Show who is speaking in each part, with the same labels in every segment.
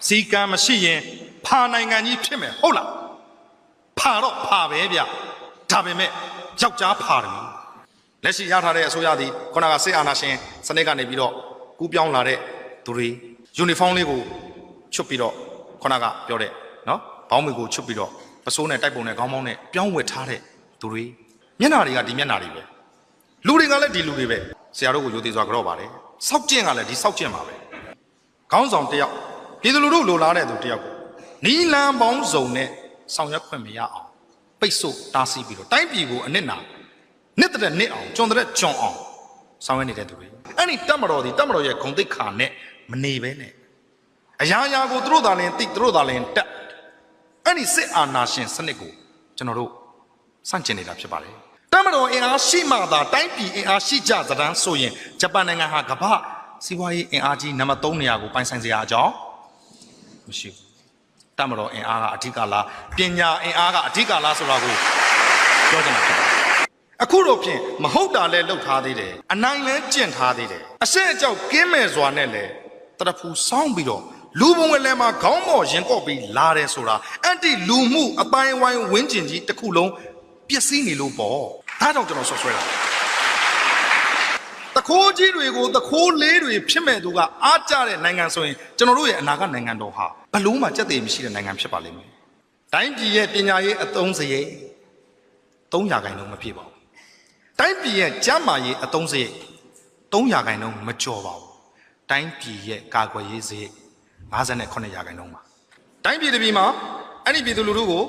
Speaker 1: စီကံမရှိရင်ဖာနိုင်ငံကြီးဖြစ်မယ်ဟုတ်လားဖာတော့ဖာပဲဗျဒါပေမဲ့ယောက်ျားဖာတယ်လက်ရှိရထားတဲ့အစိုးရသည်ခုနကစစ်အာဏာရှင်စနစ်ကနေပြီးတော့ကူးပြောင်းလာတဲ့သူတွေယူနီဖောင်းလေးကိုချွတ်ပြီးတော့ခုနကပြောတဲ့နော်ဘောင်းမီကိုချွတ်ပြီးတော့ပစိုးနဲ့တိုက်ပုံနဲ့ခေါင်းပေါင်းနဲ့ပြောင်းဝတ်ထားတဲ့သူတွေမျက်နှာတွေကဒီမျက်နှာတွေပဲလူတွေကလည်းဒီလူတွေပဲဆရာတို့ကိုယိုသေးစွာကြော့ပါတယ်စောက်ကျင့်ကလည်းဒီစောက်ကျင့်ပါပဲခေါင်းဆောင်တယောက်ပြည်သူလူထုလိုလားတဲ့သူတယောက်ကိုနီလန်ပေါင်းစုံနဲ့ဆောင်ရွက်ခွင့်မရအောင်ပိတ်ဆို့တားဆီးပြီးတော့တိုင်းပြည်ကိုအနစ်နာနှစ်တဲ့နှစ်အောင်ကျွန်းတဲ့ကျွန်းအောင်ဆောင်ရွက်နေတဲ့သူတွေအဲ့ဒီတပ်မတော်ရဲ့ဂုဏ်သိက္ခာနဲ့မနေပဲနဲ့အရာရာကိုသူတို့သာလင်သိသူတို့သာလင်တက်အဲ့ဒီစစ်အာဏာရှင်စနစ်ကိုကျွန်တော်တို့စန့်ကျင်နေတာဖြစ်ပါတယ်တပ်မတော်အင်အားရှိမှသာတိုင်းပြည်အင်အားရှိကြသတမ်းဆိုရင်ဂျပန်နိုင်ငံဟာကမ္ဘာစီးပွားရေးအင်အားကြီးနံပါတ်3နေရာကိုပိုင်ဆိုင်စရာအကြောင်းမရှိဘူးတပ်မတော်အင်အားကအဓိကလားပညာအင်အားကအဓိကလားဆိုတာကိုပြောချင်တာဖြစ်ပါတယ်အခုတော့ဖြင့်မဟုတ်တာလဲလှုပ်ထားသေးတယ်အနိုင်လဲကျင့်ထားသေးတယ်အဆက်အကြောက်ကင်းမဲ့စွာနဲ့လဲတရဖူစောင်းပြီးတော့လူပုံဝဲလဲမှာခေါင်းမော်ရင်ကော့ပြီးလာတယ်ဆိုတာအန်တီလူမှုအပိုင်းဝိုင်းဝင်းကျင်ကြီးတစ်ခုလုံးပျက်စီးနေလို့ပေါ့ဒါကြောင့်ကျွန်တော်ဆွဆွဲတာတခိုးကြီးတွေကိုတခိုးလေးတွေဖြစ်မဲ့သူကအားကြတဲ့နိုင်ငံဆိုရင်ကျွန်တော်တို့ရဲ့အနာဂတ်နိုင်ငံတော်ဟာဘလို့မှကြက်တည်မရှိတဲ့နိုင်ငံဖြစ်ပါလိမ့်မယ်တိုင်းပြည်ရဲ့ပညာရေးအသုံးစရိတ်3%မဖြစ်ပါဘူးတိုင်းပြည်ရဲ့ကျန်းမာရေးအသုံးစရိတ်3%မကျော်ပါဘူးတိုင်းပြည်ရဲ့ကာကွယ်ရေးစရိတ်59%ပါတိုင်းပြည်တစ်ပြည်မှာအဲ့ဒီပြည်သူလူထုကို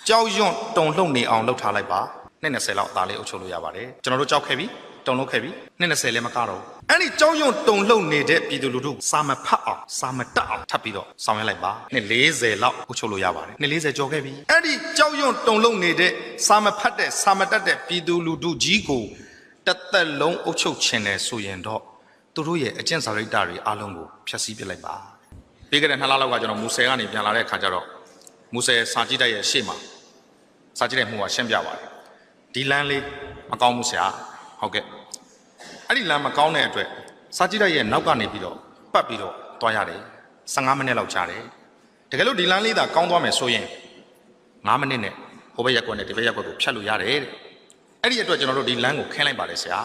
Speaker 1: ကြောက်ရွံ့တုန်လှုပ်နေအောင်လုပ်ထားလိုက်ပါနှစ်20လောက်သားလေးအုပ်ချုပ်လို့ရပါတယ်ကျွန်တော်တို့ကြောက်ခဲ့ပြီတုန်လှုပ်ခဲ့ပြီနှစ်20လည်းမကတော့အဲ့ဒီကြောက်ရွံ့တုန်လှုပ်နေတဲ့ပြည်သူလူထုစာမဖတ်အောင်စာမတက်အောင်ထပ်ပြီးတော့ဆောင်ရွက်လိုက်ပါနှစ်40လောက်အုပ်ချုပ်လို့ရပါတယ်နှစ်40ကျော်ခဲ့ပြီအဲ့ဒီကြောက်ရွံ့တုန်လှုပ်နေတဲ့စာမဖတ်တဲ့စာမတက်တဲ့ပြည်သူလူထုကြီးကိုတစ်သက်လုံးအုပ်ချုပ်ခြင်းနဲ့ဆိုရင်တော့သူတို့ရဲ့အကျင့်စာရိတ္တတွေအားလုံးကိုဖျက်ဆီးပစ်လိုက်ပါပြီးခဲ့တဲ့2လလောက်ကကျွန်တော်မူဆယ်ကနေပြန်လာတဲ့အခါကျတော့မူဆယ်စာကြည့်တိုက်ရဲ့ရှေ့မှာစာကြည့်တဲ့မှုကရှင်းပြပါတယ်ဒီလမ်းလေးမကောင်းဘူးဆရာဟုတ်ကဲ့အဲ့ဒီလမ်းမကောင်းတဲ့အတွက်စာကြည့်တိုက်ရဲ့နောက်ကနေပြီးတော့ပတ်ပြီးတော့တွားရတယ်15မိနစ်လောက်ကြာတယ်တကယ်လို့ဒီလမ်းလေးသာကောင်းသွားမယ်ဆိုရင်5မိနစ်နဲ့ဟိုဘက်ရက်ကွက်နဲ့ဒီဘက်ရက်ကွက်ကိုဖြတ်လို့ရတယ်တဲ့အဲ့ဒီအတွက်ကျွန်တော်တို့ဒီလမ်းကိုခင်းလိုက်ပါတယ်ဆရာ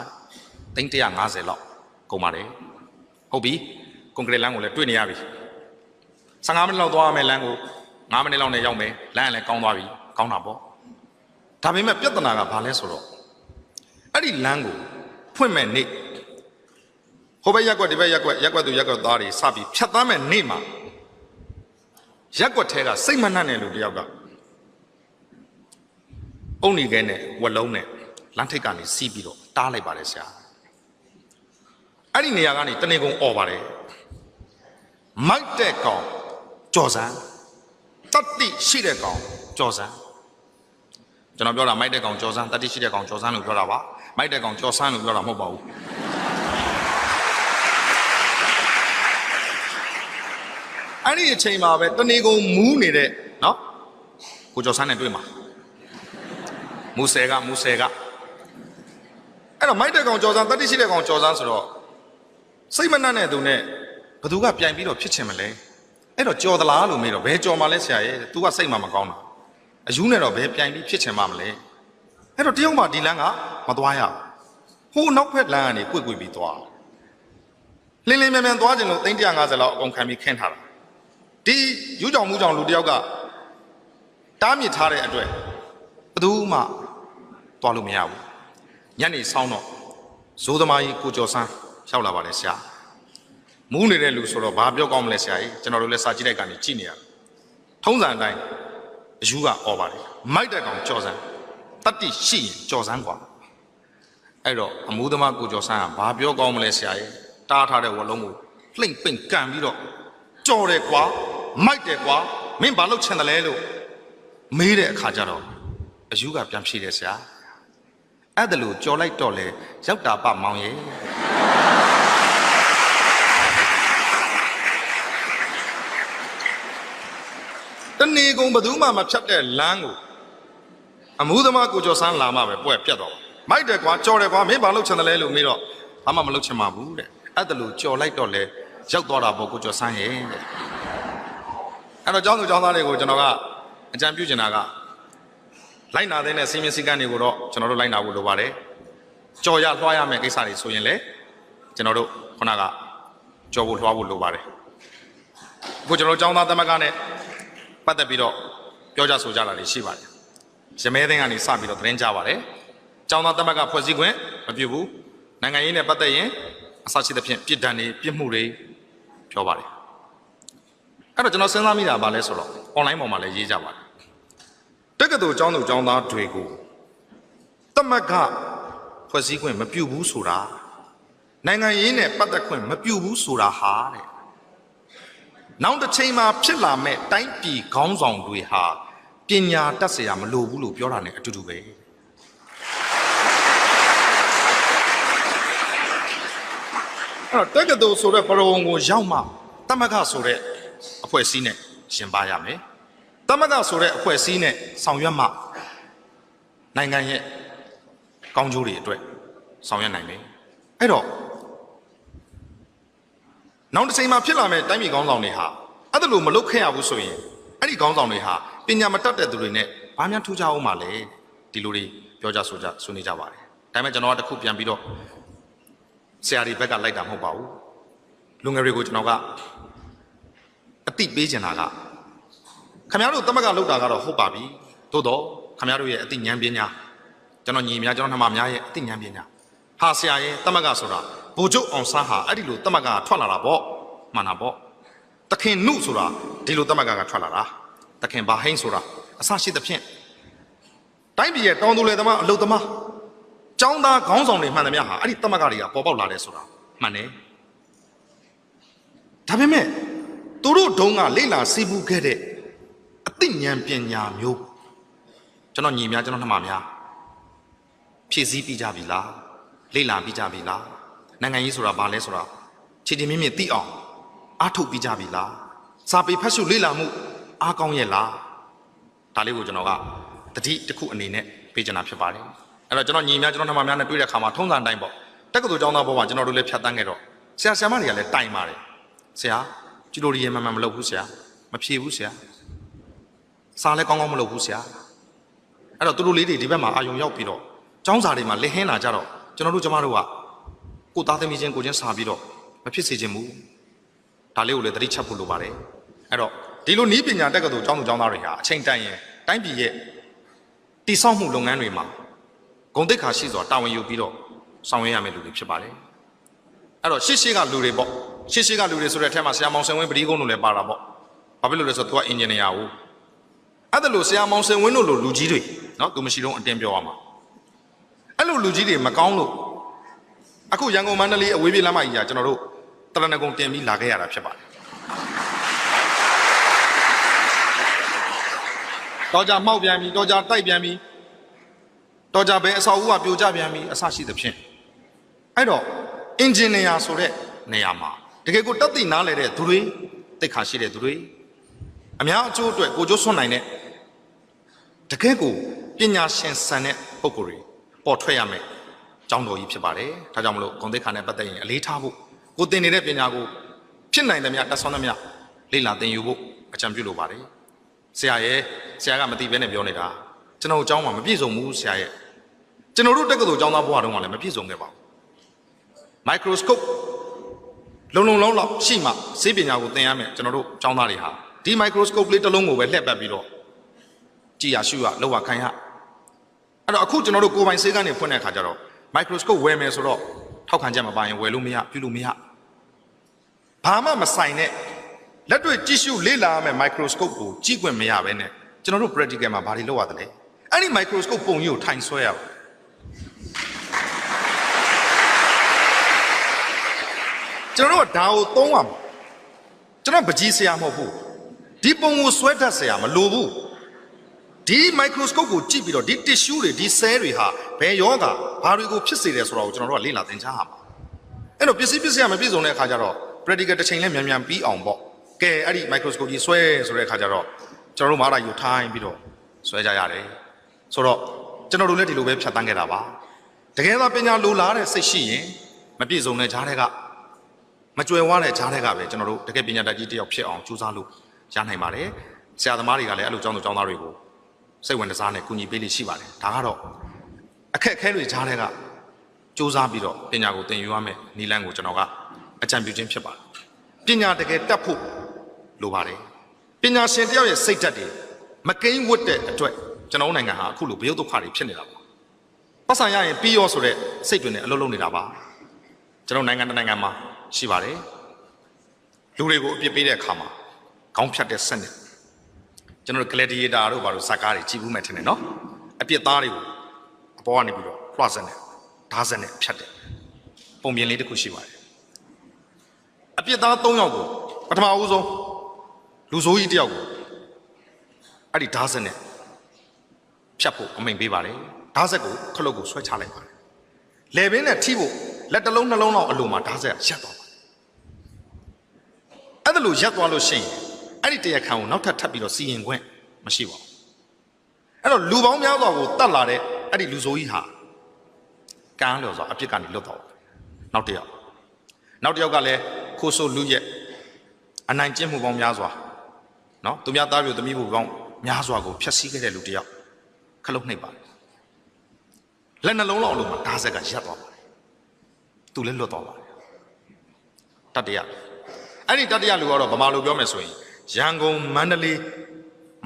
Speaker 1: 350လောက်ကုန်ပါတယ်ဟုတ်ပြီကွန်ကရစ်လမ်းကိုလည်းတွေ့နေရပြီ15မိနစ်လောက်သွားရမယ်လမ်းကို5မိနစ်လောက်နဲ့ရောက်မယ်လမ်းကလည်းကောင်းသွားပြီကောင်းတာပေါ့ဒါပေမဲ့ပြဿနာကဘာလဲဆိုတော့အဲ့ဒီလမ်းကိုဖွင့်မဲ့နေ့ဟိုဘက်ရက်ကွက်ဒီဘက်ရက်ကွက်သူရက်ကွက်သားတွေစပြီးဖြတ်သန်းမဲ့နေ့မှာရက်ကွက်ထဲကစိတ်မနှံ့တဲ့လူတယောက်ကအုံနေခဲနဲ့ဝက်လုံးနဲ့လမ်းထိပ်ကနေစီးပြီးတော့တားလိုက်ပါတယ်ဆရာအဲ့ဒီနေရာကနေတနေကုန်អော်ပါတယ်မိုက်တဲ့ကောင်ကြော်စမ်းတတိရှိတဲ့ကောင်ကြော်စမ်းကျွန်တော်ပြောတာမိုက်တဲ့ကောင်ကြော်စမ်းတတိရှိတဲ့ကောင်ကြော်စမ်းလို့ပြောတာပါမိုက်တဲ့ကောင်ကြော်စမ်းလို့ပြောတာမဟုတ်ပါဘူးအဲ့ဒီအချိန်မှာပဲတနေကုန်မူးနေတဲ့နော်ကိုကြော်စမ်းနဲ့တွေ့မှာမူဆယ်ကအဲ့တော့မိုက်တဲ့ကောင်ကြော်စမ်းတတိရှိတဲ့ကောင်ကြော်စမ်းဆိုတော့စိတ်မနှံ့တဲ့သူနဲ့ဘသူကပြိုင်ပြီးတော့ဖြစ်ချင်မလဲအဲ့တော့ကြော်သလားလို့မေးတော့ဘယ်ကြော်မှလဲဆရာရဲ့ तू ကစိတ်မှမကောင်းတာအယူနဲ့တော့ဘယ်ပြိုင်ပြီးဖြစ်ချင်မှမလဲအဲ့တော့တယောက်မှဒီလမ်းကမသွားရဘူးဟိုနောက်ဖက်လမ်းကနေကွေ့ပြီးသွားလင်းမြန်သွားခြင်းလို့350လောက်အကုန်ခံပြီးခင်းထားတာဒီယူကြောင်မူကြောင်လူတယောက်ကတားမြစ်ထားတဲ့အတွက်ဘသူမှသွားလို့မရဘူးညနေဆောင်တော့ဇိုးသမားကြီးကိုကျော်စန်းရောက်လာပါလေဆရာမူးနေတဲ့လူဆိုတော့ဘာပြောကောင်းမလဲဆရာကြီးကျွန်တော်တို့လည်းစာကြည့်လိုက်ကနေကြည့်နေရထုံးစံအတိုင်းအယူကអော်ပါလေမိုက်တဲ့ကောင်ကျော်စန်းတတိရှိရင်ကျော်စန်းกว่าအဲ့တော့အမှုသမားကိုကျော်စန်းကဘာပြောကောင်းမလဲဆရာကြီးတားထားတဲ့ဝလုံးကိုလှိမ့်ပိန့်ကန်ပြီးတော့ကြော်တယ်ကွာမိုက်တယ်ကွာမင်းဘာလုပ်ချင်တယ်လဲလို့မေးတဲ့အခါကျတော့အယူကပြန်ဖြေတယ်ဆရာအဲ့ဒါလို့ကြော်လိုက်တော့လေရောက်တာပမောင်ရဲ့တနေကုန်ဘသူမှမဖြတ်တဲ့လမ်းကိုအမှုသမားကိုကျော်စန်းလာမှပဲပွဲပြတ်တော့မိုက်တယ်ကွာကြော်တယ်ကွာမင်းဘာလုပ်ချင်တယ်လဲလို့မေးတော့ဘာမှမလုပ်ချင်ပါဘူးတဲ့အဲ့ဒါလို့ကြော်လိုက်တော့လေရောက်သွားတာပေါ့ကိုကျော်စန်းရဲ့တဲ့ အဲ့တော့ကျောင်းသူကျောင်းသားတွေကိုကျွန်တော်ကအကြံပြုချင်တာကလိုက်နာတဲ့စီမင်းစည်းကမ်းတွေကိုတော့ကျွန်တော်တို့လိုက်နာဖို့လိုပါတယ်ကြော်ရလွှားရမယ့်ကိစ္စတွေဆိုရင်လည်းကျွန်တော်တို့ခုနကကြော်ဖို့လွှားဖို့လိုပါတယ်အခုကျွန်တော်တို့ကျောင်းသားသမဂ္ဂနဲ့ပတ်သက်ပြီးတော့ပြောကြဆိုကြတာတွေရှိပါတယ်ရမဲသိန်းကနေစပြီးတော့သတင်းကြပါတယ်ကျောင်းသားသမဂ္ဂဖွဲ့စည်းခွင့်မပြုဘူးနိုင်ငံရေးနဲ့ပတ်သက်ရင်အစရှိသဖြင့်ပြည်ဒဏ်တွေပြစ်မှုတွေပြောပါတယ်အဲ့တော့ကျွန်တော်စဉ်းစားမိတာဘာလဲဆိုတော့ online ပေါ်မှာလည်းရေးကြပါတယ်တက္ကသိုလ်ကျောင်းသူကျောင်းသားတွေကိုသမဂ္ဂဖွဲ့စည်းခွင့်မပြုဘူးဆိုတာနိုင်ငံရေးနဲ့ပတ်သက်ခွင့်မပြုဘူးဆိုတာဟာတဲ့နောက်တစ်ချိန်မှာဖြစ်လာမဲ့တိုင်းပြည်ခေါင်းဆောင်တွေဟာပညာတတ်เสียမလိုဘူးလို့ပြောတာ ਨੇ အတူတူပဲအဲ့တော့တက္ကသိုလ်ဆိုတဲ့ပရဝုံကိုရောက်မှသမဂ္ဂဆိုတဲ့အဖွဲ့အစည်းနဲ့ရှင်ပါရမယ်သမဂ္ဂဆိုတဲ့အဖွဲ့အစည်းနဲ့ဆောင်ရွက်မှနိုင်ငံရဲ့ကောင်းကျိုးတွေအတွက်ဆောင်ရွက်နိုင်မယ်အဲ့တော့နောက်တစ်ချိန်မှာဖြစ်လာမဲ့တိုင်းပြည်ခေါင်းဆောင်တွေဟာအဲ့ဒါလို့မလုပ်ခဲ့ရဘူးဆိုရင်အဲ့ဒီခေါင်းဆောင်တွေဟာပညာမတတ်တဲ့သူတွေနဲ့ဘာမှထူးခြားအောင်မလဲဒီလိုတွေပြောကြဆိုကြဆွေးနွေးကြပါတယ်ဒါပေမဲ့ကျွန်တော်ကတစ်ခုပြန်ပြီးတော့ဆရာတွေဘက်ကလိုက်တာမဟုတ်ပါဘူးလူငယ်တွေကိုကျွန်တော်ကအသိပေးချင်တာကခင်ဗျားတို့သမဂ္ဂလောက်တာကတော့ဟုတ်ပါပြီသို့တော့ခင်ဗျားတို့ရဲ့အသိဉာဏ်ပညာကျွန်တော်ညီများကျွန်တော်နှမများရဲ့အသိဉာဏ်ပညာဟာဆရာရဲ့သမဂ္ဂဆိုတာဗိုလ်ချုပ်အောင်ဆန်းဟာအဲ့ဒီလိုသမဂ္ဂထွက်လာတာပေါ့မှန်တာပေါ့တခင်နုဆိုတာဒီလိုသမဂ္ဂကထွက်လာတာတခင်ဘာဟိန်းဆိုတာအစရှိသဖြင့်တိုင်းပြည်ရဲ့တောင်သူလယ်သမားအလုပ်သမားကျောင်းသားခေါင်းဆောင်တွေမှန်သမျှဟာအဲ့ဒီသမဂ္ဂတွေကပေါ်ပေါက်လာတယ်ဆိုတာမှန်တယ်ဒါပေမဲ့သူတို့တုန်းကလေ့လာစီးပူးခဲ့တဲ့အသိဉာဏ်ပညာမျိုးကျွန်တော်ညီများကျွန်တော်နှမများဖြည့်ဆည်းပြီးကြပြီလားလေ့လာပြီးကြပြီလားနိုင်ငံရေးဆိုတာဘာလဲဆိုတာခြေတင်မြင့်မြင့်သိအောင်အားထုတ်ပြီးကြပြီလားစာပေဖတ်ရှုလေ့လာမှုအားကောင်းရဲ့လားဒါလေးကိုကျွန်တော်ကတတိတစ်ခုအနေနဲ့ပေးချင်တာဖြစ်ပါတယ်အဲ့တော့ကျွန်တော်ညီများကျွန်တော်နှမများနဲ့တွေ့တဲ့အခါမှာထုံးစံတိုင်းပေါ့တက္ကသိုလ်ကျောင်းသားဘဝကျွန်တော်တို့လည်းဖြတ်တန်းခဲ့တော့ဆရာဆရာမတွေကလည်းတိုင်ပါတယ်ဆရာကျူလိုရီရေမှန်မှန်မလုပ်ဘူးဆရာမဖြေဘူးဆရာစာလည်းကောင်းကောင်းမလုပ်ဘူးဆရာအဲ့တော့သူတို့လေးတွေဒီဘက်မှာအာယုံရောက်ပြီးတော့ကျောင်းစာတွေမှာလက်ဟင်းလာကြတော့ကျွန်တော်တို့ကျမတို့ကကိုသားသမီးချင်းကိုချင်းစာပြီးတော့မဖြစ်စေချင်ဘူးဒါလေးကိုလည်းသတိချက်ဖို့လိုပါတယ်အဲ့တော့ဒီလိုနီးပညာတက္ကသိုလ်ကျောင်းသူကျောင်းသားတွေဟာအချိန်တန်ရင်တိုင်းပြည်ရဲ့တည်ဆောက်မှုလုပ်ငန်းတွေမှာဂုဏ်သိက္ခာရှိစွာတာဝန်ယူပြီးတော့ဆောင်ရွက်ရမယ့်လူတွေဖြစ်ပါတယ်အဲ့တော့ရှေ့ကလူတွေပေါ့ရှေ့ကလူတွေဆိုတဲ့အထက်မှာဆရာမောင်စင်ဝင်းပတိကုန်းတို့လည်းပါတာပေါ့ဘာဖြစ်လို့လဲဆိုတော့ तू ကအင်ဂျင်နီယာကိုအဲ့ဒါလို့ဆရာမောင်စင်ဝင်းတို့လိုလူကြီးတွေနော် तू မရှိတော့အတင်းပြောရမှာအဲ့လိုလူကြီးတွေမကောင်းလို့အခုရန်ကုန်မန္တလေးအဝေးပြေးလမ်းမကြီးကကျွန်တော်တို့တရဏဂုံတင်ပြီးလာခဲ့ရတာဖြစ်ပါတယ်တော်ကြမှောက်ပြန်ပြီတော်ကြတိုက်ပြန်ပြီတော်ကြပဲအဆောက်အဦကပြိုကျပြန်ပြီအဆရှိသဖြင့်အဲ့တော့အင်ဂျင်နီယာဆိုတဲ့နေရာမှာတကယ်ကိုတက်သိနားလဲတဲ့သူတွေသိက္ခာရှိတဲ့သူတွေအများအကျိုးအတွက်ကိုကျိုးဆွနိုင်တဲ့တကယ်ကိုပညာရှင်ဆန်တဲ့ပုဂ္ဂိုလ်တွေပေါ်ထွက်ရမယ်ကျောင်းတော်ကြီးဖြစ်ပါတယ်ဒါကြောင့်မလို့ဂုဏ်သိက္ခာနဲ့ပတ်သက်ရင်အလေးထားဖို့ကိုသင်နေတဲ့ပညာကိုဖြစ်နိုင်သမျှတက်ဆွမ်းသမျှလေ့လာသင်ယူဖို့အကြံပြုလိုပါတယ်ဆရာကမသိဘဲနဲ့ပြောနေတာကျွန်တော်အကြောင်းမှမပြည့်စုံဘူးဆရာရဲ့ကျွန်တော်တို့တက္ကသိုလ်ကျောင်းသားဘဝတုန်းကလည်းမပြည့်စုံခဲ့ပါဘူးမိုက်ခရိုစကုပ်လုံလောက်ရှိမှစေပညာကိုသင်ရမယ်ကျွန်တော်တို့ကျောင်းသားတွေဟာဒီမိုက်ခရိုစကုပ်လေးတစ်လုံးကိုပဲလှည့်ပတ်ပြီးတော့ကြည့်ရရှုရလောက်ရခိုင်းရအဲ့တော့အခုကျွန်တော်တို့ကိုယ်ပိုင်စေကနေဖွင့်တဲ့အခါကျတော့မိုက်ခရိုစကုပ်ဝယ်မယ်ဆိုတော့ထောက်ခံချက်မပါရင်ဝယ်လို့မရပြုလို့မရဘာမှမဆိုင်တဲ့လက်တွေ့ကြည့်ရှုလေ့လာရမယ်မိုက်ခရိုစကုပ်ကိုကြည့်ခွင့်မရဘဲနဲ့ကျွန်တော်တို့ practical မှာဘာတွေလုပ်ရသလဲအဲ့ဒီမိုက်ခရိုစကုပ်ပုံကြီးကိုထိုင်ဆွဲရအောင်ကျွန်တော်တို့ကဒါကိုသုံးရမှာကျွန်တော်ပကြီးဆရာမဟုတ်ဘူးဒီပုံကိုဆွဲတတ်ဆရာမလိုဘူးဒီမိုက်ခရိုစကုပ်ကိုကြည့်ပြီးတော့ဒီ tissue တွေဒီ cell တွေဟာဘယ်ယောဂဘာတွေကိုဖြစ်စေတယ်ဆိုတာကိုကျွန်တော်တို့ကလေ့လာသင်ကြားရမှာအဲ့တော့ပစ္စည်းမပြည့်စုံတဲ့အခါကျတော့ practical တစ်ချိန်လဲမြန်ပြီးအောင်ပေါ့ကဲအဲ့ဒီ microscope ကြီးဆွဲဆိုတဲ့အခါကျတော့ကျွန်တော်တို့မားတာယူထိုင်းပြီးတော့ဆွဲကြရတယ်ဆိုတော့ကျွန်တော်တို့လည်းဒီလိုပဲဖြတ်တန်းခဲ့တာပါတကယ်တော့ပညာလိုလားတဲ့စိတ်ရှိရင်မပြည့်စုံတဲ့ဈားတွေကမကြွယ်ဝတဲ့ဈားတွေကပဲကျွန်တော်တို့တကယ်ပညာတတ်ကြီးတယောက်ဖြစ်အောင်ကြိုးစားလို့ ရနိုင်ပါတယ်ဆရာသမားတွေကလည်းအဲ့လိုကျောင်းသူကျောင်းသားတွေကိုစိတ်ဝင်စားနဲ့ကူညီပေးလိရှိပါတယ်ဒါကတော့အခက်အခဲတွေကြားထဲကစူးစမ်းပြီးတော့ပညာကိုသင်ယူရမယ်နီလန်းကိုကျွန်တော်ကအကြံပြုခြင်းဖြစ်ပါတယ်ပညာတကယ်တတ်ဖို့လိုပါတယ်ပညာရှင်တယောက်ရဲ့စိတ်ဓာတ်တွေမကိန်းဝတ်တဲ့အတွက်ကျွန်တော်နိုင်ငံဟာအခုလိုဘယုတ်ဒုက္ခတွေဖြစ်နေတာပါပတ်စံရရင်ပြီးရောဆိုတဲ့စိတ်တွေနဲ့အလုပ်လုပ်နေတာပါကျွန်တော်နိုင်ငံတစ်နိုင်ငံမှာရှိပါတယ်လူတွေကိုအပြစ်ပေးတဲ့အခါမှာခေါင်းဖြတ်တဲ့စက်နဲ့ကျွန်တော် gladiator တို့ဘာလို့ဇာကားတွေကြည့်ဘူးမယ်ထင်တယ်နော်အပြစ်သားတွေကိုအပေါ်ကနေပြီးတော့လွှတ်စက်နဲ့ဓာတ်စက်နဲ့ဖြတ်တယ်ပုံပြင်လေးတစ်ခုရှိပါတယ်အပြစ်သား3ယောက်ကိုပထမဦးဆုံးလူဆိုးကြီးတစ်ယောက်ကိုအဲ့ဒီဓာတ်စက်နဲ့ဖြတ်ဖို့အမိန့်ပေးပါတယ်ဓာတ်စက်ကိုခလုတ်ကိုဆွဲချလိုက်ပါတယ်လေပင်နဲ့ထိဖို့လက်တစ်လုံးနှလုံးလောက်အလိုမှာဓာတ်စက်ရက်သွားပါတယ်အဲ့ဒါလို့ရက်သွားလို့ရှိရင်အဲ့ဒီတရားခံကိုနောက်ထပ်ပြီးတော့စီရင်ခွင့်မရှိပါဘူးအဲ့တော့လူပေါင်းများစွာကိုတတ်လာတဲ့အဲ့ဒီလူဆိုးကြီးဟာကံလျော်စွာအပြစ်ကနေလွတ်သွားတယ်နောက်တစ်ယောက်ကလည်းခိုးဆိုးလူရက်အနိုင်ကျင့်မှုပေါင်းများစွာနော်သူများသားပြိုသမီးမှုပေါင်းများစွာကိုဖျက်ဆီးခဲ့တဲ့လူတစ်ယောက်ခလုတ်နှိပ်ပါတယ်လက်နှလုံးလောက်အလိုမှာဓာတ်ဆက်ကရက်သွားပါတယ်သူလည်းလွတ်သွားပါတယ်တတိယအဲ့ဒီတတိယလူကတော့ဗမာလူပြောမယ်ဆိုရင်ရန်ကုန်မန္တလေး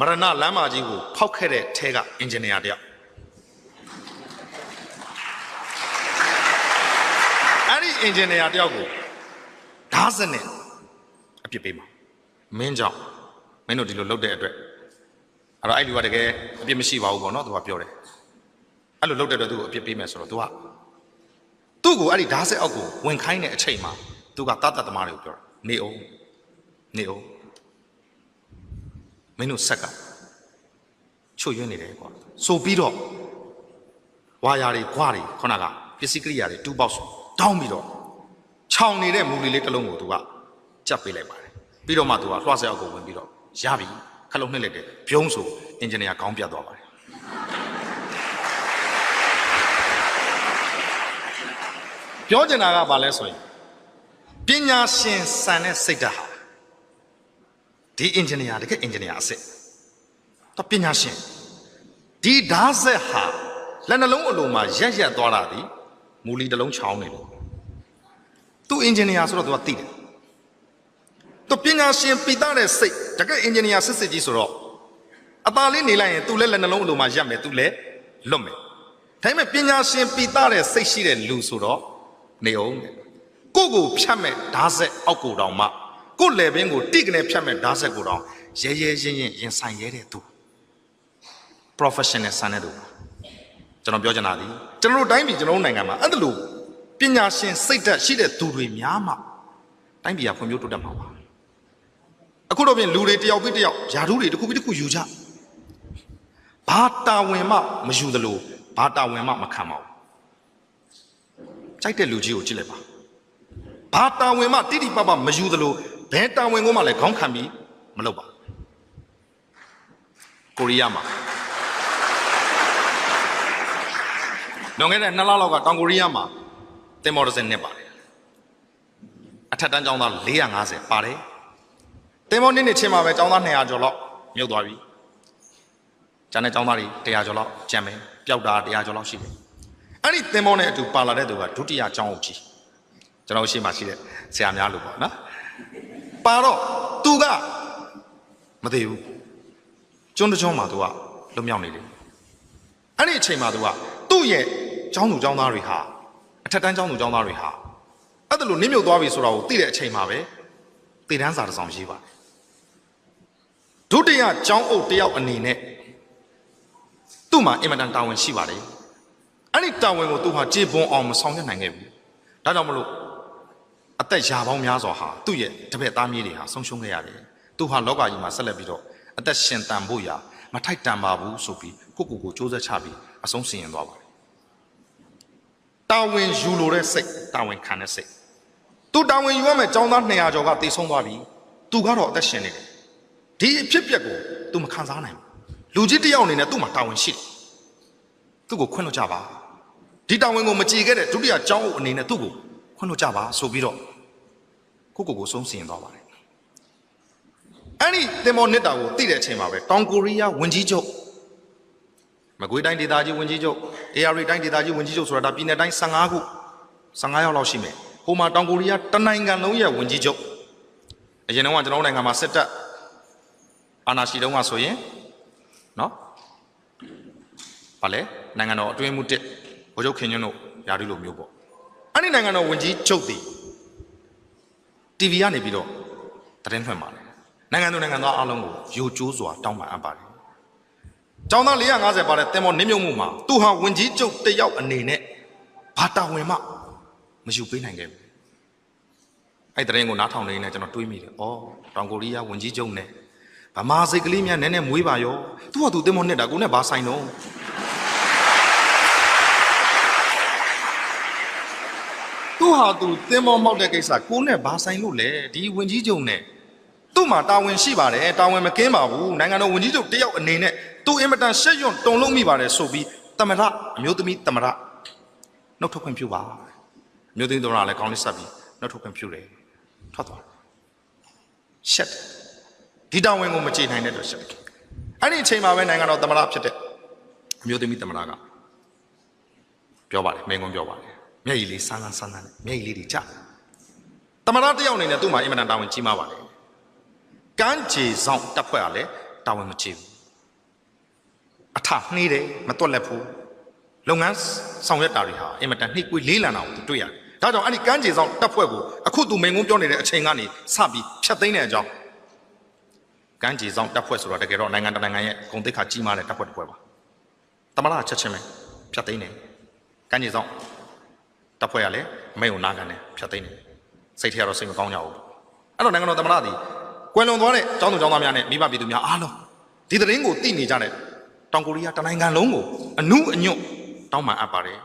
Speaker 1: မရဏလမ်းမကြီးကိုဖောက်ခဲ့တဲ့ထဲကအင်ဂျင်နီယာတယောက်အဲ့ဒီအင်ဂျင်နီယာတယောက်ကိုဓာတ်စက်နဲ့အပြစ်ပေးမှာမင်းကြောင့်မင်းတို့ဒီလိုလုပ်တဲ့အတွက်အဲ့တော့အဲ့လူကတကယ်အပြစ်မရှိပါဘူးပေါ့နော်သူကပြောတယ်အဲ့လိုလုပ်တဲ့အတွက်သူ့ကိုအပြစ်ပေးမယ်ဆိုတော့သူကိုအဲ့ဒီဓာတ်စက်အောက်ကိုဝင်ခိုင်းတဲ့အချိန်မှာသူကတတ်သမားတွေကိုပြောတယ်နေအောင်မင်းတို့ဆက်ကချွတ်ယွင်းနေတယ်ကွာဆိုပြီးတော့ဝါယာတွေခွားတွေခုနကပစ္စည်းကိရိယာတွေတူးပေါက်ဆိုတောင်းပြီးတော့ခြောင်နေတဲ့မူလီလေးတစ်လုံးကိုသူကကြပ်ပေးလိုက်ပါတယ်ပြီးတော့မှသူကလွှတ်ဆက်အောက်ကိုဝင်ပြီးတော့ရပြီခလုံးနှိပ်လိုက်တယ်ဘုံဆိုအင်ဂျင်နီယာခေါင်းပြတ်သွားပါတယ်ပြောချင်တာကဘာလဲဆိုရင်ပညာရှင်စံတဲ့စိတ်ဓာတ်ဟာဒီအင်ဂျင်နီယာတကယ်အင်ဂျင်နီယာအစစ်တော့ပညာရှင်ဒီဓာတ်ဆက်ဟာလက်နှလုံးအလိုမှာရက်သွားတာဒီမူလီတစ်လုံးချောင်းနေလို့သူအင်ဂျင်နီယာဆိုတော့သူကသိတယ်သူပညာရှင်ပိသားတဲ့စိတ်တကယ်အင်ဂျင်နီယာစစ်စစ်ကြီးဆိုတော့အသာလေးနေလိုက်ရင်သူလည်းလက်နှလုံးအလိုမှာရက်မယ်သူလည်းလွတ်မယ်ဒါပေမဲ့ပညာရှင်ပိသားတဲ့စိတ်ရှိတဲ့လူဆိုတော့နေအောင်ကိုဖြတ်မဲ့ဓာတ်ဆက်အောက်ကိုတောင်မှကိုလေပင်ကိုတိကနေဖြတ်မဲ့ဓာတ်ဆက်ကိုတောင်ရဲရင်ဆိုင်ရဲတဲ့သူ professional ဆန်တဲ့သူကျွန်တော်ပြောချင်တာဒီကျွန်တော်တို့တိုင်းပြည်ကျွန်တော်တို့နိုင်ငံမှာအဲ့ဒါလို့ပညာရှင်စိတ်ဓာတ်ရှိတဲ့သူတွေများမှတိုင်းပြည်ကဖွံ့ဖြိုးတိုးတက်မှာပါအခုတော့ပြင်လူတွေတယောက်ပြီးတယောက်ယာထုတွေတစ်ခုပြီးတစ်ခုယူကြဘာတာဝန်မှမယူသလိုဘာတာဝန်မှမခံပါဘူးကြိုက်တဲ့လူကြီးကိုကြည့်လိုက်ပါဘာတာဝန်မှတိတိပပမယူသလိုဘယ်တာဝန်ကိုမှလည်းခေါင်းခံပြီးမလုပ်ပါကိုရီးယားမှာလွန်ခဲ့တဲ့2 လလောက်ကတောင်ကိုရီးယားမှာတင်မော်ဒဇင်နဲ့ပါတယ်အထက်တန်းကျောင်းသား450ပါတယ်တင်မော်နေ့ချင်းမှာပဲကျောင်းသား200ကျော်လောက်မြုပ်သွားပြီကျန်တဲ့ကျောင်းသားတွေ100ကျော်လောက်ကျန်မယ်ပျောက်တာ100ကျော်လောက်ရှိတယ်အဲ့ဒီတင်မော်နဲ့အတူပါလာတဲ့သူကဒုတိယကျောင်းအုပ်ကြီးကျွန်တော်ရှိမှရှိတဲ့ဆရာများလို့ပေါ့နော်ပါတော့သူကမသိဘူးကျွန်းတကျွန်းမှာသူကလွတ်မြောက်နေတယ်အဲ့ဒီအချိန်မှာသူကသူ့ရဲ့ကျောင်းသူကျောင်းသားတွေဟာအထက်တန်းကျောင်းသူကျောင်းသားတွေဟာအဲ့ဒါလိုနင်းမြုပ်သွားပြီဆိုတာကိုသိတဲ့အချိန်မှာပဲတည်တန်းစာတစ်စောင်ရေးပါတယ်ဒုတိယကျောင်းအုပ်တယောက်အနေနဲ့သူ့မှာအင်မတန်တာဝန်ရှိပါတယ်အဲ့ဒီတာဝန်ကိုသူဟာကြေပွန်အောင်မဆောင်ရွက်နိုင်ခဲ့ဘူးဒါကြောင့်မလို့အသက်ရာပေါင်းများစွာဟာသူ့ရဲ့တပည့်သားမြေးတွေဟာဆုံးရှုံးခဲ့ရတယ်သူဟာလောကကြီးမှာဆက်လက်ပြီးတော့အသက်ရှင်တန်ဖို့ရာမထိုက်တန်ပါဘူးဆိုပြီးကိုစ조사ချပြီးအဆုံးစီရင်သွားပါတယ်တာဝန်ယူလိုတဲ့စိတ်တာဝန်ခံတဲ့စိတ်သူတာဝန်ယူရမယ့်ကျောင်းသား200ကျော်ကတေဆုံးသွားပြီသူကတော့အသက်ရှင်နေတယ်ဒီအဖြစ်ပြက်ကိုသူမခံစားနိုင်ဘူးလူကြီးတစ်ယောက်အနေနဲ့သူ့မှာတာဝန်ရှိတယ်သူ့ကိုခွင့်လွှတ်ကြပါဒီတာဝန်ကိုမကြည်ခဲ့တဲ့ဒုတိယကျောင်းအုပ်အနေနဲ့သူ့ကိုခွင့်လွှတ်ကြပါဆိုပြီးတော့ကိုဆုံးစီရင်သွားပါတယ် အဲ့ဒီသင်္ဘောနစ်တာကိုသိတဲ့အချိန်မှာပဲတောင်ကိုရီးယားဝန်ကြီးချုပ်မကွေးတိုင်းဒေသကြီးဝန်ကြီးချုပ် AR တိုင်းဒေသကြီးဝန်ကြီးချုပ်ဆိုတာဒါပြည်နယ်တိုင်း15ခု15ယောက်လောက်ရှိမယ်ဟိုမှာတောင်ကိုရီးယားတနိုင်ငံလုံးရဲ့ဝန်ကြီးချုပ်အရင်တော့ကျွန်တော်နိုင်ငံမှာစစ်တပ်အာဏာရှိတုန်းကဆိုရင်နော်ဗာလဲနိုင်ငံတော်အတွင်းမှုတစ်ဗိုလ်ချုပ်ခင်ညွန့်တို့ယာရီလိုမျိုးပေါ့အဲ့ဒီနိုင်ငံတော်ဝန်ကြီးချုပ်တီ TV ကနေပြီးတော့သတင်းဖွင့်ပါတယ်နိုင်ငံသူနိုင်ငံသားအားလုံးကိုယိုကျိုးစွာတောင်းပန်အပ်ပါတယ်ကျောင်းသား450ပါတဲ့တင်မောနင်းမြုံမှုမှာသူဟာဝန်ကြီးချုပ်တယောက်အနေနဲ့ဘာတာဝန်မှမယူပေးနိုင်ခဲ့ဘူးအဲ့သတင်းကိုနားထောင်နေနေကျွန်တော်တွေးမိတယ်ဩတောင်ကိုရီးယားဝန်ကြီးချုပ်နဲ့ဗမာစိတ်ကလေးများနည်းနည်းမွေးပါရောသူကသူတင်မောနစ်တာကိုနဲ့ဘာဆိုင်တော့သူဟာသူတင်မောမောက်တဲ့ကိစ္စကိုနဲ့ဘာဆိုင်လို့လဲဒီဝန်ကြီးချုပ်နဲ့သူ့မှာတာဝန်ရှိပါတယ်တာဝန်မကင်းပါဘူးနိုင်ငံတော်ဝန်ကြီးချုပ်တယောက်အနေနဲ့သူအင်မတန်ရှက်ရွံ့တုန်လုံးမိပါတယ်ဆိုပြီးသမရအမျိုးသမီးသမရနှုတ်ထွက်ခွင့်ပြုပါအမျိုးသမီးသမရလည်းကောင်းလေးဆက်ပြီးနှုတ်ထွက်ခွင့်ပြုတယ်ထွက်သွားရှက်ဒီတာဝန်ကိုမကြေနိုင်တဲ့အတွက်ရှက်အဲ့ဒီအချိန်မှာပဲနိုင်ငံတော်သမရဖြစ်တဲ့အမျိုးသမီးသမရကပြောပါတယ်မင်းကုန်းပြောပါတယ်မျက်ရည်လေးဆန်းဆန်းဆန်းဆန်းနဲ့မျက်ရည်လေးတွေချသမရတယောက်အနေနဲ့သူ့မှာအင်မတန်တာဝန်ကြီးမားပါတယ်ကမ်းခြေဆောင်တပ်ဖွဲ့ကလည်းတာဝန်မကြီးဘူးအထနှေးတယ်မတွက်လက်ဘူးလုပ်ငန်းဆောင်ရွက်တာတွေဟာအင်မတန်နှိပ်ကွေးလေးလံတာကိုသူတွေ့ရတယ်ဒါကြောင့်အဲ့ဒီကမ်းခြေဆောင်တပ်ဖွဲ့ကိုအခုသူမိန်ကုန်းပြောနေတဲ့အချိန်ကနေစပြီးဖြတ်သိမ်းတဲ့အကြောင်းကမ်းခြေဆောင်တပ်ဖွဲ့ဆိုတာတကယ်တော့နိုင်ငံတကာနိုင်ငံရဲ့ဂုဏ်သိက္ခာကြီးမားတဲ့တပ်ဖွဲ့တစ်ဖွဲ့ပါသမရချက်ချင်းပဲဖြတ်သိမ်းတယ်ကမ်းခြေဆောင်တပ်ဖွဲ့ကလည်းမိန်ကိုနားခံတယ်ဖြတ်သိမ်းတယ်စိတ်ထဲကတော့စိတ်မကောင်းကြဘူးအဲ့တော့နိုင်ငံတော်သမရသည်ကွယ်လွန်သွားတဲ့ကျောင်းသူကျောင်းသားများနဲ့မိဘပြည်သူများအားလုံးဒီသတင်းကိုသိနေကြတဲ့တောင်ကိုရီးယားတနိုင်ငံလုံးကိုအနုအညွတ်တောင်းပန်အပ်ပါတယ်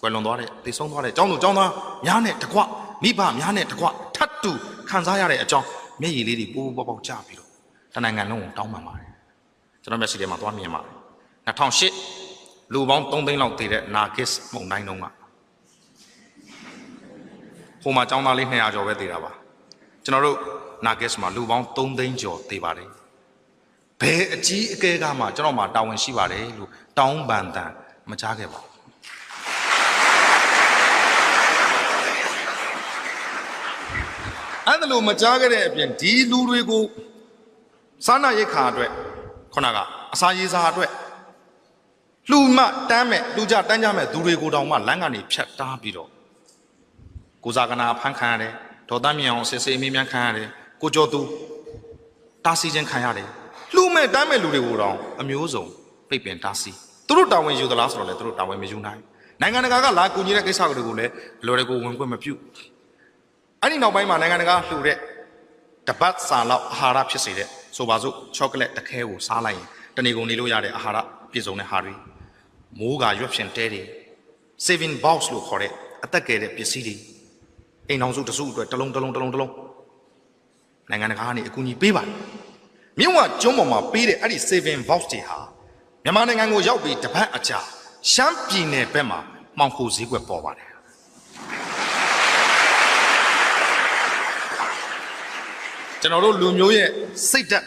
Speaker 1: ကွယ်လွန်သွားတဲ့သိဆုံးသွားတဲ့ကျောင်းသူကျောင်းသားများနဲ့တကွမိဘများနဲ့တကွထပ်တူခံစားရတဲ့အကြောင်းမျက်ရည်လေးတွေပိုးပေါက်ကြပြီးတော့တနိုင်ငံလုံးကိုတောင်းပန်ပါတယ်ကျွန်တော်မျက်စိထဲမှာသွားမြင်ပါတယ်2008လူပေါင်း3သိန်းလောက်တည်တဲ့နာဂစ်မုန်တိုင်းတုန်းကဟိုမှာကျောင်းသားလေး200ကျော်ပဲတည်တာပါကျွန်တော်တို့နာဂစ်မှာလူပေါင်း3သိန်းကျော်တည်ပါတယ်ဘယ်အကြီးအကဲကမှကျွန်တော်မှာတာဝန်ရှိပါတယ်လို့တောင်းပန်တန်မကြားခဲ့ပါဘူးအဲ့ဒါလို့မကြားခဲ့တဲ့အပြင်ဒီလူတွေကိုစားနာရိတ်ခါအတွက်ခုနကအစာရေးစားအတွက်လူမတန်းမဲ့လူကြတန်းကြမဲ့သူတွေကိုတောင်မှလမ်းကနေဖြတ်တားပြီးတော့ကိုစားကနာဖမ်းခံရတယ်ဒေါ်သားမြင့်အောင်စစ်စစ်အမေးမြန်းခံရတယ်ကိုကျော်သူတားဆီးခြင်းခံရတယ်လူမဲ့တန်းမဲ့လူတွေကိုတောင်အမျိုးစုံပိတ်ပင်တားဆီးသူတို့တာဝန်ယူသလားဆိုတော့လေသူတို့တာဝန်မယူနိုင်နိုင်ငံတကာကလာကူညီတဲ့ကိစ္စတွေကိုလည်းအလွယ်တကူဝင်ခွင့်မပြုအဲ့ဒီနောက်ပိုင်းမှာနိုင်ငံတကာလှူတဲ့တပတ်စာလောက်အာဟာရဖြစ်စေတဲ့ဆိုပါစို့ချောကလက်တစ်ခဲကိုစားလိုက်ရင်တနေ့ကုန်နေလို့ရတဲ့အာဟာရပြည့်စုံတဲ့ဟာတွေမိုးကရွက်ဖြင့်တဲတယ် saving box လို့ခေါ်တဲ့အသက်ကယ်တဲ့ပစ္စည်းတွေအိမ်အောင်စုတစုအတွက်တစ်လုံးနိုင်ငံတကာကနေအကူအညီပေးပါတယ်မြင့်ဝကျွန်းပေါ်မှာပေးတဲ့အဲ့ဒီ saving box တွေဟာမြန်မာနိုင်ငံကိုရောက်ပြီးတပတ်အကြာရှမ်းပြည်နယ်ဘက်မှာမှောင်ခိုဈေးကွက်ပေါ်ပါတယ်ကျွန်တော်တို့လူမျိုးရဲ့စိတ်ဓာတ်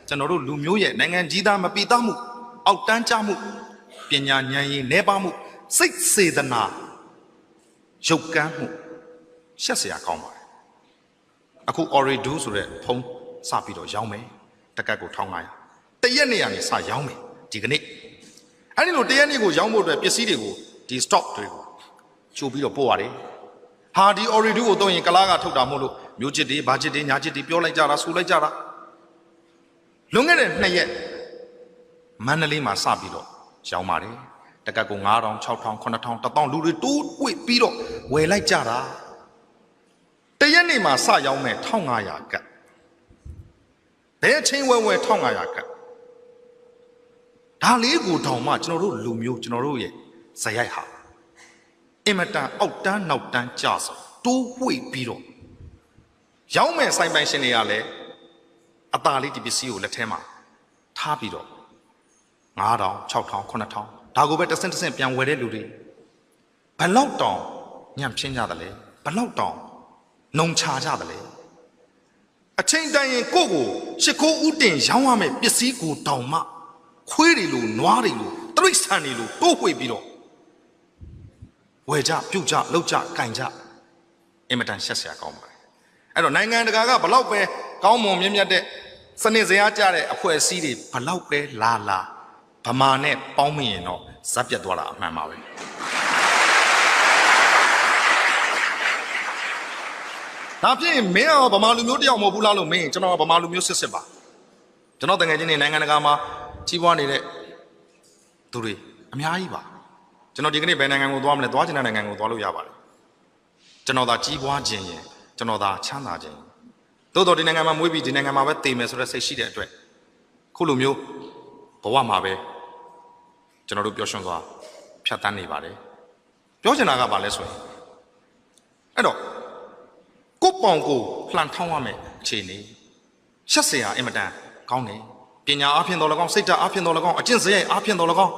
Speaker 1: ကျွန်တော်တို့လူမျိုးရဲ့နိုင်ငံကြီးသားမပီသားမှုအောက်တန်းကျမှုပညာဉာဏ်ရည်နှဲပါမှုစိတ်စေတနာရုပ်ကမ်းမှုရှက်စရာကောင်းပါတယ်အခု Orido ဆိုတဲ့ဖုန်းစပြီးတော့ရောင်းမယ်တကက်ကို1500တရက်နေ့ကနေစရောင်းမယ်ဒီကနေ့အဲ့ဒီလိုတရက်နေ့ကိုရောင်းဖို့အတွက်ပစ္စည်းတွေကိုဒီ stock တွေကိုချိုးပြီးတော့ပို့ရတယ်ဟာဒီ Orido ကိုတော့ရင်ကလားကထုတ်တာမို့လို့မျိုးချစ်တွေဘာချစ်တွေညာချစ်တွေပြောလိုက်ကြတာဆူလိုက်ကြတာလွန်ခဲ့တဲ့2ရက်မန္တလေးမှာစပြီးတော့ရောင်းပါတယ်တကက်ကို9000 6000 9000 1000လူတွေတိုးပွေပြီးတော့ဝယ်လိုက်ကြတာတရက်နေ့မှာစရောင်းမယ်1500ကတ်ဘယ်ချင်းဝဲ1500ကတ်ဒါလေးကိုတောင်မှကျွန်တော်တို့လူမျိုးကျွန်တော်တို့ရဲ့ဇယိုက်ဟာအင်မတန်အောက်တန်းနောက်တန်းကြဆိုတိုးပွေပြီးတော့ရောင်းမယ်ဆိုင်ပိုင်ရှင်တွေကလည်းအตาလေးဒီပစ္စည်းကိုလက်ထဲမှာထားပြီးတော့9000 6000 9000ဒါကိုပဲတစ်စင့်ပြန်ဝယ်တဲ့လူတွေဘလောက်တောင်ညံ့ဖြင်းကြတယ်လဲဘလောက်တောင်နှုံချကြတယ်လဲ အချိန်တိုင်းရင်ကိုကိုရှစ်ခိုးဥတင်ရောင်းရမယ်ပစ္စည်းကိုတောင်မှခွေးတွေလိုနွားတွေလိုတရိတ်ဆန်တွေလိုတိုးဝှေ့ပြီးတော့ဝယ်ကြပြုတ်ကြလှုပ်ကြကင်ကြအင်မတန်ရှက်စရာကောင်းပါတယ်အဲ့တော့နိုင်ငံတကာကဘလောက်ပဲကောင်းမွန်မြင့်မြတ်တဲ့စနစ်စရာကြတဲ့အဖွဲ့အစည်းတွေဘလောက်ပဲလာဗမာနဲ့ပေါင်းမရင်တော့ဇက်ပြတ်သွားတာအမှန်ပါပဲဒါဖြင့်မင်းကဗမာလူမျိုးတယောက်မဟုတ်ဘူးလားလို့မင်းကျွန်တော်ကဗမာလူမျိုးစစ်ပါကျွန်တော်တကယ်ချင်းနေနိုင်ငံတကာမှာကြီးပွားနေတဲ့သူတွေအများကြီးပါကျွန်တော်ဒီကနေ့ဘယ်နိုင်ငံကိုသွားမလဲသွားချင်တဲ့နိုင်ငံကိုသွားလို့ရပါတယ်ကျွန်တော်သာကြီးပွားခြင်းရင်ကျွန်တော်သာချမ်းသာခြင်းသို့တော်ဒီနိုင်ငံမှာမွေးပြီးဒီနိုင်ငံမှာပဲတည်မယ်ဆိုတဲ့စိတ်ရှိတဲ့အတွက်ခုလိုမျိုးဘဝမှာပဲကျွန်တော်တို့ပျော်ရွှင်စွာဖြတ်တန်းနေပါတယ်ပြောချင်တာကဘာလဲဆိုရင်အဲ့တော့ကိုယ့်ပေါင်ကိုလှန်ထောင်းရမယ်အခြေအနေရှက်စရာအင်မတန်ကောင်းတယ်ပညာအားဖြင့်တော်၎င်းစိတ်ဓာတ်အားဖြင့်တော်၎င်းအကျင့်စရိုက်အားဖြင့်တော်၎င်း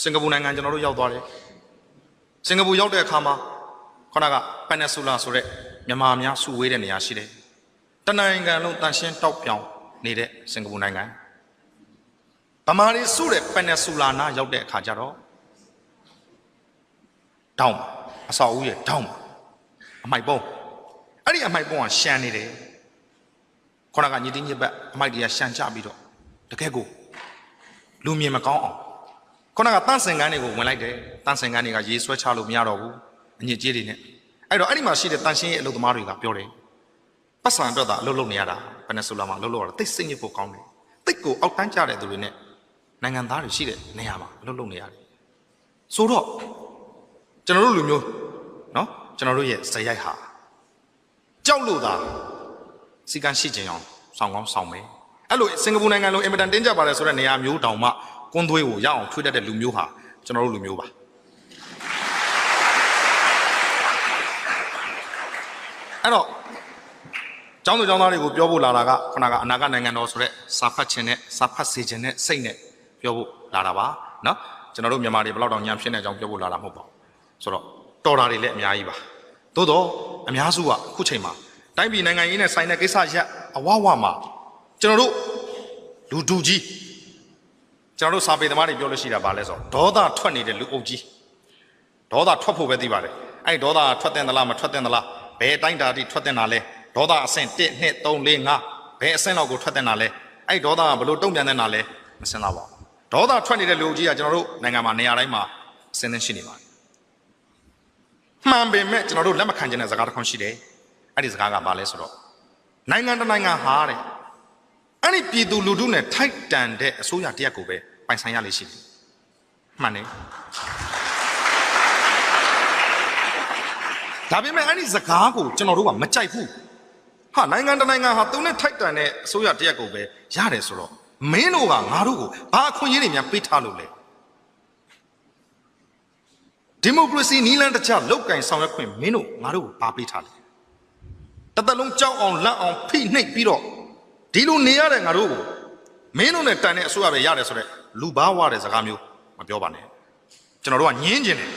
Speaker 1: စင်ကာပူနိုင်ငံကျွန်တော်တို့ရောက်သွားတယ်စင်ကာပူရောက်တဲ့အခါမှာခေါင်းကပန်နဆူလာဆိုတဲ့မြန်မာများစုဝေးတဲ့နေရာရှိတယ်တနိုင်ငံလုံးတန်ရှင်းတောက်ပြောင်နေတဲ့စင်ကာပူနိုင်ငံဗမာတွေစုတဲ့ပန်နဆူလာနာရောက်တဲ့အခါကျတော့တောင်းအဆောက်အဦရဲ့တောင်းအမိုက်ပုံးအဲ့ဒီအမိုက်ပုံးကရှမ်းနေတယ်ခေါင်းကညစ်တင်းညစ်ပတ်အမိုက်တွေကရှမ်းချပြီးတော့တကယ်ကိုလူမြင်မကောင်းအောင်ခေါင်းကတန့်စင်ကန်းတွေကိုဝင်လိုက်တယ်တန့်စင်ကန်းတွေကရေဆွဲချလို့မရတော့ဘူးအညစ်အကြေးတွေနဲ့အဲ့တော့အဲ့ဒီမှာရှိတဲ့တန်ရှင်းရဲ့အလုပ်သမားတွေကပြောတယ်ပတ်စံအတွက်သာအလုပ်လုပ်နေရတာပန်နဆူလာမှာအလုပ်လုပ်ရတာတိတ်စိတ်ညစ်ဖို့ကောင်းတယ်တိတ်ကိုအောက်တန်းကျတဲ့သူတွေနဲ့နိုင်ငံသားတွေရှိတဲ့နေရာမှာအလုပ်လုပ်နေရတယ်ဆိုတော့ကျွန်တော်တို့လူမျိုးနော်ကျွန်တော်တို့ရဲ့ဇယိုက်ဟာကြောက်လို့သာစီကံရှိခြင်းအောင်ဆောင်ကောင်းဆောင်မယ်အဲ့လိုစင်ကာပူနိုင်ငံလိုအင်မတန်တင်းကျပ်ပါတယ်ဆိုတဲ့နေရာမျိုးတောင်မှကွန်းသွေးကိုရအောင်ထွေးတတ်တဲ့လူမျိုးဟာကျွန်တော်တို့လူမျိုးပါအဲ့တော့ကျောင်းသူကျောင်းသားတွေကိုပြောဖို့လာတာကခုနကအနာဂတ်နိုင်ငံတော်ဆိုတဲ့စာဖတ်ခြင်းနဲ့စာဖတ်စေခြင်းနဲ့စိတ်နဲ့ပြောဖို့လာတာပါနော်ကျွန်တော်တို့မြန်မာတွေဘယ်လောက်တောင်ညံဖြစ်နေကြောင်းပြောဖို့လာတာမဟုတ်ပါဘူးဆိုတော့တော်တာတွေလည်းအများကြီးပါသို့တော့အများစုကအခုချိန်မှာတိုင်းပြည်နိုင်ငံရေးနဲ့ဆိုင်တဲ့ကိစ္စရပ်အဝဝမှာကျွန်တော်တို့လူတူကြီးကျွန်တော်တို့စာပေသမားတွေပြောလို့ရှိတာပါလဲဆိုတော့ဒေါသထွက်နေတဲ့လူအုပ်ကြီးဒေါသထွက်ဖို့ပဲသိပါတယ်အဲ့ဒေါသထွက်တဲ့သလားမထွက်တဲ့သလားဘယ်တိုင်းတာတိထွက်တဲ့နာလဲဒေါသအဆင့်1 2 3 4 5ဘယ်အဆင့်လောက်ကိုထွက်တဲ့နာလဲအဲ့ဒေါသကဘလို့တုံ့ပြန်တဲ့နာလဲမစင်တော့ပါဘူးဒေါသထွက်နေတဲ့လူကြီးကကျွန်တော်တို့နိုင်ငံမှာနေရာတိုင်းမှာအစင်းသင်းရှိနေပါတယ်မှန်ပေမဲ့ကျွန်တော်တို့လက်မခံချင်တဲ့စကားတစ်ခုရှိတယ်အဲ့ဒီစကားကဘာလဲဆိုတော့နိုင်ငံတစ်နိုင်ငံဟာတဲ့အဲ့ဒီပြည်သူလူထုနဲ့ထိုက်တန်တဲ့အစိုးရတရက်ကိုပဲပိုင်ဆိုင်ရလိမ့်ရှိတယ်မှန်တယ်ဒါပေမဲ့အဲ့ဒီစကားကိုကျွန်တော်တို့ကမကြိုက်ဘူးဟာနိုင်ငံတစ်နိုင်ငံဟာသူနဲ့ထိုက်တန်တဲ့အစိုးရတရက်ကိုပဲရတယ်ဆိုတော့မင်းတို့ကငါတို့ကိုဘာအခွင့်အရေးတွေများပေးထားလို့လဲဒီမိုကရေစီနီးလန်းတစ်ချက်လောက်ကင်ဆောင်ရွက်ခွင့်မင်းတို့ငါတို့ကိုဘာပေးထားလဲတသက်လုံးကြောက်အောင်လက်အောင်ဖိနှိပ်ပြီးတော့ဒီလိုနေရတဲ့ငါတို့ကိုမင်းတို့နဲ့တန်တဲ့အစိုးရပဲရတယ်ဆိုတော့လူဘာဝတဲ့စကားမျိုးမပြောပါနဲ့ကျွန်တော်တို့ကညင်းကျင်တယ်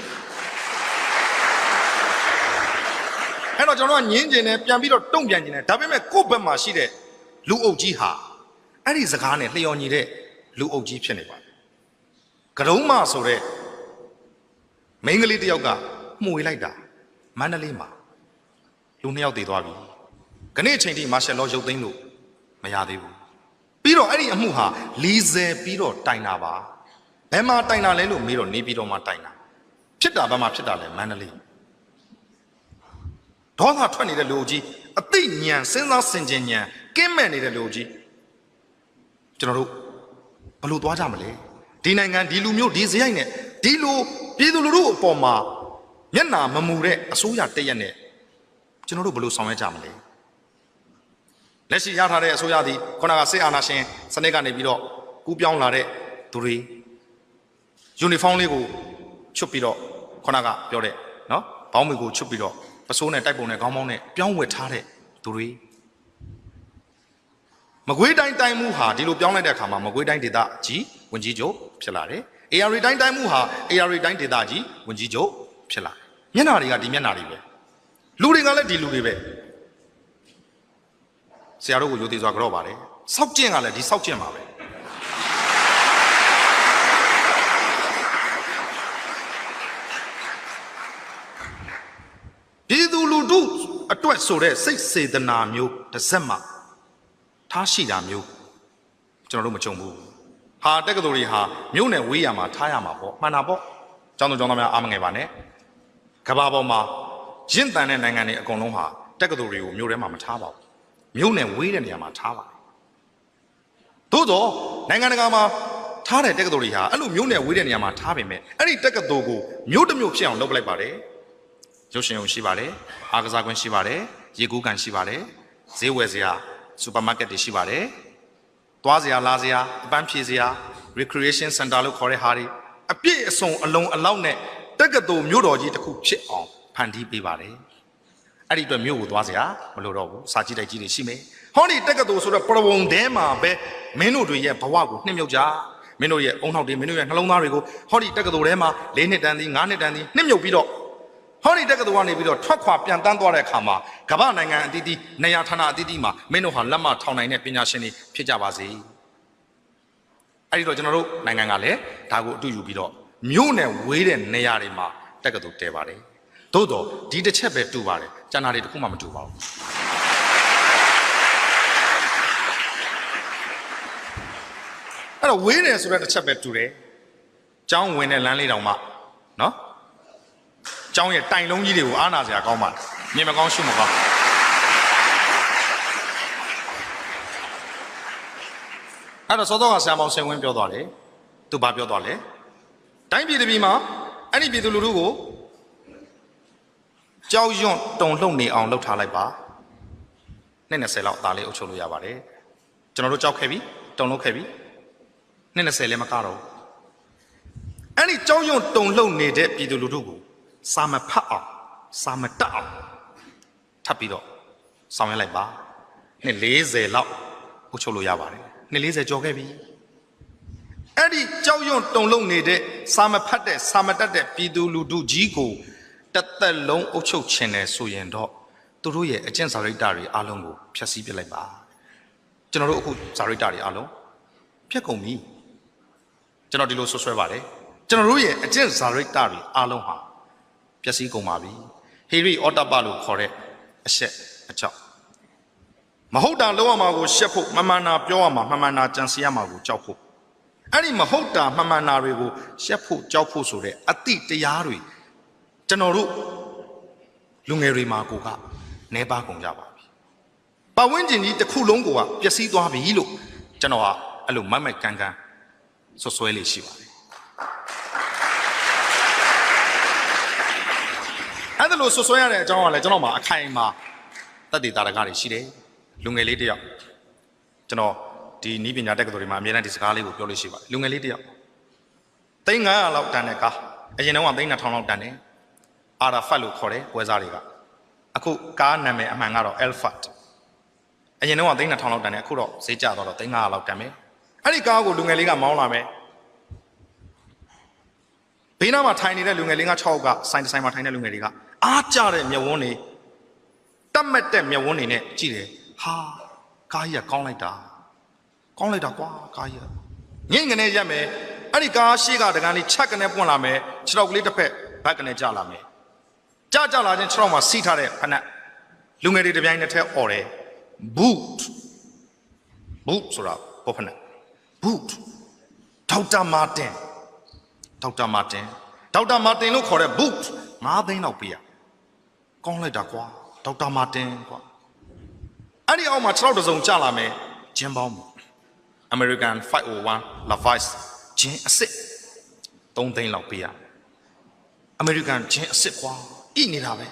Speaker 1: အဲ့တော့ကျွန်တော်တို့ကညင်းကျင်တယ်ပြန်ပြီးတော့တုံ့ပြန်ကျင်တယ်ဒါပေမဲ့ကိုယ့်ဘက်မှာရှိတဲ့လူအုပ်ကြီးဟာအဲ့ဒီစကားနဲ့လျော်ညီတဲ့လူအုပ်ကြီးဖြစ်နေပါတယ်ကရုံးမဆိုတဲ့မိန်းကလေးတယောက်ကမှုဝေးလိုက်တာမန္တလေးမှာလူ2ယောက်တည်သွားပြီခဏအချိန်ထိမာရှယ်လောရုပ်သိမ်းလို့မရသေးဘူးပြီးတော့အဲ့ဒီအမှုဟာ40ပြီးတော့တိုင်တာပါဘယ်မှာတိုင်တာလဲလို့မေးတော့နေပြီးတော့မှတိုင်တာဖြစ်တာဘာမှဖြစ်တာလဲမန္တလေးဒေါသထွက်နေတဲ့လူကြီးအသိဉာဏ်စဉ်းစားဆင်ခြင်ဉာဏ်ကင်းမဲ့နေတဲ့လူကြီးကျွန်တော်တို့ဘယ်လိုသွားကြမလဲဒီနိုင်ငံဒီလူမျိုးဒီစရိုက်နဲ့ဒီလိုပြည်သူလူထုအပေါ်မှာမျက်နှာမမူတဲ့အစိုးရတရက်နဲ့ကျွန်တော်တို့ဘယ်လိုဆောင်ရွက်ကြမလဲလက်ရှိရထားတဲ့အစိုးရသည်ခုနကစစ်အာဏာရှင်စနစ်ကနေပြီးတော့ကူးပြောင်းလာတဲ့သူတွေယူနီဖောင်းလေးကိုချွတ်ပြီးတော့ခုနကပြောတဲ့နော်ဘောင်းမီကိုချွတ်ပြီးတော့ပစိုးနဲ့တိုက်ပုံနဲ့ခေါင်းပေါင်းနဲ့ပြောင်းဝတ်ထားတဲ့သူတွေမကွေးတိုင်းတိုင်းမှုဟာဒီလိုပြောင်းလိုက်တဲ့အခါမှာမကွေးတိုင်းဒေသကြီးဝန်ကြီးချုပ်ဖြစ်လာတယ်။ AR တိုင်းတိုင်းမှုဟာ AR တိုင်းဒေသကြီးဝန်ကြီးချုပ်ဖြစ်လာတယ်။မျက်နှာတွေကဒီမျက်နှာတွေပဲ။လူတွေကလည်းဒီလူတွေပဲ။ ဆရာတို့ကိုယိုသေးစွာကြော့ပါတယ်စောက်ကျင့်ကလည်းဒီစောက်ကျင့်ပါပဲပြည်သူလူထုအတွက်ဆိုတဲ့စိတ်စေတနာမျိုးတစ်စက်မှထားရှိတာမျိုးကျွန်တော်တို့မကြုံဘူးဟာတက္ကသိုလ်တွေဟာမြို့နယ်ဝေးရမှာထားရမှာပေါ့မှန်တာပေါ့ကျောင်းသူကျောင်းသားများအားမငယ်ပါနဲ့ကဘာပေါ်မှာရင့်တန်တဲ့နိုင်ငံတွေအကုန်လုံးဟာတက္ကသိုလ်တွေကိုမြို့ထဲမှာမထားပါဘူးမြို့နယ်ဝေးတဲ့နေရာမှာထားပါသို့တော့နိုင်ငံတကာမှာထားတဲ့တက္ကသိုလ်တွေဟာအဲ့လိုမြို့နယ်ဝေးတဲ့နေရာမှာထားပေမဲ့အဲ့ဒီတက္ကသိုလ်ကိုမြို့တစ်မြို့ဖြစ်အောင်လုပ်ပလိုက်ပါတယ်ရုပ်ရှင်ရုံရှိပါတယ်အားကစားကွင်းရှိပါတယ်ရေကူးကန်ရှိပါတယ်ဈေးဝယ်စရာစူပါမားကတ်တွေရှိပါတယ်သွားစရာလာစရာအပန်းဖြေစရာ recreation center လို့ခေါ်တဲ့ဟာတွေအပြည့်အစုံအလုံးအလောက်နဲ့တက္ကသိုလ်မြို့တော်ကြီးတစ်ခုဖြစ်အောင်ဖန်တီးပေးပါတယ်အဲ့ဒီအတွက်မြို့ကိုသွားစရာမလိုတော့ဘူးစာကြည့်တိုက်ကြီးတွေရှိမယ်ဟောဒီတက္ကသိုလ်ဆိုတော့ပရဝုံထဲမှာပဲမင်းတို့တွေရဲ့ဘဝကိုနှိမ့်မြုပ်ကြမင်းတို့ရဲ့အုံနောက်တွေမင်းတို့ရဲ့နှလုံးသားတွေကိုဟောဒီတက္ကသိုလ်ထဲမှာ၄နှစ်တန်းသည်၅နှစ်တန်းသည်နှိမ့်မြုပ်ပြီးတော့ဟောဒီတက္ကသိုလ်ကနေပြီးတော့ထွက်ခွာပြန်တန်းသွားတဲ့အခါမှာကမ္ဘာနိုင်ငံအသီးသီးနေရာဌာနအသီးသီးမှာမင်းတို့ဟာလက်မထောင်နိုင်တဲ့ပညာရှင်တွေဖြစ်ကြပါစေအဲ့ဒီတော့ကျွန်တော်တို့နိုင်ငံကလည်းဒါကိုအတူယူပြီးတော့မြို့နယ်ဝေးတဲ့နေရာတွေမှာတက္ကသိုလ်တည်ပါတယ်သို့တော့ဒီတစ်ချက်ပဲတူပါတယ်ကျန်တာတွေတခုမှမတူပါဘူးအဲ့တော့ဝေးတယ်ဆိုတဲ့တစ်ချက်ပဲတူတယ်ကျောင်းဝင်တဲ့လမ်းလေးတောင်မှနော်ကျောင်းရဲ့တိုင်လုံးကြီးတွေကိုအားနာစရာကောင်းပါမြင်မကောင်းရှုမကောင်းအဲ့တော့စောစောကဆရာမောင်ဆင်ဝင်းပြောသွားတယ်သူဘာပြောသွားလဲတိုင်းပြည်တစ်ပြည်မှာအဲ့ဒီပြည်သူလူထုကိုကြောက်ရွံ့တုန်လှုပ်နေအောင်လုပ်ထားလိုက်ပါနှစ်20လောက်အသာလေးအုပ်ချုပ်လို့ရပါတယ်ကျွန်တော်တို့ကြောက်ခဲ့ပြီတုန်လှုပ်ခဲ့ပြီနှစ်20လည်းမကတော့အဲ့ဒီကြောက်ရွံ့တုန်လှုပ်နေတဲ့ပြည်သူလူထုကိုစာမဖတ်အောင်စာမတတ်အောင်ထပ်ပြီးတော့ဆောင်ရွက်လိုက်ပါနှစ်40လောက်အုပ်ချုပ်လို့ရပါတယ်နှစ်40ကျော်ခဲ့ပြီအဲ့ဒီကြောက်ရွံ့တုန်လှုပ်နေတဲ့စာမဖတ်တဲ့စာမတတ်တဲ့ပြည်သူလူထုကြီးကိုတသက်လုံးအုပ်ချုပ်ခြင်းနဲ့ဆိုရင်တော့သူတို့ရဲ့အကျင့်စာရိတ္တတွေအားလုံးကိုဖျက်ဆီးပစ်လိုက်ပါကျွန်တော်တို့အခုစာရိတ္တတွေအားလုံးဖျက်ကုန်ပြီကျွန်တော်ဒီလိုဆွဆွဲပါတယ်ကျွန်တော်တို့ရဲ့အကျင့်စာရိတ္တတွေအားလုံးဟာပျက်စီးကုန်ပါပြီဟေရီအော်တပလို့ခေါ်တဲ့အရှက်အချောက်မဟုတ်တာလုံးဝမှာကိုရှက်ဖို့မမှန်တာပြောရမှာမမှန်တာကြံစီရမှာကိုကြောက်ဖို့အဲ့ဒီမဟုတ်တာမမှန်တာတွေကိုရှက်ဖို့ကြောက်ဖို့ဆိုတဲ့အတိတရားတွေကျွန်တော်တို့လူငယ်တွေမှာကိုကနေပါကုန်ကြပါပြီပတ်ဝန်းကျင်ကြီးတစ်ခုလုံးကိုပျက်စီးသွားပြီလို့ကျွန်တော်ကအဲ့လိုမိုက်ကန်ဆွဆွဲလေးရှိပါတယ်အဲ့ဒါလို့ဆွဆွဲရတဲ့အကြောင်းကလည်းကျွန်တော်မှာအခိုင်အမာသက်တည်တာရကတွေရှိတယ်လူငယ်လေးတယောက်ကျွန်တော်ဒီနီးပညာတက္ကသိုလ်တွေမှာအများနဲ့ဒီစကားလေးကိုပြောလို့ရှိပါတယ်လူငယ်လေးတယောက်300လောက်တန်တဲ့ကားအရင်တော့3000လောက်တန်တယ်အာရာဖတ်လို့ခေါ်တယ်ပွဲစားတွေကအခုကားနာမည်အမှန်ကတော့ Alphard အရင်တော့3000လောက်တန်တယ်အခုတော့ဈေးကျသွားတော့300လောက်တန်မယ်အဲ့ဒီကားကိုလူငယ်လေးကမောင်းလာမယ်ဘေးနားမှာထိုင်နေတဲ့လူငယ်လေးက6ယောက်ကဆိုင်မှာထိုင်တဲ့လူငယ်တွေကအားကြတဲ့မျက်ဝန်းတွေတတ်မှတ်တဲ့မျက်ဝန်းတွေနဲ့ကြည့်တယ်ဟာကားကြီးကကောင်းလိုက်တာကွာကားကြီးငိမ့်ငနေရက်မယ်အဲ့ဒီကားရှေ့ကတကန်းလေးချက်ကနေပွင့်လာမယ်ခြေထောက်ကလေးတစ်ဖက်ဘက်ကနေကျလာမယ်ကြလာချင်းခြေထောက်မှာစီးထားတဲ့ဖနက်လူငယ်တွေတပြိုင်နက်တည်းអော်တယ် boot ဆိုတာဘောဖနက် boot ဒေါက်တာမာတင်လို့ခေါ်တဲ့ boot 9 သိန်းလောက်ပေးရကောင်းလိုက်တာကွာဒေါက်တာမာတင်ကွာအဲ့ဒီအောက်မှာ6တစ်စုံကျလာမယ်ဂျင်းပေါင်း American 501 Levi's ဂျင်းအစ်စ်3 သိန်းလောက်ပေးရ American ဂျင်းအစ်စ်ကွာဣနေတာပဲ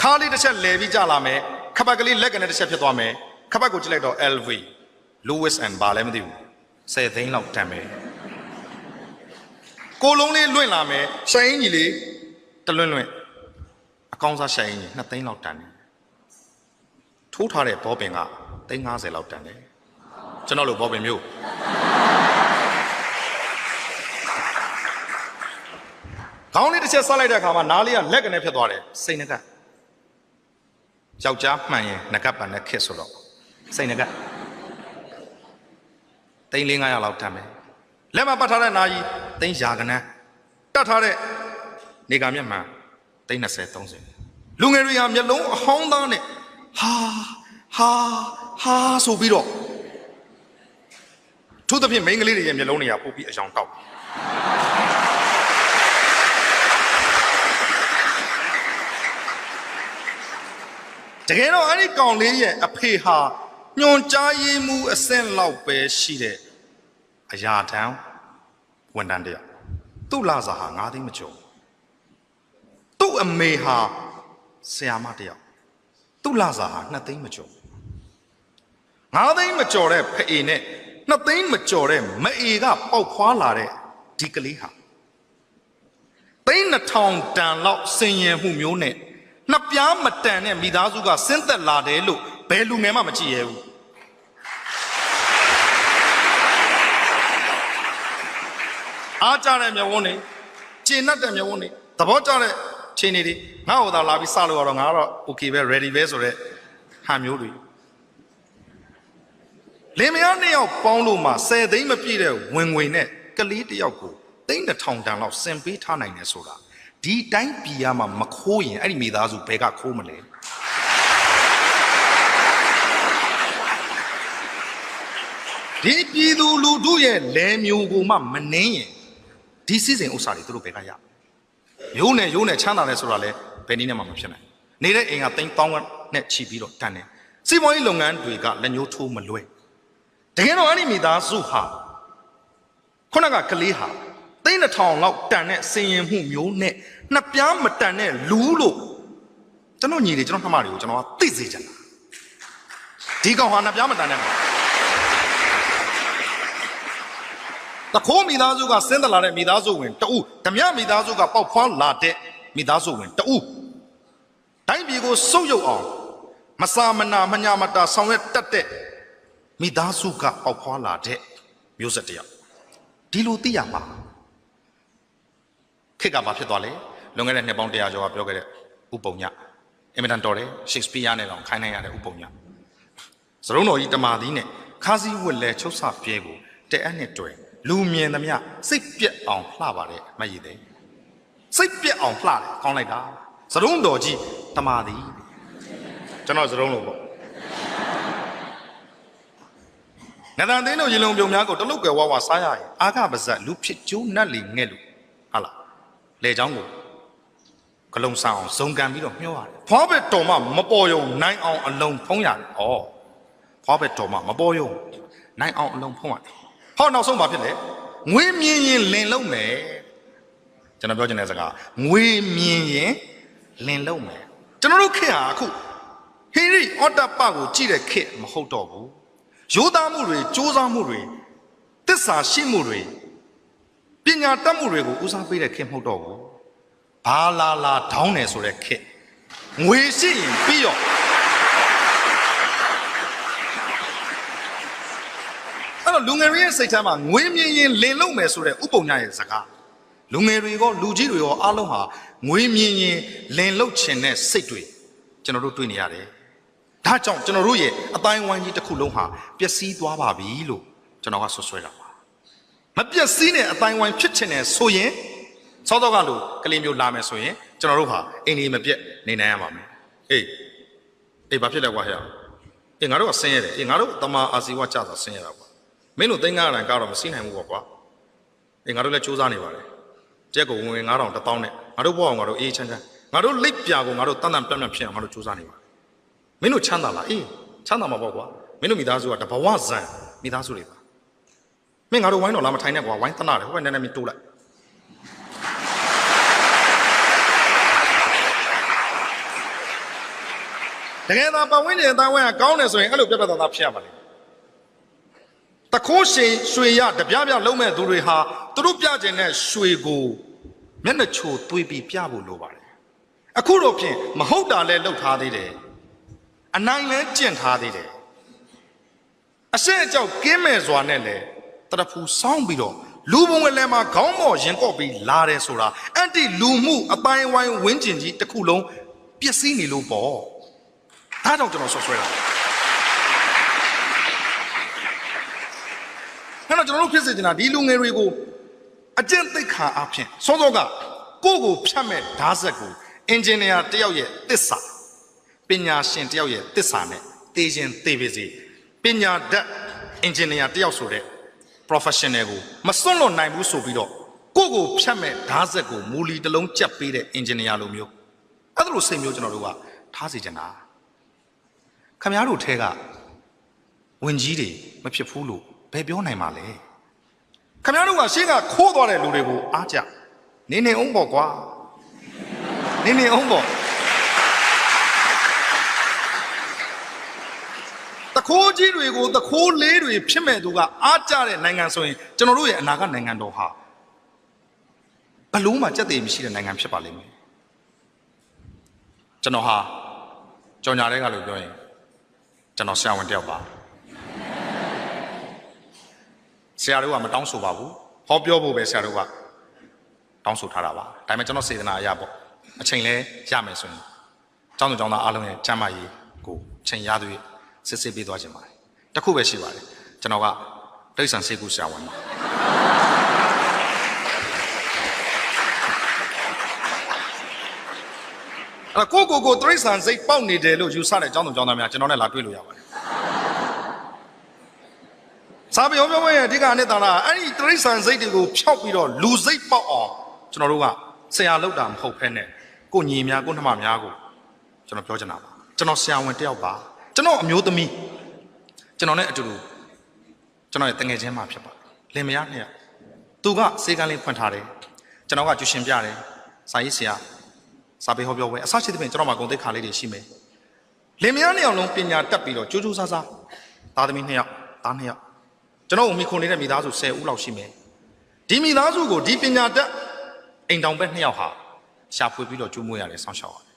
Speaker 1: ခါလေးတစ်ချက်လဲပြီးကျလာမယ်ခပတ်ကလေးလက်ကနေတစ်ချက်ဖြစ်သွားမယ်ခပတ်ကိုကြည့်လိုက်တော့ LV Lewis and ဘာလဲမသိဘူး10 သိန်းလောက်တန်မယ်ကိုလုံးလေးလွင့်လာမယ်ရှိုင်းကြီးလေးတလွင့်အကောင်းစားရှိုင်းကြီး2 သိန်းလောက်တန်တယ်ထိုးထားတဲ့ဘောပင်က350လောက်တန်တယ်ကျွန်တော်လိုဘောပင်မျိုးခေါင်းလေးတစ်ချက်ဆက်လိုက်တဲ့အခါမှာနားလေးကလက်ကနေဖြစ်သွားတယ်စိတ်နှကယောက်ျားမှန်ရင်ငကပ်ပန်နဲ့ခက်ဆိုတော့ စိတ်ငကသိန်း400လောက်တတ်မယ်လက်မှာပတ်ထားတဲ့နာကြီးသိန်းရာကနန်းတတ်ထားတဲ့နေကမျက်မှန်သိန်း20 30လူငယ်တွေဟာမျက်လုံးအဟောင်းသားနဲ့ဟာဆိုပြီးတော့ထို့သဖြင့်မိန်းကလေးတွေရဲ့မျက်လုံးတွေကပုတ်ပြီးအယောင်တောက်တကယ်တော့အဲ့ဒီကောင်လေးရဲ့အဖေဟာညွန်ကြားရေးမှုအဆင့်လောက်ပဲရှိတဲ့အရာထမ်းဝန်တန်းတယောက်သူ့လာစာဟာ9သိန်းမကျော်သူ့အမေဟာဆရာမတယောက်သူ့လာစာဟာ2သိန်းမကျော်9သိန်းမကျော်တဲ့ဖအေနဲ့2သိန်းမကျော်တဲ့မအေကပေါက်ဖွာလာတဲ့ဒီကလေးဟာသိန်း2000တန်လောက်စင်ရင်မှုမျိုးနဲ့နှစ်ပြားမတန်တဲ့မိသားစုကဆင်းသက်လာတယ်လို့ဘယ်လူငယ်မှမကြည့်ရဘူးအားကြတဲ့မျက်ဝန်းတွေကျဉ်တ်တဲ့မျက်ဝန်းတွေသဘောကျတဲ့ခြေနေတွေငါ့ဟိုသာလာပြီးစလို့တော့ငါတော့ okay ပဲ ready ပဲဆိုတဲ့ဟာမျိုးတွေလင်မယား2ယောက်ပေါင်းလို့မှ10သိန်းမပြည့်တဲ့ဝင်ငွေနဲ့ကလေး1ယောက်ကိုသိန်း2000တန်လောက်စင်ပေးထားနိုင်တယ်ဆိုတာဒီတိုင်းပြည်ရမှာမခိုးရင်အဲ့ဒီမိသားစုဘယ်ကခိုးမလဲဒီပြည်သူလူထုရဲ့လဲမျိုးကိုမှမနှင်းရင်ဒီစီစဉ်ဥစ္စာတွေသူတို့ဘယ်ကရရိုးနဲ့ချမ်းသာတယ်ဆိုတာလဲဘယ်နည်းနဲ့မှမဖြစ်နိုင်နေတဲ့အိမ်ကသိန်း1000နဲ့ချီပြီးတော့တန်တယ်စီးပွားရေးလုပ်ငန်းတွေကလက်ညှိုးထိုးမလွဲတကယ်တော့အဲ့ဒီမိသားစုဟာခုနကကလေးဟာသိန်း2000လောက်တန်တဲ့စင်ရင်မှုမျိုးနဲ့နှစ်ပြားမတန်တဲ့လူလို့ကျွန်တော်ညီတွေကျွန်တော်နှမတွေကိုကျွန်တော်ကသိစေချင်တာဒီကောင်ဟာနှစ်ပြားမတန်တဲ့ကောင်တခိုးမိသားစုကဆင်းသက်လာတဲ့မိသားစုဝင်တဦးဓမြမိသားစုကပေါက်ဖွားလာတဲ့မိသားစုဝင်တဦးတိုင်းပြည်ကိုစုပ်ယုပ်အောင်မစာမနာမညာမတာဆောင်ရွက်တတ်တဲ့မိသားစုကပေါက်ဖွားလာတဲ့မျိုးဆက်တယောက်ဒီလိုသိရမှာခေတ်ကဘာဖြစ်သွားလဲလွန်ခဲ့တဲ့နှစ်ပေါင်း100ကျော်ကပြောခဲ့တဲ့ဥပုံညအင်မတန်တော်တယ်ရှေ့စပီးယားနဲ့တော့ခိုင်းနိုင်ရတဲ့ဥပုံညစရုံးတော်ကြီးတမာသီးနဲ့ခါးစည်းဝတ်လဲချုပ်ဆပြဲကိုတဲ့အဲ့နဲ့တွေ့လူမြင်သမျှစိတ်ပြက်အောင်လှပါတယ်မရည်သေးစိတ်ပြက်အောင်လှတယ်ကောင်းလိုက်တာစရုံးတော်ကြီးတမာသီးကျွန်တော်စရုံးလို့ပေါ့နဒန်သိန်းတို့ရေလုံပြုံများကိုတလုတ်ကွယ်ဝါစားရရင်အာဃပါဇက်လူဖြစ်ကျိုးနတ်လီငဲ့လို့ဟာလားလေချောင်းကိုဂလုံးဆောင်အောင်ဇုံကန်ပြီးတော့မျောရတယ်ဖွားဘက်တော်မှမပေါ်ယုံနိုင်အောင်အလုံးဖုံးရတယ်ဩဖွားဘက်တော်မှမပေါ်ယုံနိုင်အောင်အလုံးဖုံးရတယ်ဟောနောက်ဆုံးဘာဖြစ်လဲငွေမြင်ရင်လင်လုံးမယ်ကျွန်တော်ပြောချင်တဲ့စကားငွေမြင်ရင်လင်လုံးမယ်ကျွန်တော်တို့ခေတ်ဟာအခုဟီရီအော်တပကိုကြည့်တဲ့ခေတ်မဟုတ်တော့ဘူးရိုးသားမှုတွေစ조사မှုတွေသစ္စာရှိမှုတွေပညာတတ်မှုတွေကိုဦးစားပေးတဲ့ခေတ်မဟုတ်တော့ဘူးဘာလာဒေါင်းတယ်ဆိုတဲ့ခေတ်ငွေရှိရင်ပြီးတော့အဲ့တော့လူငယ်တွေရဲ့စိတ်ထဲမှာငွေမြင်ရင်လင်လုံးမယ်ဆိုတဲ့ဥပုံညာရဲ့စကားလူငယ်တွေရောလူကြီးတွေရောအားလုံးဟာငွေမြင်ရင်လင်လုတ်ချင်တဲ့စိတ်တွေကျွန်တော်တို့တွေ့နေရတယ်ဒါကြောင့်ကျွန်တော်တို့ရဲ့အတိုင်းဝိုင်းကြီးတစ်ခုလုံးဟာပျက်စီးသွားပါပြီလို့ကျွန်တော်ကဆွဆွဲတာပါမပျက်စီးတဲ့အတိုင်းဝိုင်းဖြစ်ချင်တယ်ဆိုရင်စောတော့ကလို့ကလေးမျိုးလာမယ်ဆိုရင်ကျွန်တော်တို့ဟာအိမ်ကြီးမပြတ်နေနိုင်ရပါမယ်အေးဘာဖြစ်လဲကွာဟဲ့အေးငါတို့ကဆင်းရတယ်အေးငါတို့တမာအာစီဝကြတာဆင်းရတာကွာမင်းတို့သိန်း900တန်ကတော့မစီးနိုင်ဘူးပေါ့ကွာအေးငါတို့လည်းစူးစမ်းနေပါတယ်ကြက်ကိုဝင်9000 1000နဲ့ငါတို့ဘောအောင်ငါတို့အေးချမ်းငါတို့လိပ်ပြာကိုငါတို့တန်တန်ပြတ်ပြတ်ဖြစ်အောင်ငါတို့စူးစမ်းနေပါတယ်မင်းတို့ချမ်းသာလားအေးချမ်းသာမှာပေါ့ကွာမင်းတို့မိသားစုကတဘဝဇံမိသားစုတွေပါမင်းငါတို့ဝိုင်းတော့လာမထိုင်နဲ့ကွာဝိုင်းတနာတယ်ဟိုဘက်နည်းနည်းမတိုးလိုက်တကယ်သာပတ်ဝန်းကျင်အတိုင်းဝိုင်းကကောင်းတယ်ဆိုရင်အဲ့လိုပြတ်ပြတ်သားသားဖြစ်ရပါလိမ့်တခိုးရှင်ရွှေရတပြားပြလုံးမဲ့သူတွေဟာသူတို့ပြကျင်တဲ့ရွှေကိုမျက်နှာချိုသွေးပြီးပြဖို့လိုပါတယ်အခုတော့ဖြင့်မဟုတ်တာလဲလှုပ်ထားသေးတယ်အနိုင်လဲကျင့်ထားသေးတယ်အရှက်အကြောက်ကင်းမဲ့စွာနဲ့လဲတရဖူစောင်းပြီးတော့လူပုံဝဲလဲမှာခေါင်းမော်ရင်ကော့ပြီးလာတယ်ဆိုတာအန်တီလူမှုအပိုင်းဝိုင်းဝင်းကျင်ကြီးတစ်ခုလုံးပျက်စီးနေလို့ပေါ့ဒါကြောင့်ကျွန်တော်ဆွဆွဲတာ တော့ကျွန်တော်တို့ဖြစ်စေချင်တာဒီလူငယ်တွေကိုအကျင့်သိက္ခာအဖြစ်စောစောကကိုယ့်ကိုဖြတ်မဲ့ဓာတ်ဆက်ကိုအင်ဂျင်နီယာတယောက်ရဲ့သစ္စာပညာရှင်တယောက်ရဲ့သစ္စာနဲ့သိခြင်းသိပါစေပညာတတ်အင်ဂျင်နီယာတယောက်ဆိုတဲ့ professional ကိုမစွန့်လွတ်နိုင်ဘူးဆိုပြီးတော့ကိုယ့်ကိုဖြတ်မဲ့ဓာတ်ဆက်ကိုမူလီတစ်လုံးကြက်ပေးတဲ့အင်ဂျင်နီယာလိုမျိုးအဲ့လိုစိတ်မျိုးကျွန်တော်တို့ကထားစေချင်တာခင်ဗျားတို့ထဲကဝင်ကြီးတွေမဖြစ်ဘူးလို့ဘယ်ပြောနိုင်မှာလဲခင်ဗျားတို့ကရှေ့ကခိုးသွားတဲ့လူတွေကိုအားကြနေနေအောင်ပေါ့ကွာနေနေအောင်ပေါ့တခိုးကြီးတွေကိုတခိုးလေးတွေဖြစ်မဲ့သူကအားကြတဲ့နိုင်ငံဆိုရင်ကျွန်တော်တို့ရဲ့အနာဂတ်နိုင်ငံတော်ဟာဘလို့မှကြက်တည်မရှိတဲ့နိုင်ငံဖြစ်ပါလိမ့်မယ်ကျွန်တော်ဟာကြော်ညာတဲ့ကလို့ပြောရင်ကျွန်တော်ဆရာဝန်တယောက်ပါဆရာတို့ကမတောင်းဆိုပါဘူးဟောပြောဖို့ပဲဆရာတို့ကတောင်းဆိုထားတာပါဒါပေမဲ့ကျွန်တော်စေတနာအရပေါ့အချိန်လဲရမယ်ဆိုရင်ကျောင်းသူကျောင်းသားအားလုံးရဲ့ကျန်းမာရေးကိုချိန်ရသွေးစစ်စစ်ပေးသွားခြင်းပါတယ်တခုပဲရှိပါတယ်ကျွန်တော်ကတိရစ္ဆာန်ဆေးကုဆရာဝန်ပါအဲ့ကိုတိရစ္ဆာန်စိတ်ပေါက်နေတယ်လို့ယူဆတဲ့ကျောင်းသူကျောင်းသားများကျွန်တော်နဲ့လာတွေ့လို့ရပါတယ်စာပေဟောပြောပွဲရဲ့အဓိကအနှစ်သာရအဲ့ဒီတိရစ္ဆာန်စိတ်တွေကိုဖျောက်ပြီးတော့လူစိတ်ပေါက်အောင်ကျွန်တော်တို့ကဆရာလောက်တာမဟုတ်ဖ ೇನೆ ကိုညီများကိုနှမများကိုကျွန်တော်ပြောချင်တာပါကျွန်တော်ဆရာဝန်တယောက်ပါကျွန်တော်အမျိုးသမီးကျွန်တော်နဲ့အတူတူကျွန်တော်ရဲ့တငယ်ချင်းမှဖြစ်ပါလင်မယားနဲ့သူကစေကန်းလေးဖွင့်ထားတယ်ကျွန်တော်ကကျူရှင်ပြတယ်စာရေးဆရာစာပေဟောပြောပွဲအစရှိသဖြင့်ကျွန်တော်မှာဂုဏ်သိက္ခာလေးတွေရှိမယ်လင်မယားနှစ်ယောက်လုံးပညာတတ်ပြီးတော့ကြိုးကြိုးစားစားသားသမီးနှစ်ယောက်သားနှစ်ယောက်ကျွန်တော်မိခွန်နေတဲ့မိသားစု10ဦးလောက်ရှိမယ်ဒီမိသားစုကိုဒီပညာတတ်အိမ်တောင်ဘက်2ယောက်ဟာရှာဖွေပြီးတော့ကျိုးမွေးရတယ်ဆောင်းရှောက်ရတယ်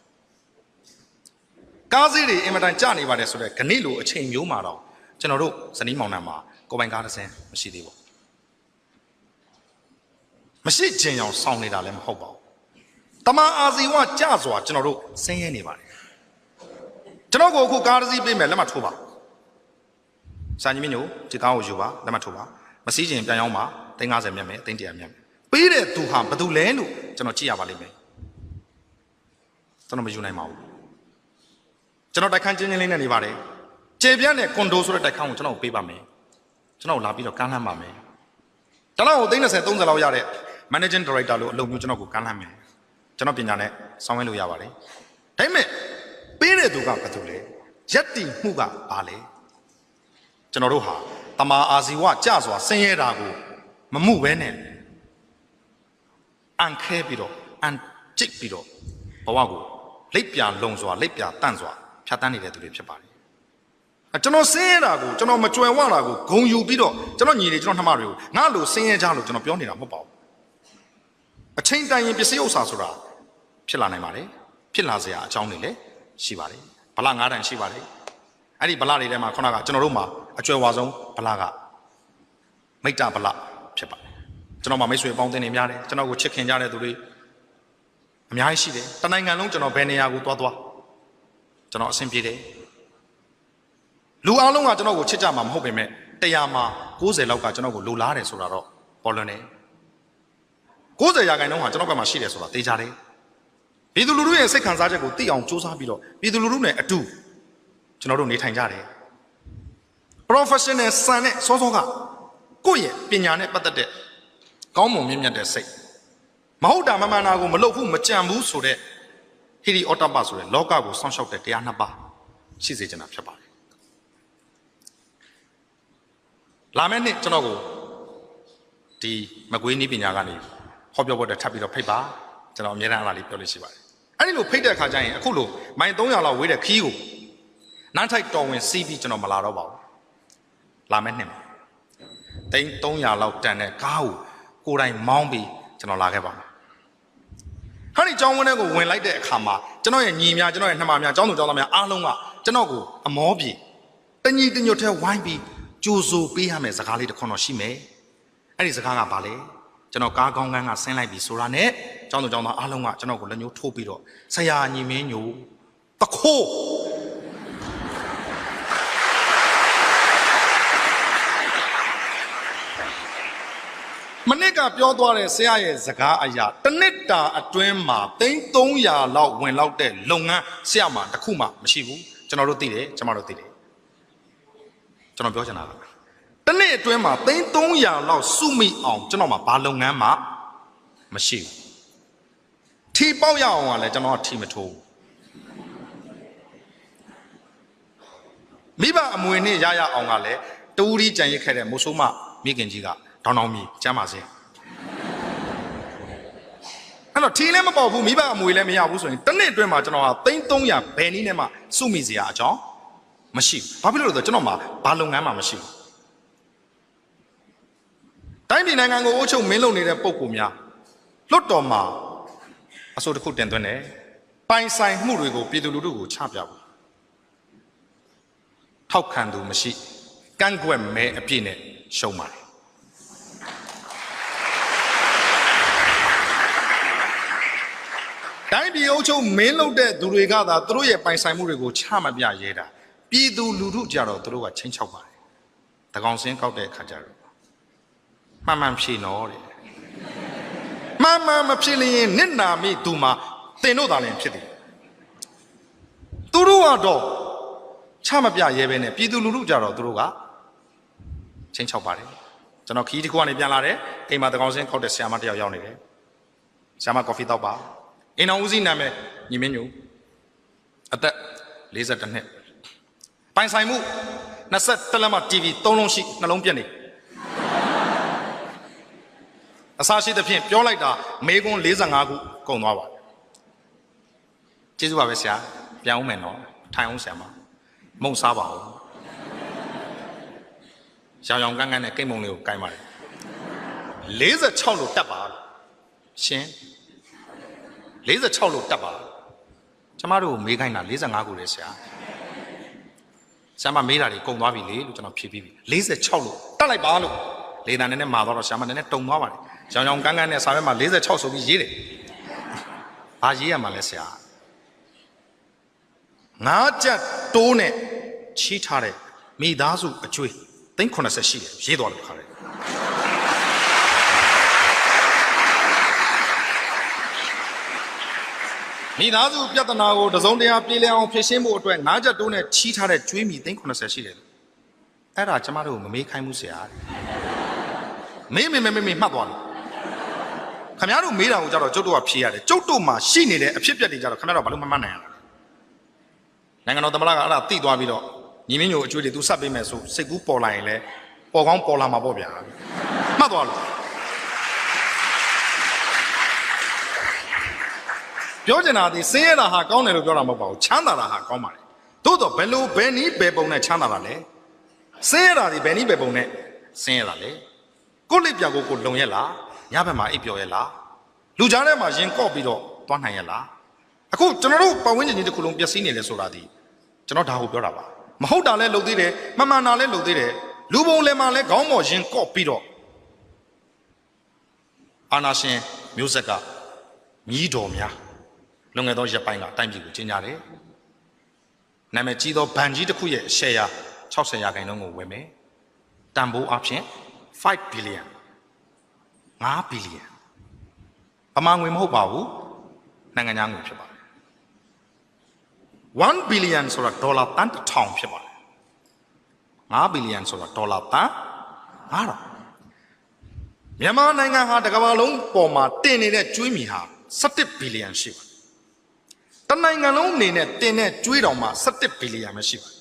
Speaker 1: ကားစီးတွေအင်မတန်ကြနေပါတယ်ဆိုတော့ခဏလိုအချိန်မျိုးမှာတော့ကျွန်တော်တို့ဇနီးမောင်နှံမှာကိုပိုင်ကားတစ်စင်းမရှိသေးဘူးမရှိခြင်းအောင်စောင့်နေတာလည်းမဟုတ်ပါဘူးတမန်အာဇီဝကြစွာကျွန်တော်တို့ဆင်းရဲနေပါတယ်ကျွန်တော်ကိုအခုကားတစ်စီးပေးမယ်လက်မှတ်ထိုးပါစာညီမညိုဒီကားကိုယူပါလက်မှတ်ထိုးပါမစည်းခြင်းပြန်ရောက်ပါ350မြတ်မယ်300မြတ်မယ်ပေးတဲ့သူဟာဘယ်သူလဲလို့ကျွန်တော်ကြည့်ရပါလိမ့်မယ်ကျွန်တော်မယူနိုင်ပါဘူးကျွန်တော်တိုက်ခန်းချင်းချင်းလေးနဲ့နေပါတယ်ကျေပြန့်တဲ့ကွန်ဒိုဆိုတဲ့တိုက်ခန်းကိုကျွန်တော်ပေးပါမယ်ကျွန်တော်လာပြီးတော့ကမ်းလှမ်းပါမယ်ကျွန်တော်ကို30 30လောက်ရတဲ့ managing director လို့အလုပ်မျိုးကျွန်တော်ကိုကမ်းလှမ်းမယ်ကျွန်တော်ပညာနဲ့ဆောင်းဝဲလို့ရပါတယ်ဒါပေမဲ့ပေးတဲ့သူကဘာလို့လဲရက်တီမှုကဘာလဲကျွန်တော်တို့ဟာတမာအာဇီဝကြစွာဆင်းရဲတာကိုမမှုပဲနဲ့အန်ခဲပြီးတော့အန်ကျစ်ပြီးတော့ဘဝကိုလိပ်ပြလုံစွာလိပ်ပြတန့်စွာဖြတ်တန်းနေတဲ့သူတွေဖြစ်ပါတယ်ကျွန်တော်ဆင်းရဲတာကိုကျွန်တော်မကြွယ်ဝတာကိုဂုံယူပြီးတော့ကျွန်တော်ညီတွေကျွန်တော်နှမတွေကိုငါ့လိုဆင်းရဲကြလို့ကျွန်တော်ပြောနေတာမဟုတ်ပါဘူးအချိန်တန်ရင်ပစ္စည်းဥစ္စာဆိုတာဖြစ်လာနိုင်ပါတယ်ဖြစ်လာစရာအကြောင်းတွေလည်းရှိပါတယ်ဗလာ9တန်ရှိပါတယ်အဲ့ဒီဗလာတွေထဲမှာခုနကကျွန်တော်တို့မှာအကျွဲဝါဆုံးဗလာကမိတ္တဗလာဖြစ်ပါတယ်ကျွန်တော်မှာမိတ်ဆွေပေါင်းတင်နေများတယ်ကျွန်တော်ကိုချစ်ခင်ကြတဲ့သူတွေအများကြီးရှိတယ်တနိုင်ငံလုံးကျွန်တော်ဘယ်နေရာကိုသွားကျွန်တော်အဆင်ပြေတယ်လူအားလုံးကကျွန်တော်ကိုချစ်ကြမှာမဟုတ်ပေမဲ့100မှာ90လောက်ကကျွန်တော်ကိုလိုလားတယ်ဆိုတာတော့ပေါ်လွင်တယ်90%ဟာကျွန်တော်ဘက်မှာရှိတယ်ဆိုတာသိကြတယ်ပြည်သူလူထုရဲ့စိတ်ခံစားချက်ကိုသိအောင်စူးစမ်းပြီးတော့ပြည်သူလူထုနဲ့အတူကျွန်တော်တို့နေထိုင်ကြတယ် professional ဆန်နဲ့စောစောကကိုယ့်ရဲ့ပညာနဲ့ပတ်သက်တဲ့ကောင်းမွန်မြင့်မြတ်တဲ့စိတ်မဟုတ်တာမမှန်တာကိုမလုပ်ဘူးမကြံဘူးဆိုတဲ့ဟီရီအော်တပါဆိုတဲ့လောကကိုစောင့်ရှောက်တဲ့တရားနှစ်ပါးရှိစေချင်တာဖြစ်ပါတယ်လာမယ့်နှစ်ကျွန်တော်ကိုဒီမကွေးနည်းပညာကနေဟောပြောဖို့တက်ထပ်ပြီးတော့ဖိတ်ပါကျွန်တော်အများအားအားလေးပြောလို့ရှိပါတယ်အဲ့ဒီလိုဖိတ်တဲ့အခါကျရင်အခုလိုမိုင်300လောက်ဝေးတဲ့ခီးကိုနန်းထိုက်တော်ဝင်စီးပြီးကျွန်တော်မလာတော့ပါဘူးလာမယ့်နှစ်မှာသိန်း300လောက်တန်တဲ့ကားကိုယ်တိုင်မောင်းပြီးကျွန်တော်လာခဲ့ပါမယ်ဟာဒီကျောင်းဝင်းထဲကိုဝင်လိုက်တဲ့အခါမှာကျွန်တော်ရဲ့ညီများကျွန်တော်ရဲ့နှမများကျောင်းသူကျောင်းသားများအားလုံးကကျွန်တော်ကိုအမောပြေတညီတညွတ်ထဲဝိုင်းပြီးကြိုးစိုးပေးရမယ်စကားလေးတစ်ခွန်းတော့ရှိမယ်အဲ့ဒီစကားကဘာလဲကျွန်တော်ကားကောင်းကန်းကဆင်းလိုက်ပြီဆိုတာနဲ့ကျောင်းသူကျောင်းသားအားလုံးကကျွန်တော်ကိုလက်ညှိုးထိုးပြီးတော့ဆရာညီမင်းညိုတခိုး ကပြောသွားတဲ့ဆရာရဲ့စကားအရာတစ်နှစ်တာအတွင်းမှာ300လောက်ဝင်လောက်တဲ့လုပ်ငန်းဆရာမှာတစ်ခုမှမရှိဘူးကျွန်တော်တို့သိတယ်ကျမတို့သိတယ်ကျွန်တော်ပြောချင်တာကတစ်နှစ်အတွင်းမှာ300လောက်စုမိအောင်ကျွန်တော်မှာဘာလုပ်ငန်းမှမရှိဘူးထီပေါက်ရအောင်ကလည်းကျွန်တော်ကထီမထိုးမိဘအမွေနဲ့ရအောင်ကလည်းတူရီကြံရစ်ခဲ့တဲ့မိုးဆိုးမမိခင်ကြီးကဒေါင်းမီကျမ်းပါစေအဲ့တော့ထီလည်းမပေါက်ဘူးမိဘအမွေလည်းမရဘူးဆိုရင်တစ်နှစ်အတွင်းမှာကျွန်တော်က300ဘယ်နည်းနဲ့မှစုမိစရာအကြောင်းမရှိဘူးဘာဖြစ်လို့လဲဆိုတော့ကျွန်တော်မှာဘာလုပ်ငန်းမှမရှိဘူးတိုင်းပြည်နိုင်ငံကိုအုပ်ချုပ်မင်းလုပ်နေတဲ့ပုံကူများလွတ်တော်မှာအဆိုတစ်ခုတင်သွင်းတယ်ပိုင်ဆိုင်မှုတွေကိုပြည်သူလူထုကိုချပြဖို့ထောက်ခံသူမရှိကန့်ကွက်မဲအပြည့်နဲ့ရှုံးပါတယ်တိုင်းပြည်အုပ်ချုပ်မင်းလုပ်တဲ့သူတွေကသာသူတို့ရဲ့ပိုင်ဆိုင်မှုတွေကိုချမပြရဲတာပြည်သူလူထုကြတော့သူတို့ကချင်းချောက်ပါတယ်တကောင်စင်းကောက်တဲ့အခါကျတော့မှန်မှန်ဖြေနော်တဲ့မှန်မှန်မဖြစ်ရင်နစ်နာမိသူမှာတင်တို့သာလည်းဖြစ်တယ်သူတို့ကတော့ချမပြရဲပဲနဲ့ပြည်သူလူထုကြတော့သူတို့ကချင်းချောက်ပါတယ်ကျွန်တော်ခီးတစ်ခုကနေပြန်လာတယ်အိမ်မှာတကောင်စင်းကောက်တဲ့ဆရာမတစ်ယောက်ရောက်နေတယ်ဆရာမကော်ဖီတောက်ပါအင်းအောင်ဦးစီးနာမည်ညီမင်းညူအသက်42နှစ်ပိုင်ဆိုင်မှု20လက်မ TV 3လုံးရှိနှလုံးပြက်နေအစားရှိသဖြင့်ပြောလိုက်တာမေကွန်း45ခုကုန်သွားပါကျေးဇူးပါပဲဆရာပြန်ဦးမယ်နော်ထိုင်အောင်ဆရာမမုံစားပါဦးရောင်ကန်းကန်းနဲ့ကိတ်မုံလေးကိုကိုင်းပါတယ်46လို့တက်ပါရှင်46လို့တက်ပါကျမတို့မေးခိုင်းတာ45ခုလေဆရာဆရာမမေးတာတွေကုန်သွားပြီလေလို့ကျွန်တော်ဖြေပြီးပြီ46လို့တက်လိုက်ပါလို့လေတန်နဲ့မာသွားတော့ဆရာမနဲ့တုံသွားပါတယ်ရောင်ကန်းကန်းနဲ့စာရွက်မှာ46ဆိုပြီးရေးတယ်ဘာရေးရမှာလဲဆရာ9ချက်တိုးနဲ့ချီးထားတဲ့မိသားစုအကျွေး380ရှိတယ်ရေးသွားလို့ခါတယ်မိသားစုပြဿနာကိုတစုံတရာပြေလည်အောင်ဖြေရှင်းဖို့အတွက်9ချက်တိုးနဲ့ချီးထားတဲ့ကျွေးမီ380ရှိတယ်အဲ့ဒါကျမတို့မမေးခိုင်းဘူးဆရာမေးမှတ်သွားတယ်ခင်ဗျားတို့မေးတာကိုကြတော့ကျုပ်တို့ကဖြေရတယ်ကျုပ်တို့မှာရှိနေတဲ့အဖြစ်အပျက်တွေကြတော့ခင်ဗျားတို့ဘာလို့မမှတ်နိုင်ရလဲနိုင်ငံတော်သမ္မတကအဲ့ဒါသိသွားပြီးတော့ညီမင်းညိုအကျွေးတွေသူဆက်ပေးမယ်ဆိုစိတ်ကူးပေါ်လာရင်လည်းပေါ်ကောင်းပေါ်လာမှာပေါ့ဗျာမှတ်သွားလို့ပြောချင်တာဒီစင်းရတာဟာကောင်းတယ်လို့ပြောတာမဟုတ်ပါဘူးချမ်းသာတာဟာကောင်းပါတယ်သို့တော့ဘယ်လိုဘယ်နည်းဘယ်ပုံနဲ့ချမ်းသာတာလဲစင်းရတာဒီဘယ်နည်းဘယ်ပုံနဲ့စင်းရတာလဲကိုလိပ်ပြောင်ကိုလုံရက်လားညဘက်မှာအိပ်ပျော်ရက်လားလူကြားထဲမှာရင်ကော့ပြီးတော့သွားနိုင်ရက်လားအခုကျွန်တော်တို့ပတ်ဝန်းကျင်ကြီးတစ်ခုလုံးပျက်စီးနေလဲဆိုတာဒီကျွန်တော်ဒါကိုပြောတာပါမဟုတ်တာလဲလုပ်သေးတယ်မမှန်တာလဲလုပ်သေးတယ်လူပုံလဲမှာလဲခေါင်းပေါ်ရင်ကော့ပြီးတော့အာနာရှင်မျိုးဆက်ကမြီးတော်များလွန်ခဲ့သောရက်ပိုင်းကတိုင်းပြည်ကိုကျင်းကြတယ်နာမည်ကြီးသောဘဏ်ကြီးတစ်ခုရဲ့ရှယ်ယာ60ရာခိုင်နှုန်းကိုဝယ်မယ်တန်ဖိုးအဖြစ်5 billion 5 billion အမှန်ငွေမဟုတ်ပါဘူးနိုင်ငံခြားငွေဖြစ်ပါတယ်1 billion ဆိုတာဒေါ်လာတန်1000ဖြစ်ပါတယ်5 billion ဆိုတာဒေါ်လာတန်9000မြန်မာနိုင်ငံဟာတစ်ကမ္ဘာလုံးပေါ်မှာတင်နေတဲ့ကျွေးမြီဟာ17 billion ရှိပါတယ်တနိုင်ငံလုံးအနေနဲ့တင်တဲ့ကျွေးတော်မှာ17 billion ပဲရှိပါတယ်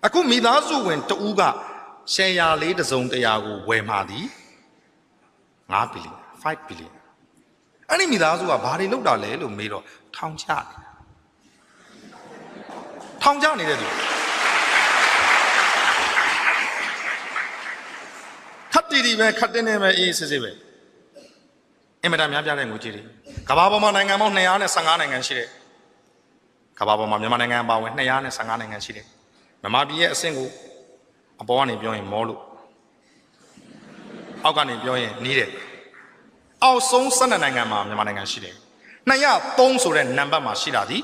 Speaker 1: အခုမိသားစုဝင်တဦးကရှယ်ယာလေးတစ်စုံတရာကိုဝယ်မှသည်5 billion 5 billion အဲ့ဒီမိသားစုကဘာတွေလုပ်တာလဲလို့မေးတော့ထောင်ချနေတဲ့သူခတ်တီပဲခတ်တင်းနေပဲအေးစစ်စစ်ပဲအင်မတန်များပြားတဲ့ငွေကြေးတွေကမ္ဘာပေါ်မှာနိုင်ငံပေါင်း215နိုင်ငံရှိတယ်ကမ္ဘာပေါ်မှာမြန်မာနိုင်ငံအပါအဝင်215နိုင်ငံရှိတယ်မြန်မာပြည်ရဲ့အဆင့်ကိုအပေါ်ကနေပြောရင်မောလို့အောက်ကနေပြောရင်နီးတယ်အောက်ဆုံး12နိုင်ငံမှာမြန်မာနိုင်ငံရှိတယ်203ဆိုတဲ့နံပါတ်မှာရှိတာဒီ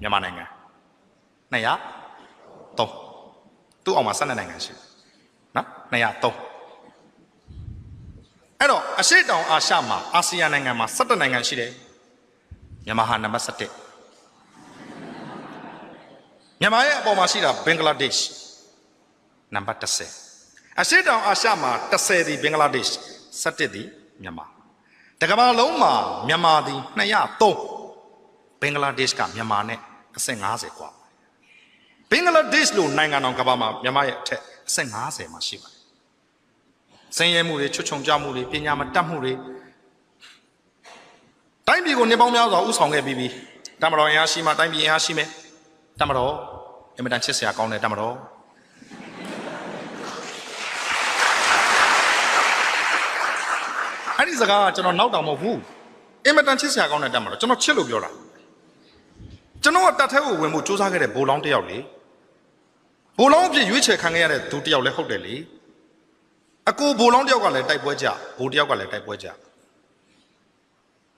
Speaker 1: မြန်မာနိုင်ငံ203သူ့အောက်မှာ12နိုင်ငံရှိတယ်နော်203 အဲ့တော့အရှေ့တောင်အာရှမှာအာဆီယံနိုင်ငံမှာ17နိုင်ငံရှိတယ်မြန်မာဟာနံပါတ်17မြန်မာရဲ့အပေါ်မှာရှိတာဘင်္ဂလားဒေ့ရှ်နံပါတ်10အရှေ့တောင်အာရှမှာ10ဒီဘင်္ဂလားဒေ့ရှ်17ဒီမြန်မာတကမ္ဘာလုံးမှာမြန်မာဒီ203ဘင်္ဂလားဒေ့ရှ်ကမြန်မာနဲ့အဆင့်50กว่าဘင်္ဂလားဒေ့ရှ်လိုနိုင်ငံတော်ကမ္ဘာမှာမြန်မာရဲ့အထက်အဆင့်50မှာရှိပါတယ်စင်ရဲမှုတွေချွတ်ချုံကြမှုတွေပညာမတတ်မှုတွေတိုင်းပြည်ကိုနေပေါင်းများစွာဥဆောင်ခဲ့ပြီးတမတော်အင်အားရှိမှတိုင်းပြည်အင်အားရှိမယ်တမတော်အင်မတန်ချစ်စရာကောင်းတဲ့တမတော်အဲ့ဒီစကားကကျွန်တော်နောက်တောင်မဟုတ်ဘူးအင်မတန်ချစ်စရာကောင်းတဲ့တမတော်ကျွန်တော်ချစ်လို့ပြောတာကျွန်တော်ကတတ်ထဲကိုဝင်ဖို့စူးစမ်းခဲ့တဲ့ဘိုးလောင်းတစ်ယောက်လေဘိုးလောင်းအဖြစ်ရွေးချယ်ခံခဲ့ရတဲ့သူတစ်ယောက်လည်းဟုတ်တယ်လေအကိုဘိုးလောင်းတစ်ယောက်ကလည်းတိုက်ပွဲကြဘိုးတစ်ယောက်ကလည်းတိုက်ပွဲကြ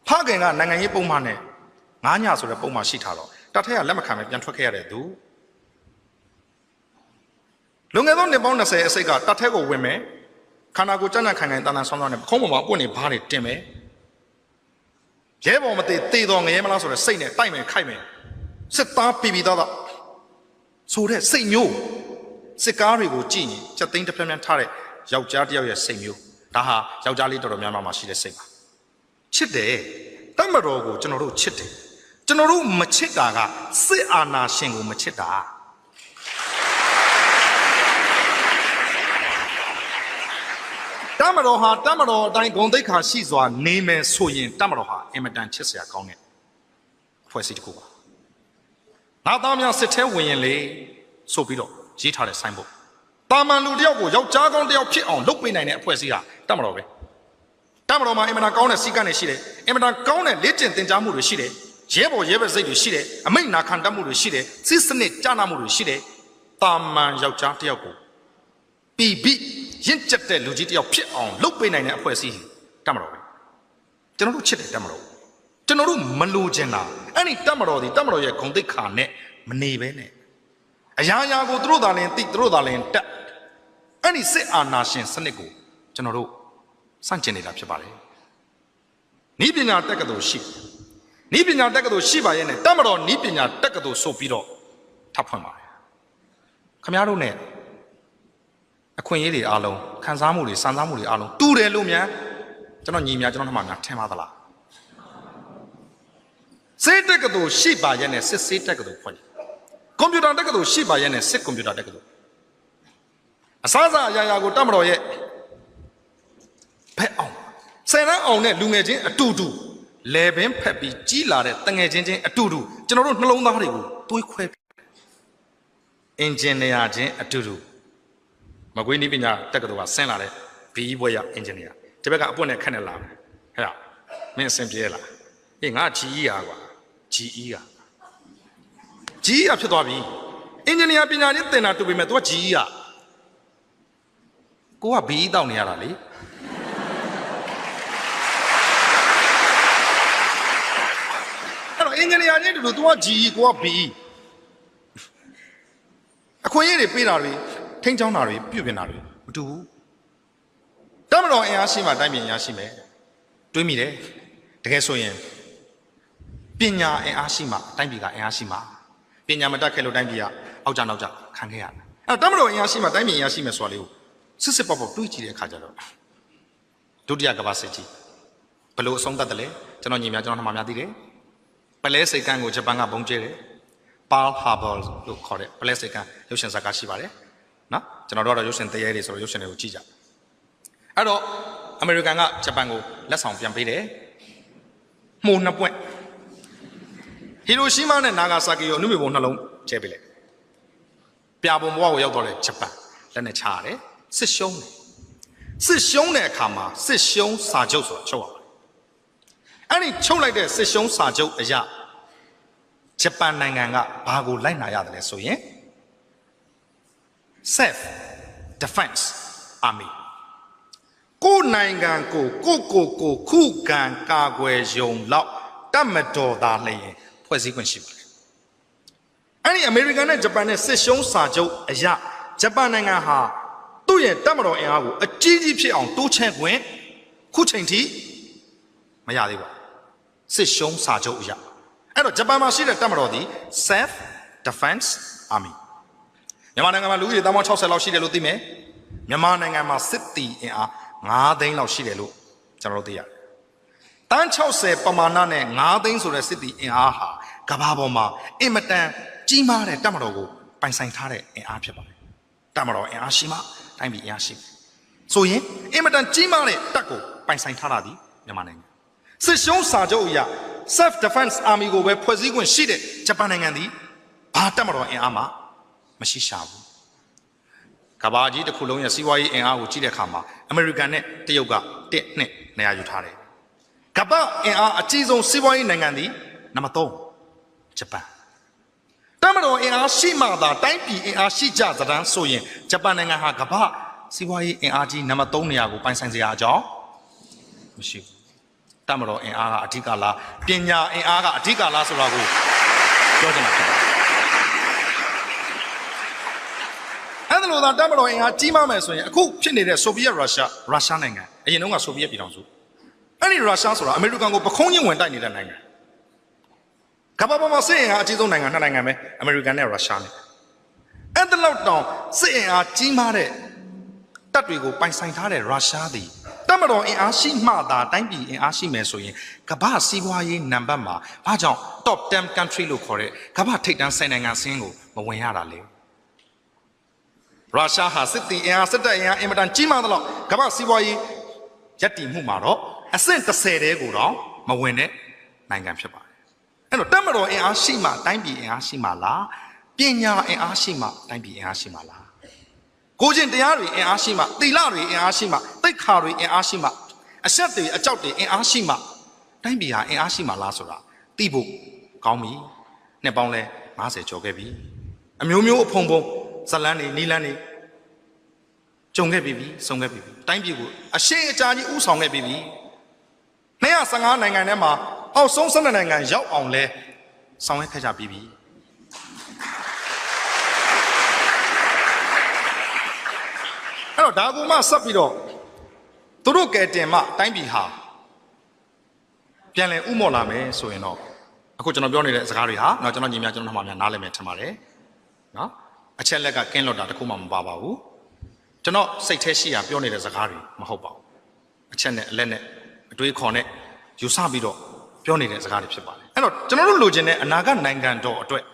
Speaker 1: ဖခင်ကနိုင်ငံရေးပုံမှန်နဲ့9ညဆိုတဲ့ပုံမှန်ရှိထားတော့တတ်ထဲကလက်မခံပဲပြန်ထွက်ခဲ့ရတဲ့သူလွန်ခဲ့သောနှစ်ပေါင်း20အစိတ်ကတတ်ထဲကိုဝင်မယ်ခန္ဓာကိုယ်ကြမ်းကြမ်းခံခံတန်တန်ဆောင်းဆောင်းနဲ့ပခုံးပေါ်မှာအပွင့်နေဘားတွေတင်မယ်ရဲဘော်မသေးတေတော်ငရဲမလားဆိုတဲ့စိတ်နဲ့တိုက်မယ်ခိုက်မယ်စစ်သားပြည်သားဆိုတဲ့စိတ်မျိုးစစ်ကားတွေကိုကြည့်ရင်ချက်သိန်းတစ်ပြက်ပြက်ထားတဲ့ယောက်ျားတစ်ယောက်ရဲ့စိတ်မျိုးဒါဟာယောက်ျားလေးတော်တော်များများမှာရှိတဲ့စိတ်ပါချစ်တယ်တမတော်ကိုကျွန်တော်တို့ချစ်တယ်ကျွန်တော်တို့မချစ်တာကစစ်အာဏာရှင်ကိုမချစ်တာတမတော်ဟာတမတော်အတိုင်းဂုဏ်သိက္ခာရှိစွာနေမယ်ဆိုရင်တမတော်ဟာအင်မတန်ချစ်စရာကောင်းတဲ့အဖွဲ့အစည်းတစ်ခုပါနောက်သားများစစ်ထဲဝင်ရင်လေဆိုပြီးတော့ရေးထားတဲ့ဆိုင်းဘုတ်တာမန်လူတယောက်ကိုယောက်ျားကောင်းတယောက်ဖြစ်အောင်လုပ်ပေးနိုင်တဲ့အဖွဲ့အစည်းဟာတမတော်ပဲတမတော်မှာအင်မတန်ကောင်းတဲ့စီကံတွေရှိတယ်အင်မတန်ကောင်းတဲ့လေ့ကျင့်သင်ကြားမှုတွေရှိတယ်ရဲဘော်ရဲဘက်စိတ်တွေရှိတယ်အမိန့်နာခံတတ်မှုတွေရှိတယ်စစ်စနစ်ကြားနာမှုတွေရှိတယ်တာမန်ယောက်ျားတယောက်ကိုပြီးရင့်ကျက်တဲ့လူကြီးတယောက်ဖြစ်အောင်လုပ်ပေးနိုင်တဲ့အဖွဲ့အစည်းတမတော်ပဲကျွန်တော်တို့ချစ်တယ်တမတော်ကျွန်တော်တို့မလိုချင်တာအဲ့ဒီတမတော်ဒီတမတော်ရဲ့ဂုဏ်သိက္ခာနဲ့မနေပဲနဲ့အရာရာကိုသူတို့သာလင်သိသူတို့သာလင်တက်အဲ့ဒီစစ်အာဏာရှင်စနစ်ကိုကျွန်တော်တို့စန့်ကျင်နေတာဖြစ်ပါတယ်ဤပညာတက္ကသိုလ်ရှိဤပညာတက္ကသိုလ်ရှိပါရဲ့နဲ့တမတော်ဤပညာတက္ကသိုလ်ဆိုပြီးတော့ထပ်ဖွင့်ပါတယ်ခင်ဗျားတို့ ਨੇ အခွင့်အရေးတွေအားလုံးခံစားမှုတွေစံစားမှုတွေအားလုံးတူတယ်လို့များကျွန်တော်ညီများကျွန်တော်ထမများထင်ပါသလားစေတက်ကတူရှိပါရဲ့နဲ့စစ်စေးတက်ကတူဖွင့်ကွန်ပျူတာတက်ကတူရှိပါရဲ့နဲ့စစ်ကွန်ပျူတာတက်ကတူအစားအစာအရာရာကိုတမတော်ရဲ့ဖက်အောင်ဆယ်တန်းအောင်နဲ့လူငယ်ချင်းအတူတူလေပင်ဖက်ပြီးကြီးလာတဲ့တငယ်ချင်းချင်းအတူတူကျွန်တော်တို့နှလုံးသားတွေကိုတွေးခွဲအင်ဂျင်နီယာချင်းအတူတူမကွေးနည်းပညာတက္ကသိုလ်ကဆင်းလာတဲ့ဘီဘွဲရအင်ဂျင်နီယာဒီဘက်ကအပွင့်နဲ့ခက်နဲ့လာတယ်ဟဲ့မင်းအဆင်ပြေလားအေးငါ GE อ่ะကွာ GE อ่ะ GE อ่ะဖြစ်သွားပြီအင်ဂျင်နီယာပညာချင်းသင်တာတူပေမဲ့ तू က GE อ่ะကိုက BE တောက်နေရတာလေအဲ့တော့အင်ဂျင်နီယာချင်းတူတူ तू က GE ကိုက BE အခွင့်အရေးတွေပေးတာတွေထိန်းချောင်းတာတွေပြုပြင်တာတွေမတူဘူးတမတော်အင်အားရှိမှတိုင်းပြည်အင်အားရှိမယ်တွေးမိတယ်တကယ်ဆိုရင်ပညာအင်အားရှိမှတိုင်းပြည်ကအင်အားရှိမှပညာမတတ်ခဲ့လို့တိုင်းပြည်ကအောက်ကြနောက်ကြခံခဲ့ရတယ်အဲ့တော့တမတော်အင်အားရှိမှတိုင်းပြည်အင်အားရှိမယ်ဆိုတာလေးကိုစစ်စစ်ပေါက်ပေါက်တွေးကြည့်တဲ့အခါကျတော့ဒုတိယကမ္ဘာစစ်ကြီးဘယ်လိုအဆုံးသတ်တယ်လဲကျွန်တော်ညီမကျွန်တော်နှမများသိတယ်ပလဲစိတ်ကန်းကိုဂျပန်ကဘုံကျဲတယ် Pearl Harbor လို့ခေါ်တဲ့ပလဲစိတ်ကန်းရုပ်ရှင်ဇာတ်ကားရှိပါတယ်နော်ကျွန်တော်တို့ကတော့ရုပ်ရှင်တရားတွေဆိုတော့ရုပ်ရှင်တွေကိုကြည့်ကြအဲ့တော့အမေရိကန်ကဂျပန်ကိုလက်ဆောင်ပြန်ပေးတယ်မှုနှစ်ပွင့်ဟီရိုရှီးမားနဲ့နာဂါဆာကီကိုအနုမြဘုံနှလုံးကျဲပေးလိုက်ပြာပုံဘဝကိုရောက်တော့လေဂျပန်လက်နဲ့ချရတယ်စစ်ရှုံးတဲ့အခါမှာစစ်ရှုံးစာချုပ်ဆိုတာချုပ်ရတယ်အဲ့ဒီချုပ်လိုက်တဲ့စစ်ရှုံးစာချုပ်အရာဂျပန်နိုင်ငံကဘာကိုလိုက်နာရတယ်လဲဆိုရင် self defense army ကိုနိုင်ငံကိုခုခံကာကွယ်ရုံလောက်တတ်မတော်သားလျင်ဖွဲ့စည်းခွင့်ရှိပါတယ်အဲ့ဒီအမေရိကန်နဲ့ဂျပန်နဲ့စစ်ရှုံးစာချုပ်အရာဂျပန်နိုင်ငံဟာသူ့ရဲ့တတ်မတော်အင်အားကိုအကြီးကြီးဖြစ်အောင်တိုးချဲ့ခွင့် ခုချိန်ထိမရသေးပါစစ်ရှုံးစာချုပ်အရာအဲ့တော့ဂျပန်မှာရှိတဲ့တပ်မတော်ဒီ Self Defense Army မြန်မာနိုင်ငံမှာလူဦးရေ60,000လောက်ရှိတယ်လို့သိမယ်မြန်မာနိုင်ငံမှာစစ်တီအင်အား9သိန်းလောက်ရှိတယ်လို့ကျွန်တော်တို့သိရတယ်တန်း60ပမာဏနဲ့9သိန်းဆိုတဲ့စစ်တီအင်အားဟာကမ္ဘာပေါ်မှာအင်မတန်ကြီးမားတဲ့တပ်မတော်ကိုပိုင်ဆိုင်ထားတဲ့အင်အားဖြစ်ပါတယ်တပ်မတော်အင်အားရှိမှတိုင်းပြည်အင်အားရှိဆိုရင်အင်မတန်ကြီးမားတဲ့တပ်ကိုပိုင်ဆိုင်ထားတာဒီမြန်မာနိုင်ငံစစ်ရှုံးစာချုပ်အရ Self Defense Army ကိုပဲဖွဲ့စည်းခွင့်ရှိတဲ့ဂျပန်နိုင်ငံသည်ဘာတပ်မတော်အင်အားမှမရှိရှာဘူးကမ္ဘာကြီးတစ်ခုလုံးရဲ့စီးပွားရေးအင်အားကိုကြည့်တဲ့အခါမှာအမေရိကန်နဲ့တရုတ်က1-2နေရာယူထားတယ်ကမ္ဘာအင်အားအကြီးဆုံးစီးပွားရေးနိုင်ငံသည်နံပါတ်3ဂျပန်တပ်မတော်အင်အားရှိမှသာတိုင်းပြည်အင်အားရှိကြသလားဆိုရင်ဂျပန်နိုင်ငံဟာကမ္ဘာစီးပွားရေးအင်အားကြီးနံပါတ်3နေရာကိုပိုင်ဆိုင်စရာအကြောင်းမရှိဘူးတပ်မတော်အင်အားကအဓိကလားပညာအင်အားကအဓိကလားဆိုတာကိုပြောချင်တာဖြစ်ပါတယ်အဲ့ဒါလို့သာတပ်မတော်အင်အားကြီးမားမယ်ဆိုရင်အခုဖြစ်နေတဲ့ဆိုဗီယက်ရုရှားနိုင်ငံအရင်တုန်းကဆိုဗီယက်ပြည်ထောင်စုအဲ့ဒီရုရှားဆိုတာအမေရိကန်ကိုပခုံးချင်းဝင်တိုက်နေတဲ့နိုင်ငံကမ္ဘာပေါ်မှာစစ်အင်အားအကြီးဆုံးနိုင်ငံ2နိုင်ငံပဲအမေရိကန်နဲ့ရုရှားနဲ့အဲ့ဒါလောက်တောင်စစ်အင်အားကြီးမားတဲ့တပ်တွေကိုပိုင်ဆိုင်ထားတဲ့ရုရှားသည်တပ်မတော်အင်အားရှိမှသာတိုင်းပြည်အင်အားရှိမယ်ဆိုရင်ကမ္ဘာစီးပွားရေးနံပါတ်မှာဘာကြောင့် top 10 country လို့ခေါ်တဲ့ကမ္ဘာထိပ်တန်း10နိုင်ငံစင်းကိုမဝင်ရတာလေရုရှားဟာစစ်တီအင်အားစစ်တပ်အင်အားအင်မတန်ကြီးမားသလောက်ကမ္ဘာစီးပွားရေးရပ်တည်မှုမှာတော့အဆင့်30တဲကိုတော့မဝင်တဲ့နိုင်ငံဖြစ်ပါတယ်အဲ့တော့တပ်မတော်အင်အားရှိမှတိုင်းပြည်အင်အားရှိမှလားပညာအင်အားရှိမှတိုင်းပြည်အင်အားရှိမှလားကိုကျင့်တရားတွေအင်အားရှိမှသီလတွေအင်အားရှိမှသိက္ခာတွေအင်အားရှိမှအဆက်တွေအကြောက်တွေအင်အားရှိမှတိုင်းပြည်ဟာအင်အားရှိမှလားဆိုတာသိဖို့ကောင်းပြီနှစ်ပေါင်းလဲ90ကျော်ခဲ့ပြီအမျိုးမျိုးအဖုံဖုံဇလန်းတွေနီလန်းတွေကြုံခဲ့ပြီစုံခဲ့ပြီတိုင်းပြည်ကိုအရှိအကြာကြီးဥဆောင်ခဲ့ပြီ215နိုင်ငံထဲမှာအောက်ဆုံး12နိုင်ငံရောက်အောင်လဲဆောင်ရွက်ခဲ့ကြပြီအဲ့တော့ဒါကူမှဆက်ပြီးတော့သူတို့ကဲတင်မှတိုင်းပြည်ဟာပြန်လည်ဥမော့လာမယ်ဆိုရင်တော့အခုကျွန်တော်ပြောနေတဲ့စကားတွေဟာတော့ကျွန်တော်ညီမကျွန်တော်မှများနားလည်မယ်ထင်ပါတယ်နော်အချက်လက်ကကင်းလွတ်တာတခုမှမပါပါဘူးကျွန်တော်စိတ်ထဲရှိရပြောနေတဲ့စကားတွေမဟုတ်ပါဘူးအချက်နဲ့အလက်နဲ့အတွေးခေါ်နဲ့ယူဆပြီးတော့ပြောနေတဲ့စကားတွေဖြစ်ပါတယ်အဲ့တော့ကျွန်တော်တို့လိုချင်တဲ့အနာဂတ်နိုင်ငံတော်အတွက်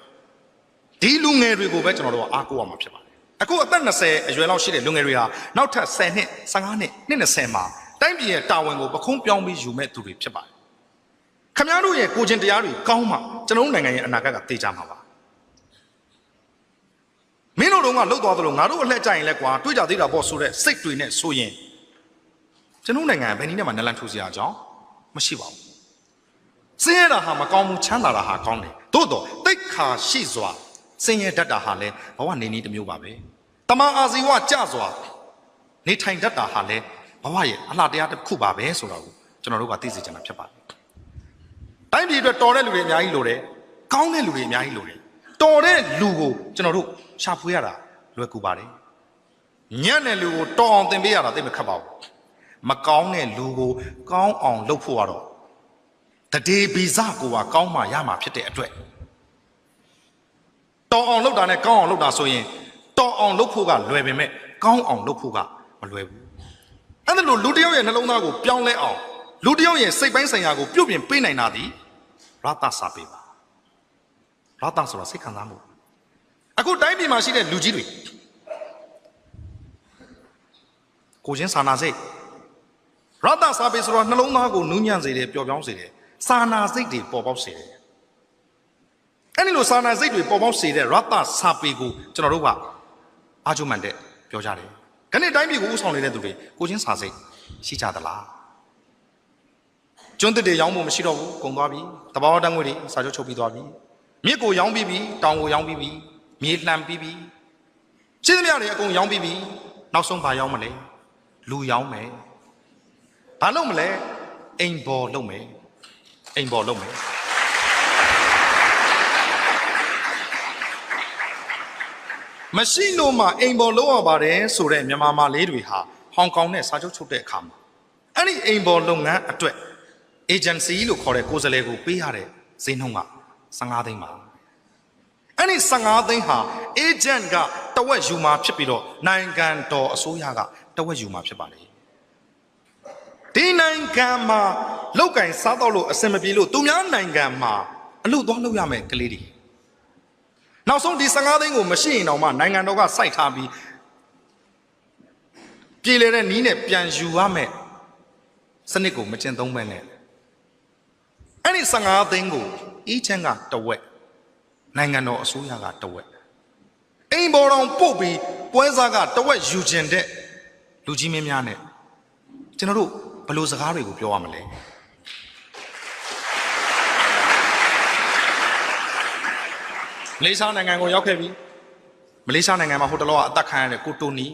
Speaker 1: ဒီလူငယ်တွေကိုပဲကျွန်တော်တို့အားကိုးရမှာဖြစ်ပါတယ်အခုအသက်20အရွယ်လောက်ရှိတဲ့လူငယ်တွေဟာနောက်ထပ်10နှစ်15နှစ်20မှာတိုင်းပြည်ရဲ့တာဝန်ကိုပခုံးပြောင်းပြီးယူမဲ့သူတွေဖြစ်ပါတယ်ခင်ဗျားတို့ရဲ့ကိုကျင်တရားတွေကောင်းမှကျွန်တော်တို့နိုင်ငံရဲ့အနာဂတ်ကတည်ကြမှာပါမင်းတို့ကလှုပ်သွားသလိုငါတို့အလှည့်ကြရင်လဲကွာတွေးကြသေးတာပေါ့ဆိုတဲ့စိတ်တွေနဲ့ဆိုရင်ကျွန်တော်နိုင်ငံဘယ်နည်းနဲ့မှနလန်ထူစရာအကြောင်းမရှိပါဘူးစင်းရတာဟာမကောင်းဘူးချမ်းသာတာဟာကောင်းတယ်သို့တော့တိတ်ခါရှိစွာစင်းရတတ်တာဟာလဲဘဝနေနည်းတစ်မျိုးပါပဲတမန်အာဇီဝကြစွာနေထိုင်တတ်တာဟာလဲဘဝရဲ့အလှတရားတစ်ခုပါပဲဆိုတော့ကျွန်တော်တို့ကသိစေချင်တာဖြစ်ပါတယ်တိုင်းပြည်အတွက်တော်တဲ့လူတွေအများကြီးလိုတယ်ကောင်းတဲ့လူတွေအများကြီးလိုတယ်တော်တဲ့လူကိုကျွန်တော်တို့ရှာဖွေရတာလွယ်ကူပါတယ်ညံ့တဲ့လူကိုတော်အောင်သင်ပေးရတာသိမခက်ပါဘူးမကောင်းတဲ့လူကိုကောင်းအောင်လုပ်ဖို့ကတော့တတိပိစကိုပါကောင်းမှရမှာဖြစ်တဲ့အတွက်တော်အောင်လုပ်တာနဲ့ကောင်းအောင်လုပ်တာဆိုရင်တော်အောင်လုပ်ဖို့ကလွယ်ပေမဲ့ကောင်းအောင်လုပ်ဖို့ကမလွယ်ဘူးအဲ့ဒါလို့လူတယောက်ရဲ့နှလုံးသားကိုပြောင်းလဲအောင်လူတယောက်ရဲ့စိတ်ပိုင်းဆိုင်ရာကိုပြုတ်ပြင်ပေးနိုင်တာဒီရတ္တစာပေပါရတ္တဆိုတာစိတ်ခံစားမှုအခုတိုင်းပြည်မှာရှိတဲ့လူကြီးတွေကိုချင်းစာနာစိတ်ရတ္တစာပေဆိုတော့နှလုံးသားကိုနူးညံ့စေတယ်ပျော်ပြောင်းစေတယ်စာနာစိတ်တွေပေါ်ပေါက်စေတယ်အဲ့ဒီလိုစာနာစိတ်တွေပေါ်ပေါက်စေတဲ့ရတ္တစာပေကိုကျွန်တော်တို့ကအာကျုံမှန်တဲ့ပြောကြတယ်ခဏတိုင်းပြည်ကိုဥဆောင်နေတဲ့သူတွေကိုချင်းစာစိတ်ရှိကြသလားကျွန်းတစ်တွေရောင်းဖို့မရှိတော့ဘူးကုန်သွားပြီတဘာဝတန်းငွေတွေစာချုပ်ချုပ်ပြီးသွားပြီမြစ်ကိုရောင်းပြီးပြီတောင်ကိုရောင်းပြီးပြီမြေလှန်ပြီးပြီရှင်းသမျှတွေအကုန်ရောင်းပြီးပြီနောက်ဆုံးဘာရောင်းမလဲလူရောင်းမယ်ဘာလုပ်မလဲအိမ်ဘော်လုပ်မယ်အိမ်ဘော်လုပ်မယ်မရှိလို့မှအိမ်ဘော်လုပ်ရပါတယ်ဆိုတဲ့မြန်မာမာလေးတွေဟာဟောင်ကောင်နဲ့စာချုပ်ချုပ်တဲ့အခါမှာ အဲ့ဒီအိမ်ပေါ်လုပ်ငန်းအတွက် agency လို့ခေါ်တဲ့ကိုယ်စားလှယ်ကိုပေးရတဲ့ဈေးနှုန်းက15သိန်းပါအဲ့ဒီ15သိန်းဟာ agent ကတဝက်ယူမှာဖြစ်ပြီးတော့နိုင်ငံတော်အစိုးရကတဝက်ယူမှာဖြစ်ပါလေဒီနိုင်ငံမှာလောက်ကင်စားတော့လို့အစင်မပြေလို့သူများနိုင်ငံမှာအလုပ်သွားလုပ်ရမယ်ကလေးတွေနောက်ဆုံးဒီ15သိန်းကိုမရှိရင်တော့မှနိုင်ငံတော်ကစိုက်ထားပြီးပြည်လေတဲ့နီးနဲ့ပြန်ယူရမယ်စနစ်ကိုမကျင့်သုံးမဲ့နဲ့အဲ့ဒီ15သိန်းကိုအေးချမ်းကတဝက်နိုင်ငံတော်အစိုးရကတဝက်အိမ်ပေါ်တော်ပို့ပြီးပွဲစားကတဝက်ယူခြင်းတဲ့လူကြီးမင်းများနဲ့ကျွန်တော်တို့ဘယ်လိုစကားတွေကိုပြောရမလဲမလေးရှားနိုင်ငံကိုရောက်ခဲ့ပြီမလေးရှားနိုင်ငံမှာဟိုတလောကအသက်ခံရတဲ့ကိုတိုနီ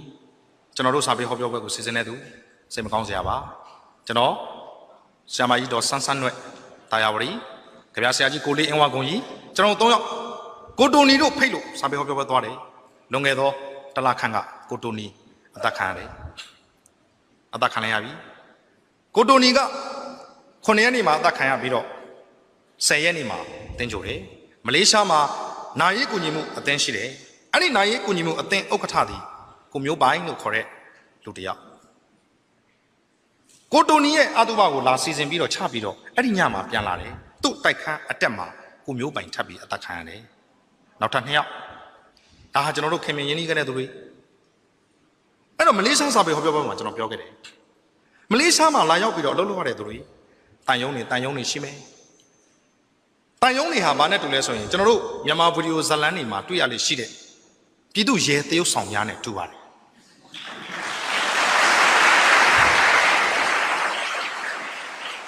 Speaker 1: ကျွန်တော်တို့စာပေဟောပြောပွဲကိုစီစဉ်နေသူစိတ်မကောင်းစရာပါကျွန်တော်ဆရာမကြီးတော်ဆန်းဆန်းနွဲ့တာယာဝရီကြပြဆရာကြီးကိုလေးအင်းဝါကုံကြီးကျွန်တော်3ယောက်ကိုတိုနီတို့ဖိတ်လို့စာပေဟောပြောပွဲသွားတယ်လွန်ခဲ့သောတလခန့်ကကိုတိုနီအသက်ခံရတယ်အသက်ခံလိုက်ရပြီကိုတိုနီက9ရက်နေ့မှာအသက်ခံရပြီးတော့10ရက်နေ့မှာတင်ကြိုတယ်မလေးရှားမှာနာရေးကူညီမှုအသင်းရှိတယ်အဲ့ဒီနာရေးကူညီမှုအသင်းဥက္ကဋ္ဌသည်ကိုမျိုးပိုင်းလို့ခေါ်တဲ့လူတစ်ယောက်ကိုတိုနီရဲ့အတုပကိုလာစီစဉ်ပြီးတော့ချပြီးတော့အဲ့ဒီညမှာပြန်လာတယ်သူ့တိုက်ခန်းအတက်မှာကိုမျိုးပိုင်ထပ်ပြီးအသက်ခံရတယ်နောက်ထပ်2ယောက်ဒါဟာကျွန်တော်တို့ခင်မင်ရင်းနှီးခဲ့တဲ့သူတွေအဲ့တော့မလေးရှားစာပေဟောပြောပွဲမှာကျွန်တော်ပြောခဲ့တယ်မလေးရှားမှာလာရောက်ပြီးတော့အလုပ်လုပ်ရတဲ့သူတွေတန်ယုံနေရှိမယ်တန်ယုံတွေဟာဘာနဲ့တူလဲဆိုရင်ကျွန်တော်တို့မြန်မာဗီဒီယိုဇာတ်လမ်းတွေမှာတွေ့ရလေရှိတဲ့ပြည်သူရဲသရုပ်ဆောင်များနဲ့တူပါတယ်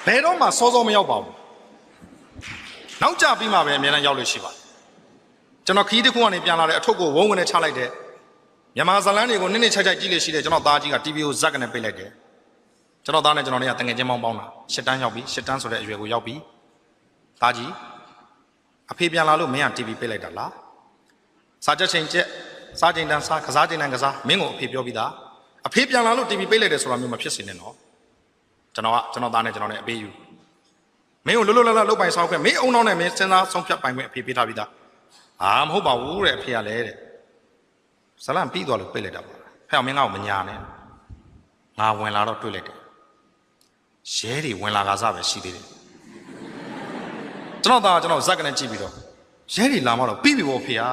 Speaker 1: ဘယ်တော့မှစောစောမရောက်ပါဘူးနောက်ကျပြီးမှပဲအများနဲ့ရောက်လို့ရှိပါတယ်ကျွန်တော်ခီးတစ်ခုကနေပြန်လာတဲ့အထုပ်ကိုဝုန်းဝင်နဲ့ချလိုက်တယ်မြန်မာဇာတ်လမ်းတွေကိုနစ်နစ်ချိုက်ချိုက်ကြည့်လို့ရှိတယ်ကျွန်တော်သားကြီးက TV ကိုဇက်ကနေပိတ်လိုက်တယ်ကျွန်တော်သားနဲ့ကျွန်တော်တွေကတငယ်ချင်းပေါင်းတာ10တန်းရောက်ပြီ10တန်းဆိုတဲ့အရွယ်ကိုရောက်ပြီသားကြီးအဖေပြန်လာလို့မင်းက TV ပိတ်လိုက်တာလားစားချက်ချိန်ချက်စားချိန်တန်းစားကစားချိန်တန်းကစားမင်းကိုအဖေပြောပြီးသားအဖေပြန်လာလို့ TV ပိတ်လိုက်တယ်ဆိုတာမျိုးမဖြစ်စေနဲ့နော်ကျွန်တော်သားနဲ့ကျွန်တော်နဲ့အပေးယူမင်းကိုလွတ်လွတ်လပ်လပ်လုပ်ပိုင်ဆောင်ခွင့်မင်းအုံနောက်နဲ့မင်းစဉ်းစားဆုံးဖြတ်ပိုင်ခွင့်အဖေပေးထားပြီးသားမဟုတ်ပါဘူးတဲ့အဖေကလည်းတဲ့ဇလန်ပြီးသွားလို့ပိတ်လိုက်တာပါဖះမင်းကောင်မညာနဲ့ငါဝင်လာတော့တွေ့လိုက်တယ်ရဲတွေဝင်လာကစားပဲရှိသေးတယ်ကျွန်တော်ဇက်ကနေကြည့်ပြီးတော့ရဲတွေလာမှတော့ပြီးပြီပေါ့ဖေဟာ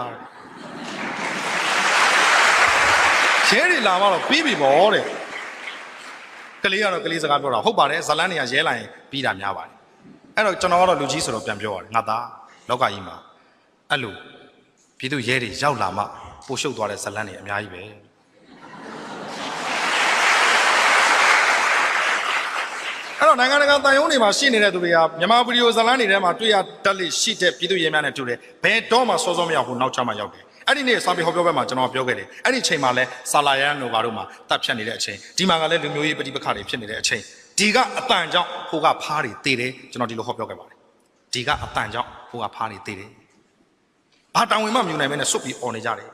Speaker 1: ရဲတွေလာမှတော့ပြီးပြီပေါ့တဲ့ကလေးကတော့ကလေးစကားပြောတာဟုတ်ပါတယ်ဇလန်းတွေကရဲလာရင်ပြီးတာများပါတယ်အဲ့တော့ကျွန်တော်ကတော့လူကြီးဆိုတော့ပြန်ပြောရတယ်ငါသားလောကကြီးမှာအဲ့လိုပြည်သူရဲတွေရောက်လာမှပို့ရှုပ်သွားတဲ့ဇလန်းတွေအများကြီးပဲအဲ့တော့နိုင်ငံတကာတန်ယုံတွေမှာရှိနေတဲ့သူတွေကမြန်မာဗီဒီယိုဇာတ်လမ်းတွေထဲမှာတွေ့ရတတ်လိရှိတဲ့ပြည်သူရဲများနဲ့တူတယ်ဘယ်တော့မှစောစောမရောက်ဘူးနောက်ချမှရောက်တယ်အဲ့ဒီနေ့စာပေဟောပြောပွဲမှာကျွန်တော်ပြောခဲ့တယ်အဲ့ဒီအချိန်မှာလဲဆာလာယန်နိုဘာတို့မှာတပ်ဖြတ်နေတဲ့အချိန်ဒီမှာကလည်းလူမျိုးရေးပဋိပက္ခတွေဖြစ်နေတဲ့အချိန်ဒီကအတန်ကြောင့်ဟိုကဖားတွေတေးတယ်ကျွန်တော်ဒီလိုဟောပြောခဲ့ပါတယ်ဒီကအတန်ကြောင့်ဟိုကဖားတွေတေးတယ်ဘာတောင်ဝင်မှမြူနိုင်မဲနဲ့စွတ်ပြီးអော်နေကြတယ်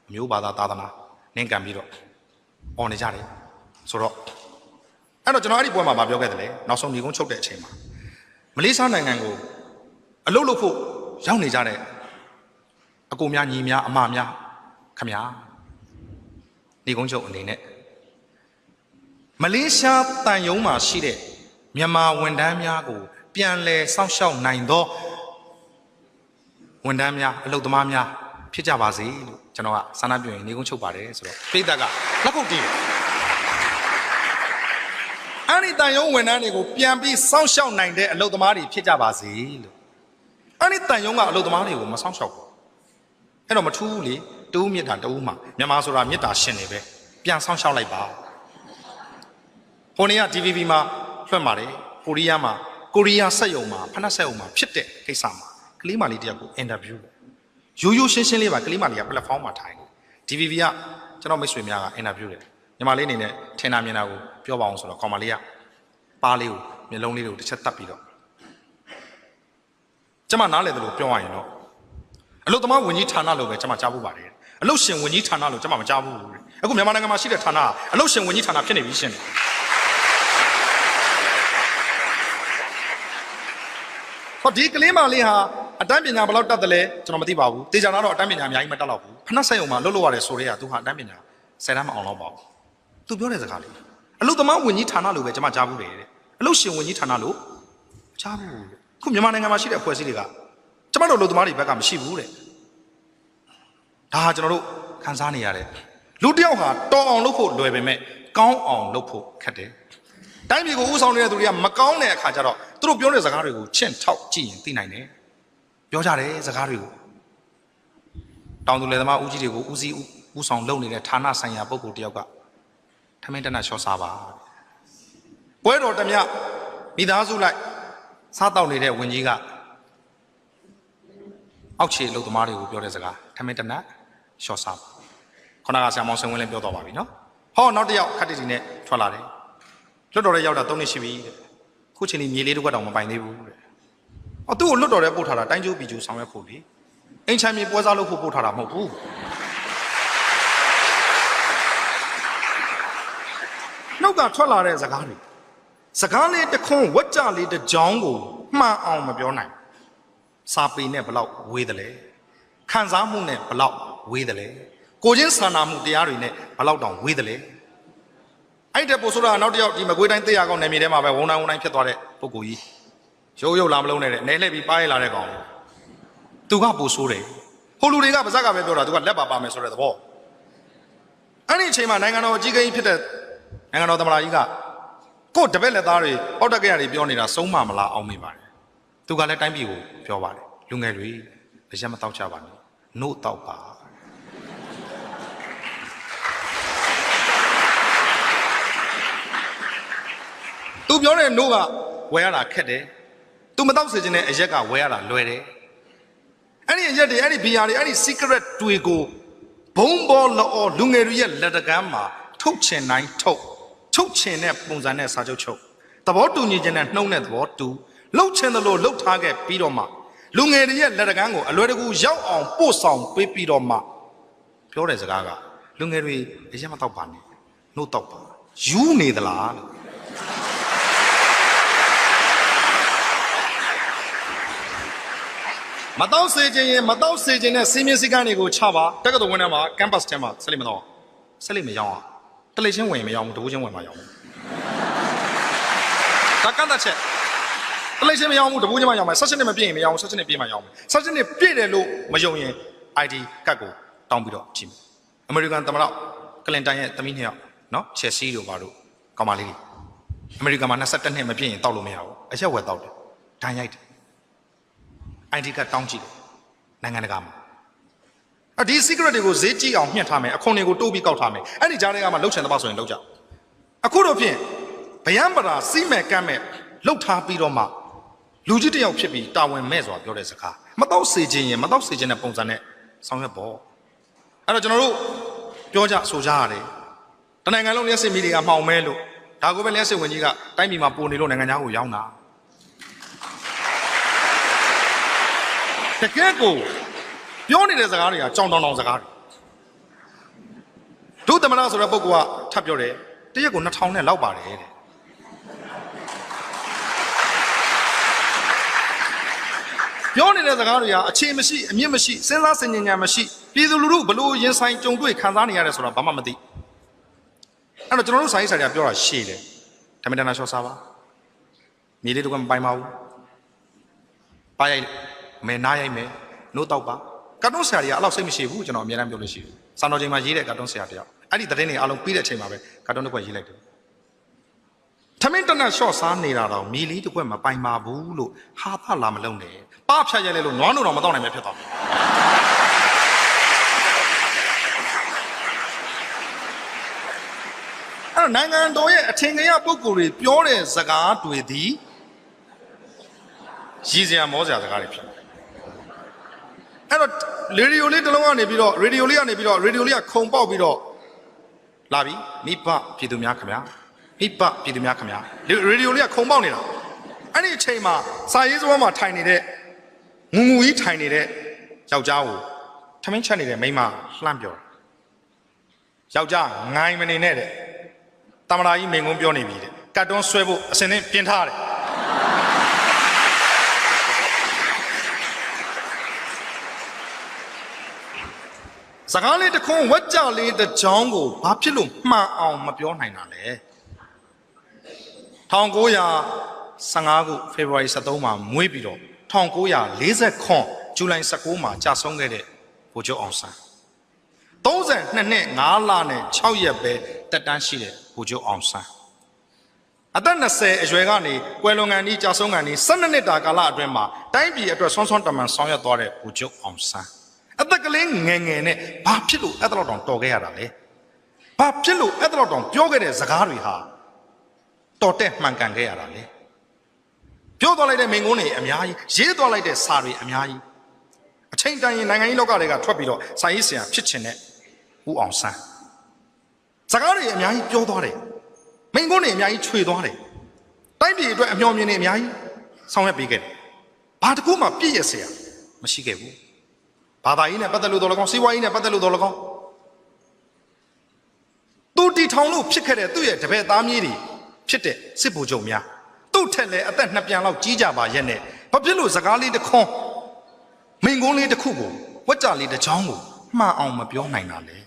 Speaker 1: အမျိုးဘာသာသာသနာနင်းကံပြီးတော့អော်နေကြတယ်ဆိုတော့အဲ့တော့ကျွန်တော်အဲ့ဒီပွဲမှာမပြောခဲ့တယ်လေနောက်ဆုံးညီကုန်းချုပ်တဲ့အချိန်မှာမလေးရှားနိုင်ငံကိုအလုပ်လုပ်ဖို့ရောက်နေကြတဲ့အကိုများညီများအမများခမညာညီကုန်းချုပ်အနေနဲ့မလေးရှားတန်ယုံမှာရှိတဲ့မြန်မာဝန်ထမ်းများကိုပြန်လည်စောင့်ရှောက်နိုင်သောဝန်ထမ်းများအလုပ်သမားများဖြစ်ကြပါစေလို့ကျွန်တော်ကဆန္ဒပြုရင်ညီကုန်းချုပ်ပါတယ်ဆိုတော့ပြည်သက်ကလက်ခုပ်တီးအဲ့ဒီတန်ယုံဝန်ထမ်းတွေကိုပြန်ပြီးစောင့်ရှောက်နိုင်တဲ့အလုပ်သမားတွေဖြစ်ကြပါစေလို့အဲ့ဒီတန်ယုံကအလုပ်သမားတွေကိုမစောင့်ရှောက်ဘူးအဲ့တော့မထူးဘူးလေတူးမြစ်တာတူးမှာမြန်မာဆိုတာမြစ်တာရှင်နေပဲပြန်စောင့်ရှောက်လိုက်ပါဟိုနေ့က DVB မှာလွှင့်ပါတယ်ကိုရီးယားစက်ရုံမှာဖနက်စက်ရုံမှာဖြစ်တဲ့ကိစ္စမှာကလေးမလေးတယောက်ကိုအင်တာဗျူးရိုးရိုးရှင်းရှင်းလေးပါကလေးမလေးက platform မှာထိုင်တယ် DVB ကကျွန်တော်မိတ်ဆွေများကအင်တာဗျူးတယ်ညီမလေးအနေနဲ့ထင်တာမြင်တာကိုပြောပါအောင်ဆိုတော့ကောင်မလေးကပါးလေးကိုမျက်လုံးလေးကိုတစ်ချက်တတ်ပြီးတော့ကျမနားလည်တယ်လို့ပြောရရင်တော့အလုတ်သမားဝန်ကြီးဌာနလို့ပဲကျမကြားဖို့ပါတယ်အလုတ်ရှင်ဝန်ကြီးဌာနလို့ကျမမကြားဘူးအခုမြန်မာနိုင်ငံမှာရှိတဲ့ဌာနကအလုတ်ရှင်ဝန်ကြီးဌာနဖြစ်နေပြီရှင်းတယ် ဟောဒီကလေးမလေးဟာအတန်းပညာဘယ်လောက်တတ်တယ်လဲကျွန်တော်မသိပါဘူးတေချာတော့အတန်းပညာအများကြီးမတတ်တော့ဘူးဖနှက်ဆိုင်ုံမှာလှုပ်လို့ရတယ်ဆိုရဲကသူဟာအတန်းပညာ10တန်းမအောင်တော့ပါဘူးသူပြောတဲ့စကားလေးအလုသမားဝင်ကြီးဌာနလို့ပဲကျွန်မကြားဘူးတယ်တဲ့အလုရှင်ဝင်ကြီးဌာနလို့ကြားဘူးခုမြန်မာနိုင်ငံမှာရှိတဲ့အဖွဲ့အစည်းတွေကကျွန်တော်တို့လူသမားတွေဘက်ကမရှိဘူးတဲ့ဒါဟာကျွန်တော်တို့ခံစားနေရတယ်လူတယောက်ဟာတော်အောင်လုပ်ဖို့လွယ်ပေမဲ့ကောင်းအောင်လုပ်ဖို့ခက်တယ်တိုင်းပြည်ကိုဥဆောင်နေတဲ့သူတွေကမကောင်းတဲ့အခါကျတော့သူတို့ပြောတဲ့စကားတွေကိုချင့်ထောက်ကြည့်ရင်သိနိုင်တယ်ပြောကြတယ်စကားတွေကိုတောင်သူလယ်သမားဦးကြီးတွေကိုဦးစီးဦးဆောင်လုပ်နေတဲ့ဌာနဆိုင်ရာပုဂ္ဂိုလ်တယောက်ကထမင်းတနတ်ချောစားပါပွဲတော်တမျှမိသားစုလိုက်စားတောက်နေတဲ့ဝင်ကြီးကအောက်ခြေလူသမားတွေကိုပြောတဲ့စကားထမင်းတနတ်ချောစားပါခုနကဆရာမောင်ဆင်ဝင်းလည်းပြောတော့ပါပြီနော်ဟောနောက်တစ်ယောက်ခက်တီတီနဲ့ထွက်လာတယ်လွတ်တော်တဲ့ရောက်တာ3နှစ်ရှိပြီတဲ့ခုချိန်นี้မြေလေးတစ်ခွက်တောင်မပိုင်သေးဘူးတဲ့ဟောသူ့ကိုလွတ်တော်တဲ့ပို့ထားတာတိုင်းကျိုးပြည်ကျိုးဆောင်ရွက်ဖို့လေအိမ်ချမ်းမြေပွဲစားလုပ်ဖို့ပို့ထားတာမဟုတ်ဘူးနောက်ကထွက်လာတဲ့စကားတွေစကားလေးတစ်ခွန်းဝက်ကြလေးတစ်ကြောင်းကိုမှန်အောင်မပြောနိုင်စာပေနဲ့ဘလောက်ဝေးတယ်လဲခံစားမှုနဲ့ဘလောက်ဝေးတယ်လဲကိုချင်းစာနာမှုတရားတွေနဲ့ဘလောက်တောင်ဝေးတယ်လဲအဲ့တဲ့ပို့ဆိုတာနောက်တစ်ယောက်ဒီမကွေးတိုင်းတေးရကောင်နယ်မြေထဲမှာပဲဝုန်းတိုင်းဖြစ်သွားတဲ့ပုဂ္ဂိုလ်ကြီးရုပ်လာမလုံးနဲ့နဲလှည့်ပြီးပါးရလာတဲ့ကောင်သူကပို့ဆိုးတယ်ဟိုလူတွေကပါဇက်ကပဲပြောတာသူကလက်ပါမယ်ဆိုတဲ့သဘောအဲ့ဒီအချိန်မှာနိုင်ငံတော်အကြီးအကဲကြီးဖြစ်တဲ့နိုင်ငံတော်သမ္မတကြီးကကို့တပည့်လက်သားတွေအောက်တက်ကရတွေပြောနေတာစုံးမမလားအောင်မိပါတယ်သူကလည်းတိုင်းပြည်ကိုပြောပါတယ်လူငယ်တွေအရက်မတောက်ကြပါနဲ့နို့တောက်ပါသူပြောတဲ့နို့ကဝယ်ရတာခက်တယ်သူမတောက်စေခြင်းနဲ့အရက်ကဝယ်ရတာလွယ်တယ်အဲ့ဒီအရက်တွေအဲ့ဒီဘီယာတွေအဲ့ဒီ secret တွေကိုဘုံဘောလောလူငယ်တွေရဲ့လက်တကမ်းမှာထုတ်ချင်တိုင်းချုပ်ချင်တဲ့ပုံစံနဲ့စာချုပ်ချုပ်သဘောတူညီခြင်းနဲ့နှုံးတဲ့သဘောတူလှုပ်ချင်တယ်လို့လှုပ်ထားခဲ့ပြီးတော့မှလူငယ်တွေရဲ့လက်တကမ်းကိုအလွယ်တကူရောက်အောင်ပို့ဆောင်ပေးပြီးတော့မှပြောတဲ့စကားကလူငယ်တွေအရက်မတောက်ပါနဲ့နှုတ်တောက်ပါယူနေသလားလို့မတောက်စေခြင်းရင်မတောက်စေခြင်းနဲ့စီးမြင့်စည်းကမ်းတွေကိုချပါတက္ကသိုလ်ဝင်ထဲမှာ campus ထဲမှာဆက်လိမ့်မတော့ဆက်လိမ့်မရောအောင်တလိမ့်ချင်းဝင်မရောအောင်တကူချင်းဝင်မရောအောင်ဒါကန့်သက်ချက်တလိမ့်ချင်းမရောအောင်တကူချင်းမရောအောင်ဆက်ချက်နဲ့မပြည့်ရင်မရောအောင်ဆက်ချက်နဲ့ပြည့်မှရောအောင်ဆက်ချက်နဲ့ပြည့်တယ်လို့မယုံရင် ID ကတ်ကိုတောင်းပြီးတော့ကြည့်မယ်အမေရိကန်သမ္မတကလင်တန်ရဲ့သမီးနှစ်ယောက်နော်ချက်စီတို့ဘာတို့ကောင်မလေးတွေအမေရိကန်မှာ22နှစ်မပြည့်ရင်တောက်လို့မရဘူးအရက်ဝယ်တောက်တယ်ဒဏ်ရိုက်တယ်ID ကတောင်းကြည့်တယ်နိုင်ငံတကာမှာဒီ secret တွေကိုဈေးကြည့်အောင်ညှက်ထားမယ်အခွန်တွေကိုတိုးပြီးကောက်ထားမယ်အဲ့ဒီကြားထဲကမှလှုပ်ချင်တဲ့ပေါ့ဆိုရင်လှုပ်ကြအခုတော့ဖြင့်ဗျံပရာစီးမဲ့ကမ်းမဲ့လှုပ်ထားပြီးတော့မှလူကြီးတယောက်ဖြစ်ပြီးတာဝန်မဲ့စွာပြောတဲ့စကားမတော့စေခြင်းရင်မတော့စေခြင်းတဲ့ပုံစံနဲ့ဆောင်ရွက်ပေါ့အဲ့တော့ကျွန်တော်တို့ပြောကြဆိုကြရတယ်တနိုင်ငံလုံးလျှက်စစ်မီဒီယာမှောင်မဲလို့ဒါကိုပဲလျှက်စစ်ဝင်ကြီးကတိုင်းပြည်မှာပိုနေလို့နိုင်ငံသားကိုရောင်းတာတကယ်ကိုပြောနေတဲ့စကားတွေကကြောင်တောင်စကားတွေဒုသမဏဆိုတဲ့ပုဂ္ဂိုလ်ကထပ်ပြောတယ်တရက်ကို2000နဲ့လောက်ပါတယ်တဲ့ပြောနေတဲ့စကားတွေကအခြေမရှိအမြင့်မရှိစဉ်းစားဆင်ခြင်ဉာဏ်မရှိပြည်သူလူထုဘလို့ရင်ဆိုင်ကြုံတွေ့ခံစားနေရတယ်ဆိုတာဘာမှမသိအဲ့တော့ကျွန်တော်တို့ဆိုင်ဆိုင်တွေကပြောတာရှေ့တယ်ဓမ္မတနာလျှော့စားပါမြေလေးတကွမပိုင်ပါဘူးပါရိုက်မဲနားရိုက်မဲနိုးတော့ပါကာတွန်းဆရာတွေကအဲ့လောက်စိတ်မရှိဘူးကျွန်တော်အများအားပြောလို့ရှိတယ်စာတော်ချိန်မှာရေးတဲ့ကာတွန်းဆရာတယောက်အဲ့ဒီသတင်းတွေအားလုံးပြီးတဲ့အချိန်မှာပဲကာတွန်းတစ်ခွက်ရေးလိုက်တယ်ထမင်းတနတ်ရှော့စားနေတာတော့မြေလေးတစ်ခွက်မပိုင်ပါဘူးလို့ဟာသလာမလုံးနဲ့ပဖြတ်ရဲလဲလို့နွားနို့တော့မတော့နိုင်ပဲဖြစ်သွားတယ်အဲ့တော့နိုင်ငံတော်ရဲ့အထင်ကြီးပုဂ္ဂိုလ်တွေပြောတဲ့စကားတွေသည်ရည်စရာမောစရာစကားတွေဖြစ်အဲ့တော့ရေဒီယိုလေးတစ်လုံးကနေပြီးတော့ရေဒီယိုလေးကခုံပေါက်ပြီးတော့လာပြီမိဘပြည်သူများခင်ဗျာမိဘပြည်သူများခင်ဗျာရေဒီယိုလေးကခုံပေါက်နေတာအဲ့ဒီအချိန်မှာစာရေးစပွဲမှာထိုင်နေတဲ့ငူကြီးထိုင်နေတဲ့ယောက်ျားကိုထမင်းချက်နေတဲ့မိန်းမလှမ်းပြောတယ်ယောက်ျားငိုင်းမနေနဲ့တဲ့တမလာကြီးမိန်ကုန်းပြောနေပြီတဲ့ကတ်တွန်းဆွဲဖို့အစင်းနဲ့ပြင်ထားတယ် စကားလေးတစ်ခွန်းဝက်ကြလေးတစ်ချောင်းကိုဘာဖြစ်လို့မှန်အောင်မပြောနိုင်တာလဲ1915ခုဖေဖော်ဝါရီ23မှာမွေးပြီးတော့1940ဇူလိုင်19မှာကြာဆုံးခဲ့တဲ့ဗိုလ်ချုပ်အောင်ဆန်း32နှစ်5လနဲ့6ရက်ပဲတက်တန်းရှိတဲ့ဗိုလ်ချုပ်အောင်ဆန်းအသက်20အရွယ်ကနေကွယ်လွန်ကန်ဒီကြာဆုံးကန်ဒီ12နှစ်တာကာလအတွင်းမှာတိုင်းပြည်အတွက်ဆွမ်းဆွမ်းတမန်ဆောင်ရွက်သွားတဲ့ဗိုလ်ချုပ်အောင်ဆန်းအသက်ကလေးငယ်ငယ်နဲ့ဘာဖြစ်လို့အဲ့ဒါတော့တော်ခဲ့ရတာလဲဘာဖြစ်လို့အဲ့ဒါတော့ပြောခဲ့တဲ့စကားတွေဟာတော်တဲ့မှန်ကန်ခဲ့ရတာလဲပြောသွားလိုက်တဲ့မိန့်ခွန်းတွေအများကြီးရေးသွားလိုက်တဲ့စာတွေအများကြီးအချိန်တန်ရင်နိုင်ငံရေးလောကတွေကထွက်ပြီးတော့စာရေးဆရာဖြစ်ချင်တဲ့ဦးအောင်ဆန်းစကားတွေအများကြီးပြောသွားတယ်မိန့်ခွန်းတွေအများကြီးခြွေသွားတယ်တိုင်းပြည်အတွက်အမျှော်မြင်တွေအများကြီးဆောင်ရွက်ပေးခဲ့တယ်ဘာတစ်ခုမှပြည့်ရစရာမရှိခဲ့ဘူးဘာသာရေးနဲ့ပတ်သက်လို့တော်လကောင်းစီးပွားရေးနဲ့ပတ်သက်လို့တော်လကောင်းသူတီထောင်လို့ဖြစ်ခဲ့တဲ့သူ့ရဲ့တပည့်သားမြေးတွေဖြစ်တဲ့စစ်ဗိုလ်ချုပ်များသူ့ထက်လည်းအသက်2ပြန်လောက်ကြီးကြပါရဲ့နဲ့ဘာဖြစ်လို့စကားလေးတစ်ခွန်းမိန်ကုန်းလေးတစ်ခုကိုဝက်ကြလေးတစ်ချောင်းကိုမှားအောင်မပြောနိုင်တာလေ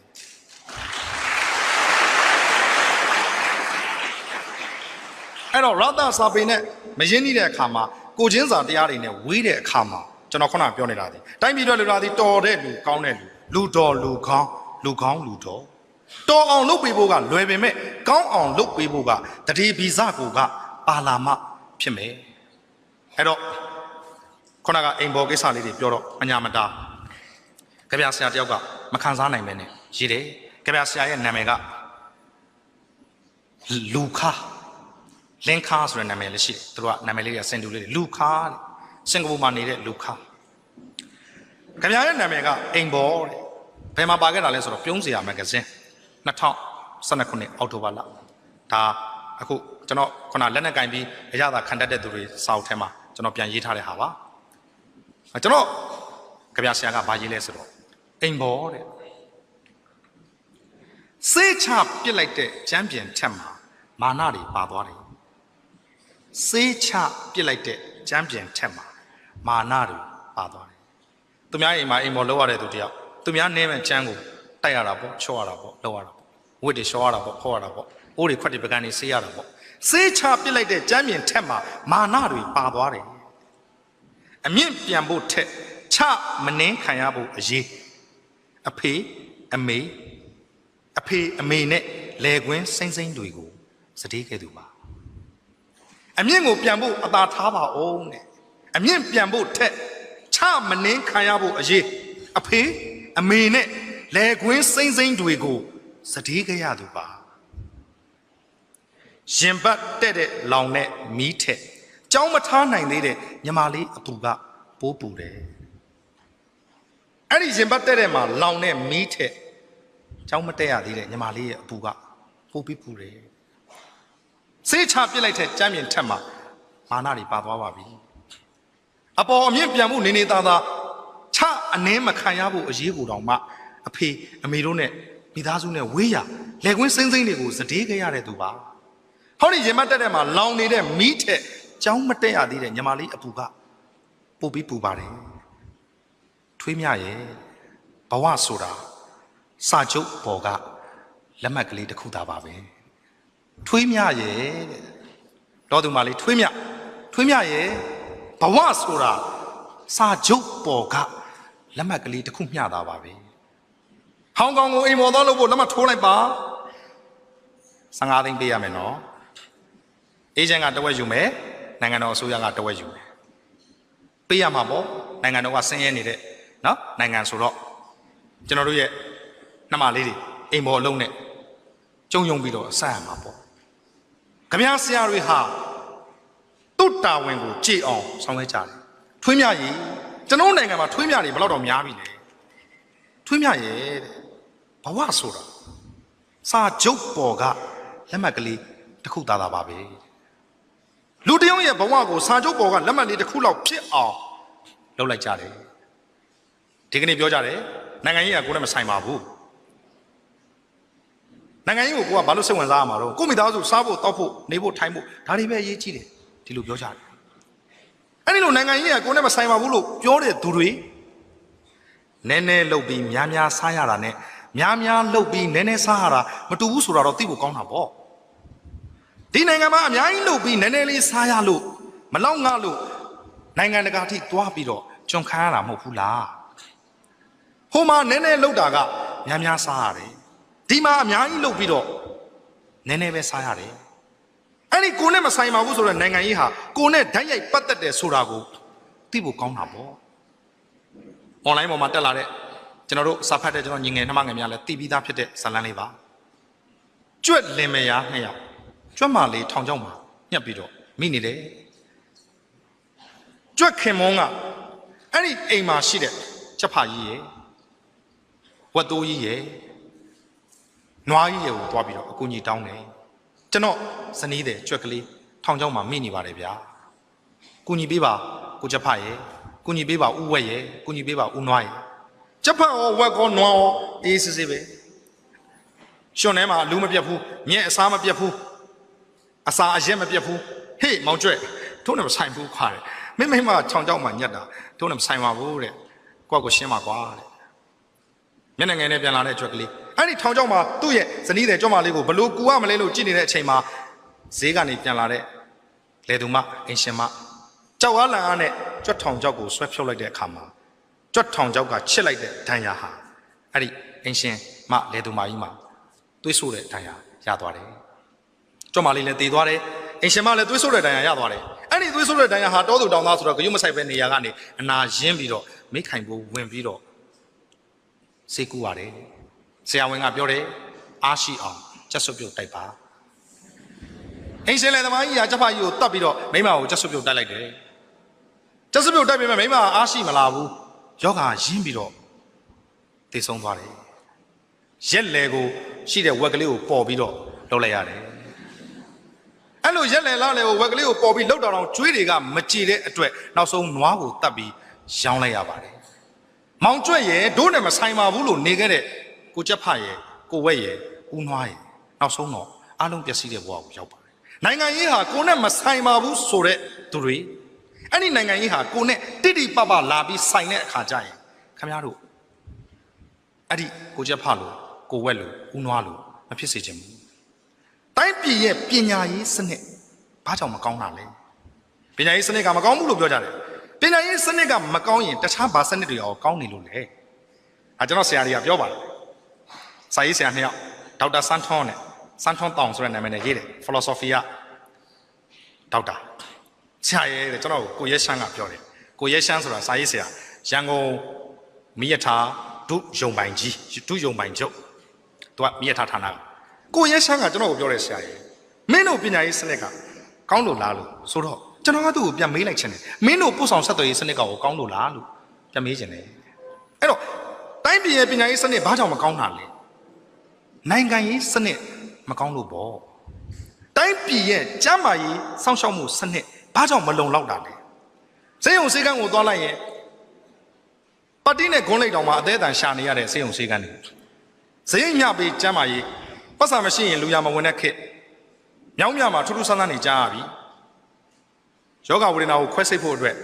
Speaker 1: အဲ့တော့ရသစာပေနဲ့မရင်းနှီးတဲ့အခါမှာကိုချင်းစာတရားတွေနဲ့ဝေးတဲ့အခါမှာကျွန်တော်ခုနပြောနေတာဒီတိုင်းပြည်အတွက်လူလာသည်တော်တဲ့လူကောင်းတဲ့လူတော်လူကောင်းလူကောင်းလူတော်တော်အောင်လုပ်ပေးဖို့ကလွယ်ပေမဲ့ကောင်းအောင်လုပ်ပေးဖို့ကတတိဗီဇကိုကပါလာမဖြစ်မယ်အဲ့တော့ခုနကအိမ်ဘော်ကိစ္စလေးတွေပြောတော့အညာမတာကြပြဆရာတယောက်ကမခံစားနိုင်ပဲနဲ့ရေးတယ်ကြပြဆရာရဲ့နာမည်ကလူခါလင်းခါဆိုတဲ့နာမည်လည်းရှိတယ်သူတို့ကနာမည်လေးကစင်တူလေးလူခါစင်ကာပူမှာနေတဲ့လူခါကြပြရဲ့နာမည်ကအိမ်ဘော်တဲ့ဘယ်မှာပါခဲ့တာလဲဆိုတော့ပြုံးစရာမဂ္ဂဇင်း2012ခုနှစ်အောက်တိုဘာလဒါအခုကျွန်တော်ခုနလက်နဲ့ကင်ပြီးအရသာခံတတ်တဲ့သူတွေစာအုပ်ထဲမှာကျွန်တော်ပြန်ရေးထားတဲ့ဟာပါကျွန်တော်ကြပြဆရာကဘာရေးလဲဆိုတော့အိမ်ဘော်တဲ့စေးချပစ်လိုက်တဲ့ကျမ်းပြင်ထက်မှာမာနတွေပါသွားတယ်စေးချပစ်လိုက်တဲ့ကျမ်းပြင်ထက်မှာမာနတွေပါသွားတယ်သူများအိမ်မှာအိမ်ဘော်လောက်ရတဲ့သူတယောက်သူများနင်းမဲ့ကျမ်းကိုတိုက်ရတာပေါ့ချော့ရတာပေါ့လောက်ရတာပေါ့ဝတ်တွေရှော့ရတာပေါ့ခေါ်ရတာပေါ့အိုးတွေခွက်တွေပကံတွေဆေးရတာပေါ့စေးချပစ်လိုက်တဲ့ကျမ်းပြင်ထက်မှာမာနတွေပါသွားတယ်အမြင့်ပြန်ဖို့ထက်ချမနှင်းခံရဖို့အရေးအဖေအမေနဲ့လေကွင်းစိမ့်စိမ့်တွေကိုစတေးခဲ့သူပါအမြင့်ကိုပြန်ဖို့အသာထားပါအောင်တဲ့အမြင့်ပြန်ဖို့ထက်ချမနှင်းခံရဖို့အရေးအဖေအမေနဲ့လေကွင်းစိမ့်စိမ့်တွေကိုစတေးခဲ့ရသူပါရင်ပတ်တဲ့လောင်နဲ့မီးထက်ကြောင်းမထားနိုင်သေးတဲ့ညီမလေးအပူကပိုးပူတယ်အဲ့ဒီရင်ပတ်တဲ့မှာလောင်နဲ့မီးထက်ကြောင်းမတက်ရသေးတဲ့ညီမလေးရဲ့အပူကပိုးပြီးပူတယ်စေးချပစ်လိုက်တဲ့ကြမ်းပြင်ထက်မှာမာနတွေပါသွားပါပြီအပေါ်အမြင့်ပြန်မှုနေနေသားသားချအနှင်းမခံရဖို့အရေးကိုတောင်မှအဖေအမေတို့နဲ့မိသားစုနဲ့ဝေးရလေကွင်းစိမ့်စိမ့်တွေကိုစတေးခဲ့ရတဲ့သူပါဟောဒီရင်မတက်တဲ့မှာလောင်နေတဲ့မီးထက်ကြောင်းမတက်ရသေးတဲ့ညီမလေးအပူကပို့ပြီးပူပါတယ်ထွေးမြရဲ့ဘဝဆိုတာစာချုပ်ပေါ်ကလက်မှတ်ကလေးတစ်ခုသာပါပဲထွေးမြရဲ့တော်သူမလေးထွေးမြရဲ့ဘဝဆိုတာစာချုပ်ပေါ်ကလက်မှတ်ကလေးတစ်ခုမျှတာပါပဲဟောင်ကောင်ကိုအိမ်ပေါ်သွားလို့ဖို့လက်မှတ်ထိုးလိုက်ပါ15သိန်းပေးရမယ်နော်အေဂျင့်ကတဝက်ယူမယ်နိုင်ငံတော်အစိုးရကတဝက်ယူမယ်ပေးရမှာပေါ့နိုင်ငံတော်ကဆင်းရဲနေတဲ့နော်နိုင်ငံဆိုတော့ကျွန်တော်တို့ရဲ့နှမလေးတွေအိမ်ပေါ်အလုံးနဲ့ကျုံယုံပြီးတော့ဆက်ရမှာပေါ့ခမည်းဆရာတွေဟာတုတ်တာဝန်ကိုကြည်အောင်ဆောင်ရွက်ကြတယ်ထွေးမြကြီးကျွန်တော်နိုင်ငံမှာထွေးမြတွေဘယ်တော့တော့များပြီလဲထွေးမြရဲ့ဘဝဆိုတာစာချုပ်ပေါ်ကလက်မှတ်ကလေးတစ်ခုသာသာပါပဲလူတယောက်ရဲ့ဘဝကိုစာချုပ်ပေါ်ကလက်မှတ်လေးတစ်ခုလောက်ဖြစ်အောင်လုပ်လိုက်ကြတယ်ဒီကနေ့ပြောကြတယ်နိုင်ငံရေးကကိုယ်နဲ့မဆိုင်ပါဘူးနိုင်ငံရေးကိုကိုကဘာလို့စိတ်ဝင်စားရမှာတော့ကိုမိသားစုစားဖို့တောက်ဖို့နေဖို့ထိုင်ဖို့ဒါတွေပဲအရေးကြီးတယ်ဒီလိုပြောကြတယ်အဲ့ဒီလိုနိုင်ငံရေးကကိုယ်နဲ့မဆိုင်ပါဘူးလို့ပြောတဲ့သူတွေ နဲနဲလှုပ်ပြီးများများစားရတာနဲ့များများလှုပ်ပြီးနဲနဲစားရတာမတူဘူးဆိုတာတော့သိဖို့ကောင်းတာပေါ့ဒီနိုင်ငံမှာအများကြီးလှုပ်ပြီးနဲနဲလေးစားရလို့မလောက်ငှလို့နိုင်ငံတကာထိသွားပြီးတော့ကျွန်ခံရတာမဟုတ်ဘူးလားဟိုမှာနဲနဲလှုပ်တာကများများစားရတယ်ဒီမှာအများကြီးလှုပ်ပြီးတော့နဲနဲပဲစားရတယ်အဲ့ဒီကိုနဲ့မဆိုင်ပါဘူးဆိုတော့နိုင်ငံရေးဟာကိုနဲ့ဓာတ်ရိုက်ပတ်သက်တယ်ဆိုတာကိုသိဖို့ကောင်းတာပေါ့။ online ပေါ်မှာတက်လာတဲ့ကျွန်တော်တို့စာဖတ်တဲ့ကျွန်တော်ညီငယ်နှမငယ်များလည်းသိပြီးသားဖြစ်တဲ့ဇာတ်လမ်းလေးပါ။ကျွတ်လင်မယားနှစ်ယောက်ကျွတ်မလေးထောင်ချောက်မှာညှက်ပြီးတော့မိနေတယ်။ကျွတ်ခင်မုန်းကအဲ့ဒီအိမ်မှာရှိတဲ့ချက်ဖကြီးရဲ့ဝတ်တိုးကြီးရဲ့နွားကြီးရဲ့ကိုတွားပြီးတော့အကူကြီးတောင်းတယ်။ကျွန်တော်ဇနီးတဲ့ကျွက်ကလေးထောင်ချောက်မှာမိနေပါတယ်ဗျာ။ကူညီပေးပါကိုချက်ဖရဲ့ကူညီပေးပါဦးဝက်ရဲ့ကူညီပေးပါဦးနွားရဲ့ချက်ဖတ်ရောဝက်ကောနွားရောအေးစစ်စစ်ပဲရှင်ထဲမှာလူမပြတ်ဘူးမြက်အစားမပြတ်ဘူးအစာအရက်မပြတ်ဘူးဟေးမောင်ကျွဲ့တို့နဲ့မဆိုင်ဘူးခွာတယ်မိမချောင်ကြောက်မှညက်တာတို့နဲ့မဆိုင်ပါဘူးတဲ့ကိုယ့်ကိုရှင်းပါကွာတဲ့မျက်နှာငယ်နဲ့ပြန်လာတဲ့ကျွက်ကလေးအဲ့ဒီထောင်ကြောက်မှာသူ့ရဲ့ဇနီးတဲ့ကြောက်မလေးကိုဘလို့ကူရမလဲလို့ကြည့်နေတဲ့အချိန်မှာဈေးကနေပြန်လာတဲ့လေသူမအင်ရှင်မကြောက်အားလန်အားနဲ့ကြွတ်ထောင်ကြောက်ကိုဆွဲဖြုတ်လိုက်တဲ့အခါမှာကြွတ်ထောင်ကြောက်ကချစ်လိုက်တဲ့ဒဏ်ရာဟာအဲ့ဒီအင်ရှင်မလေသူမကြီးမှာသွေးဆိုးတဲ့ဒဏ်ရာရသွားတယ်ကြွတ်မလေးလည်းတည်သွားတယ်အင်ရှင်မလည်းသွေးဆိုးတဲ့ဒဏ်ရာရသွားတယ်အဲ့ဒီသွေးဆိုးတဲ့ဒဏ်ရာဟာတောသူတောင်သားဆိုတော့ဂရုမစိုက်ပဲနေရာကနေအနာရင်းပြီးတော့မိခိုင်ဖို့ဝင်ပြီးတော့စိတ်ကူရတယ်ဆရာဝန်ကပြောတယ်အားရှိအောင်ချက်စွပ်ပြုတ်တိုက်ပါအင်ရှင်လေသမားကြီးကချက်ဖကြီးကိုတတ်ပြီးတော့မိမကိုချက်စွပ်ပြုတ်တိုက်လိုက်တယ်ချက်စွပ်ပြုတ်တိုက်ပြီးမှမိမအားရှိမလာဘူးယောဂရင်းပြီးတော့တည်ဆုံးသွားတယ်ရက်လေကိုရှိတဲ့ဝက်ကလေးကိုပေါ်ပြီးတော့လှုပ်လိုက်ရတယ်အဲ့လိုရက်လေလားလေကိုဝက်ကလေးကိုပေါ်ပြီးလှုပ်တော့ကျွေးတွေကမကြည်တဲ့အတွက်နောက်ဆုံးနွားကိုတတ်ပြီးရောင်းလိုက်ရပါတယ်မောင်ကျွဲ့ရဲ့ဒိုးနဲ့မဆိုင်ပါဘူးလို့နေခဲ့တဲ့ကိုချက်ဖရဲ့ကိုဝက်ရဲ့ဦးနွားရဲ့နောက်ဆုံးတော့အားလုံးပျက်စီးတဲ့ဘဝကိုရောက်ပါတယ်နိုင်ငံရေးဟာကိုနဲ့မဆိုင်ပါဘူးဆိုတဲ့သူတွေအဲ့ဒီနိုင်ငံရေးဟာကိုနဲ့တိတိပပလာပြီးဆိုင်တဲ့အခါကျရင်ခင်ဗျားတို့အဲ့ဒီကိုချက်ဖလို့ကိုဝက်လို့ဦးနွားလို့မဖြစ်စေချင်ဘူးတိုင်းပြည်ရဲ့ပညာရေးစနစ်ဘာကြောင့်မကောင်းတာလဲပညာရေးစနစ်ကမကောင်းဘူးလို့ပြောကြတယ်ပညာရေးစနစ်ကမကောင်းရင်တခြားဘာစနစ်တွေရောကောင်းနေလို့လဲကျွန်တော်ဆရာကြီးကပြောပါတယ်စာရေးဆရာနှစ်ယောက်ဒေါက်တာစန်းထွန်းနဲ့စန်းထွန်းတောင်ဆိုတဲ့နာမည်နဲ့ရေးတယ် philosophy ကဒေါက်တာဆရာရဲ့တဲ့ကျွန်တော်ကိုရဲရှမ်းကပြောတယ်ကိုရဲရှမ်းဆိုတာစာရေးဆရာရန်ကုန်မိရထားဒုယုံပိုင်ကြီးဒုယုံပိုင်ချုပ်သူကမိရထားဌာနကိုရဲရှမ်းကကျွန်တော်ကိုပြောတယ်ဆရာရဲ့မင်းတို့ပညာရေးစနစ်ကကောင်းလို့လားလို့ဆိုတော့ကျွန်တော်ကသူ့ကိုပြန်မေးလိုက်ချင်တယ်မင်းတို့ပို့ဆောင်ဆက်သွယ်ရေးစနစ်ကကောင်းလို့လားလို့ပြန်မေးချင်တယ်အဲ့တော့တိုင်းပြည်ရဲ့ပညာရေးစနစ်ဘာကြောင့်မကောင်းတာလဲနိုင်ငံရေးစနစ်မကောင်းလို့ပေါ့တိုင်းပြည်ရဲ့ကျန်းမာရေးစောင့်ရှောက်မှုစနစ်ဘာကြောင့်မလုံလောက်တာလဲစေယုံစေကန်းကိုသွားလိုက်ရင်ပါတီနဲ့ဂွန်းလိုက်တောင်မှာအသေးအတန်ရှာနေရတဲ့စေယုံစေကန်းတွေဇယိတ်ညပေးကျန်းမာရေးပတ်စာမရှိရင်လူရမဝင်တဲ့ခေတ်မြောင်းမြမှာထူးထူးဆန်းဆန်းနေကြားရပြီယောဂဝေဒနာကိုခွဲစိတ်ဖို့အတွက်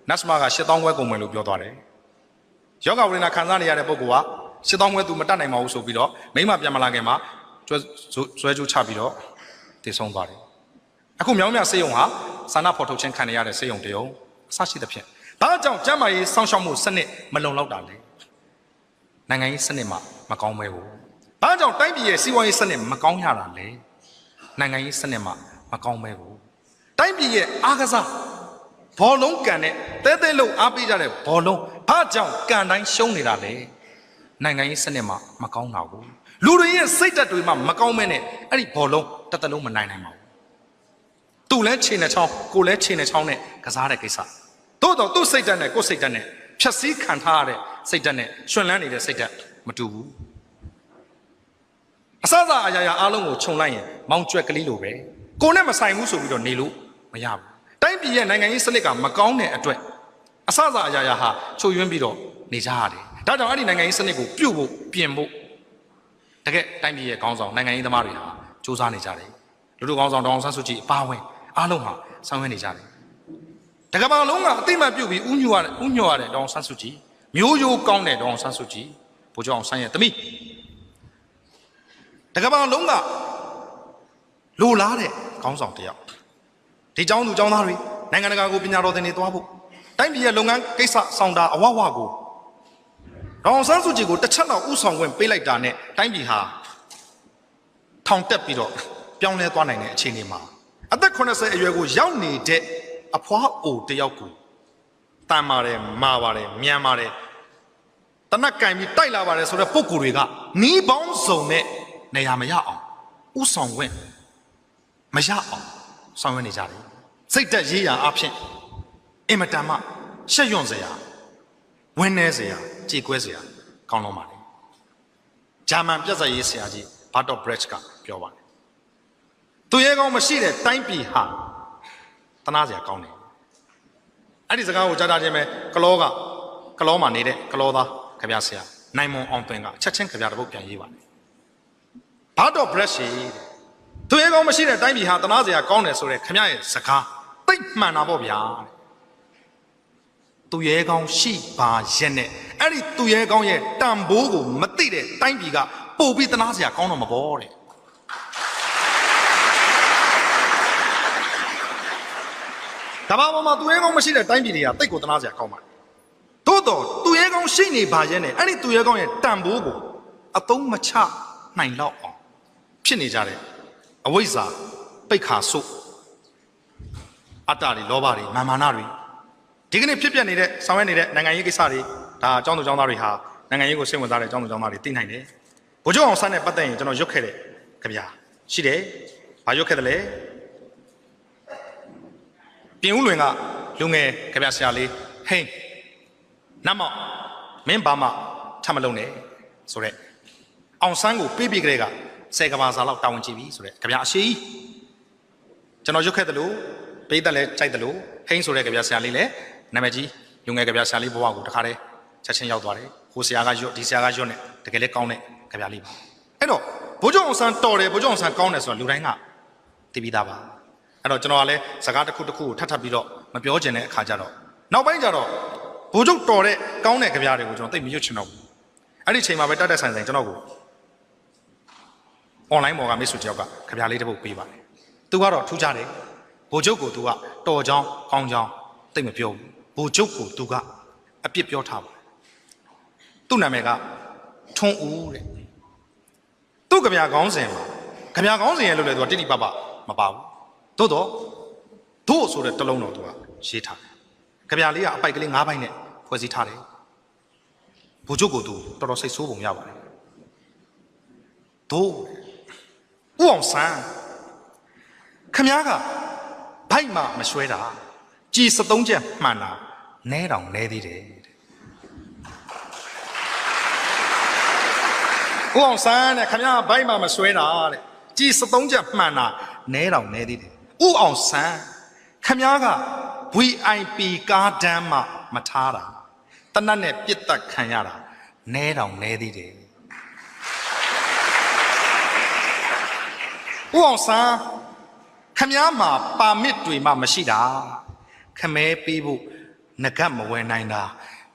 Speaker 1: နတ်စမာက8000ခွဲကုန်မယ်လို့ပြောသွားတယ်ယောဂဝေဒနာခံစားနေရတဲ့ပုဂ္ဂိုလ်က8000ခွဲသူမတတ်နိုင်ပါဘူးဆိုပြီးတော့မိမပြန်မလာခင်မှာဇွဲကြိုးချပြီးတော့တည်ဆုံးသွားတယ်အခုမြောင်းမြစေယုံဟာစာနာဖော်ထုတ်ခြင်းခံရတဲ့စေယုံတယုံအစရှိသဖြင့်ဒါကြောင့်ကျန်းမာရေးစောင့်ရှောက်မှုစနစ်မလုံလောက်တာလေနိုင်ငံရေးစနစ်မှာမကောင်းပဲဘူးဒါကြောင့်တိုင်းပြည်ရဲ့စီးပွားရေးစနစ်မကောင်းရတာလေနိုင်ငံရေးစနစ်မှာမကောင်းပဲဘူးတိုင်းပြည်ရဲ့အားကစားဘောလုံးကန်တဲ့တဲတဲလို့အားပေးကြတဲ့ဘောလုံးဘာကြောင့်ကန်တိုင်းရှုံးနေတာလဲနိုင်ငံရေးစနစ်မှာမကောင်းတာဘူးလူတွေရဲ့စိတ်ဓာတ်တွေမှာမကောင်းမဲနဲ့အဲ့ဒီဘောလုံးတစ်သက်လုံးမနိုင်ပါဘူးသူလည်းခြေနဲ့ချောင်းကိုလည်းခြေနဲ့ချောင်းနဲ့ကစားတဲ့ကိစ္စသို့တော့သူ့စိတ်ဓာတ်နဲ့ကိုယ်စိတ်ဓာတ်နဲ့ဖြတ်စည်းခံထားရတဲ့စိတ်ဓာတ်နဲ့ရှင်လန်းနေတဲ့စိတ်ဓာတ်မတူဘူးအစစအရာရာအားလုံးကိုခြုံလိုက်ရင်မောင်ကျွက်ကလေးလိုပဲကိုနဲ့မဆိုင်ဘူးဆိုပြီးတော့နေလို့မရဘူးတိုင်းပြည်ရဲ့နိုင်ငံရေးစနစ်ကမကောင်းတဲ့အတွက်အစစအရာရာဟာချုပ်ယွင်းပြီးတော့နေကြရတယ်ဒါကြောင့်အဲ့ဒီနိုင်ငံရေးစနစ်ကိုပြုတ်ဖို့ပြင်ဖို့တကယ်တိုင်းပြည်ရဲ့ခေါင်းဆောင်နိုင်ငံရေးသမားတွေဟာစူးစမ်းနေကြတယ်လူတို့ခေါင်းဆောင်တောင်ဆန်းစုကြည်အပါဝင်အားလုံးဟာဆောင်ရွက်နေကြတယ်တကယ်ပါလုံးကအသိမှတ်ပြုတ်ပြီးဥညွှတ်ရတဲ့တောင်ဆန်းစုကြည် မျိုးရိုးကောင်းတဲ့ဒေါအောင်ဆန်းစုကြည်ဗိုလ်ချုပ်အောင်ဆန်းရဲ့သမီးတကဘာလုံးကလိုလားတဲ့ခေါင်းဆောင်တယောက်ဒီเจ้าသူเจ้าသားတွေနိုင်ငံတကာကိုပညာတော်သင်တွေသွားဖို့တိုင်းပြည်ရဲ့လုပ်ငန်းကိစ္စဆောင်တာအဝဝကိုဒေါအောင်ဆန်းစုကြည်ကိုတစ်ချက်လောက်ဥဆောင်ခွင့်ပေးလိုက်တာနဲ့တိုင်းပြည်ဟာထောင်တက်ပြီးတော့ပြောင်းလဲသွားနိုင်တဲ့အခြေအနေမှာအသက်80အရွယ်ကိုရောက်နေတဲ့အဖွားအိုတယောက်ကိုတန်ပါတယ်မာပါတယ်မြန်ပါတယ်တနက်ကင်ပြီးတိုက်လာပါတယ်ဆိုတော့ပုံကိုယ်တွေကနီးပေါင်းစုံနဲ့နေရာမရအောင်ဥဆောင်ခွင့်မရအောင်ဆောင်ရွက်နေကြတယ်စိတ်သက်ရေးရာအဖြစ်အင်မတန်မှရှက်ရွံ့စရာဝင်းနေစရာကြေကွဲစရာကောင်းလုံးပါလေဂျာမန်ပြဿနာရေးဆရာကြီးဘာတော့ဘရက်ချ်ကပြောပါတယ်သူရဲကောင်းမရှိတဲ့တိုင်းပြည်ဟာတနာစရာကောင်းတယ်အဲ့ဒီစကားကိုကြားတာချင်းပဲကလောမှာနေတဲ့ကလောသားခပြဆရာနိုင်မွန်အောင်ပင်ကချက်ချင်းခပြတစ်ပုတ်ပြန်ရေးပါတယ်ဘာတော့ဘရက်ချ်သူရဲကောင်းမရှိတဲ့တိုင်းပြည်ဟာတနာစရာကောင်းတယ်ဆိုတဲ့ခပြရဲ့စကားသိပ်မှန်တာပေါ့ဗျာသူရဲကောင်းရှိပါရဲ့နဲ့အဲ့ဒီသူရဲကောင်းရဲ့တန်ဖိုးကိုမသိတဲ့တိုင်းပြည်ကပို့ပြီးတနာစရာကောင်းတော့မပေါ်တဲ့ကဘာပေါ်မှာသူရဲကောင်းမရှိတဲ့တိုင်းပြည်တွေကတိတ်ကိုတနာစရာကောင်းပါတယ်သို့တော့သူရဲကောင်းရှိနေပါရဲ့နဲ့အဲ့ဒီသူရဲကောင်းရဲ့တန်ဖိုးကိုအသုံးမချနိုင်တော့အောင်ဖြစ်နေကြတဲ့အဝိဇ္ဇာပိတ်ခါဆုအတ္တတွေလောဘတွေမာနတွေဒီကနေ့ဖြစ်ပျက်နေတဲ့ဆောင်ရွက်နေတဲ့နိုင်ငံရေးကိစ္စတွေဒါအကြောင်းသူအကြောင်းသားတွေဟာနိုင်ငံရေးကိုစိတ်ဝင်စားတဲ့အကြောင်းသူအကြောင်းသားတွေသိနိုင်တယ်ဗိုလ်ချုပ်အောင်ဆန်းနဲ့ပတ်သက်ရင်ကျွန်တော်ရွတ်ခဲ့တဲ့ကြပြရှိတယ်ဘာရွတ်ခဲ့တယ်လဲပြင်ဦးလွင်ကလူငယ်ကြပြဆရာလေးဟိန်းနတ်မောက်မင်းဘာမှထမလုံးနဲ့ဆိုတဲ့အောင်ဆန်းကိုပေးပြီးကြတဲ့က10ကဘာစာလောက်တာဝန်ကြည့်ပြီဆိုတဲ့ကြပြအရှိကြီးကျွန်တော်ရွတ်ခဲ့တယ်လို့ပေးတယ်လဲကြိုက်တယ်လို့ဟိန်းဆိုတဲ့ကြပြဆရာလေးလည်းနာမည်ကြီးလူငယ်ကြပြဆရာလေးဘဝကိုတခါတည်းချက်ချင်းရောက်သွားတယ်ဟိုဆရာကရွတ်ဒီဆရာကရွတ်နဲ့တကယ်လည်းကောင်းတဲ့ကြပြလေးပါအဲ့တော့ဗိုလ်ချုပ်အောင်ဆန်းတော်တယ်ဗိုလ်ချုပ်အောင်ဆန်းကောင်းတယ်ဆိုတော့လူတိုင်းကသိပြီးသားပါအဲ့တော့ကျွန်တော်ကလည်းစကားတစ်ခုကိုထပ်ပြီးတော့မပြောချင်တဲ့အခါကျတော့နောက်ပိုင်းကျတော့ဗိုလ်ချုပ်တော်တဲ့ကောင်းတဲ့ကြပြတွေကိုကျွန်တော်သိမရွတ်ချင်တော့ဘူးအဲ့ဒီချိန်မှာပဲတက်ဆိုင်ကျွန်တော်ကိုအွန်လိုင်းပေါ်ကမိတ်ဆွေတယောက်ကကြပြလေးတစ်ပုဒ်ပေးပါတယ်သူကတော့ထူးခြားတယ်ဗိုလ်ချုပ်ကိုသူကတော်ချောင်းကောင်းချောင်းသိမပြောဘူးဗိုလ်ချုပ်ကိုသူကအပြစ်ပြောထားပါတယ်သူ့နာမည်ကထွန်းဦးတဲ့သူ့ကြပြခေါင်းစဉ်မှာကြပြခေါင်းစဉ်ရဲ့လို့လေသူကတိတိပပမပါဘူးသို့တော့တို့ဆိုတဲ့တလုံးတော်သူကရေးထားတယ်ကြပြလေးကအပိုက်ကလေး9ပိုက်နဲ့ဖွဲ့စည်းထားတယ်ဗိုလ်ချုပ်ကိုသူတော်တော်စိတ်ဆိုးပုံရပါတယ်တို့ဦးအောင်ဆန်းခမားကဘိုက်မှမရွှဲတာကြည်73ချက်မှန်တာနဲတောင်နဲသေးတယ်ဦးအောင်ဆန်းတဲ့ခမားဘိုက်မှမရွှဲတာတဲ့ကြည်73ချက်မှန်တာနဲတောင်နဲသေးတယ်ဦးအောင်ဆန်းခမားက VIP ကားတန်းမှမထားတာတနတ်နဲ့ပြစ်တက်ခံရတာနဲတောင်နဲသေးတယ်ဦးအောင်ဆန်းခမားမှာပါမစ်တွေမှမရှိတာခမဲပေးဖို့ငကတ်မဝယ်နိုင်တာ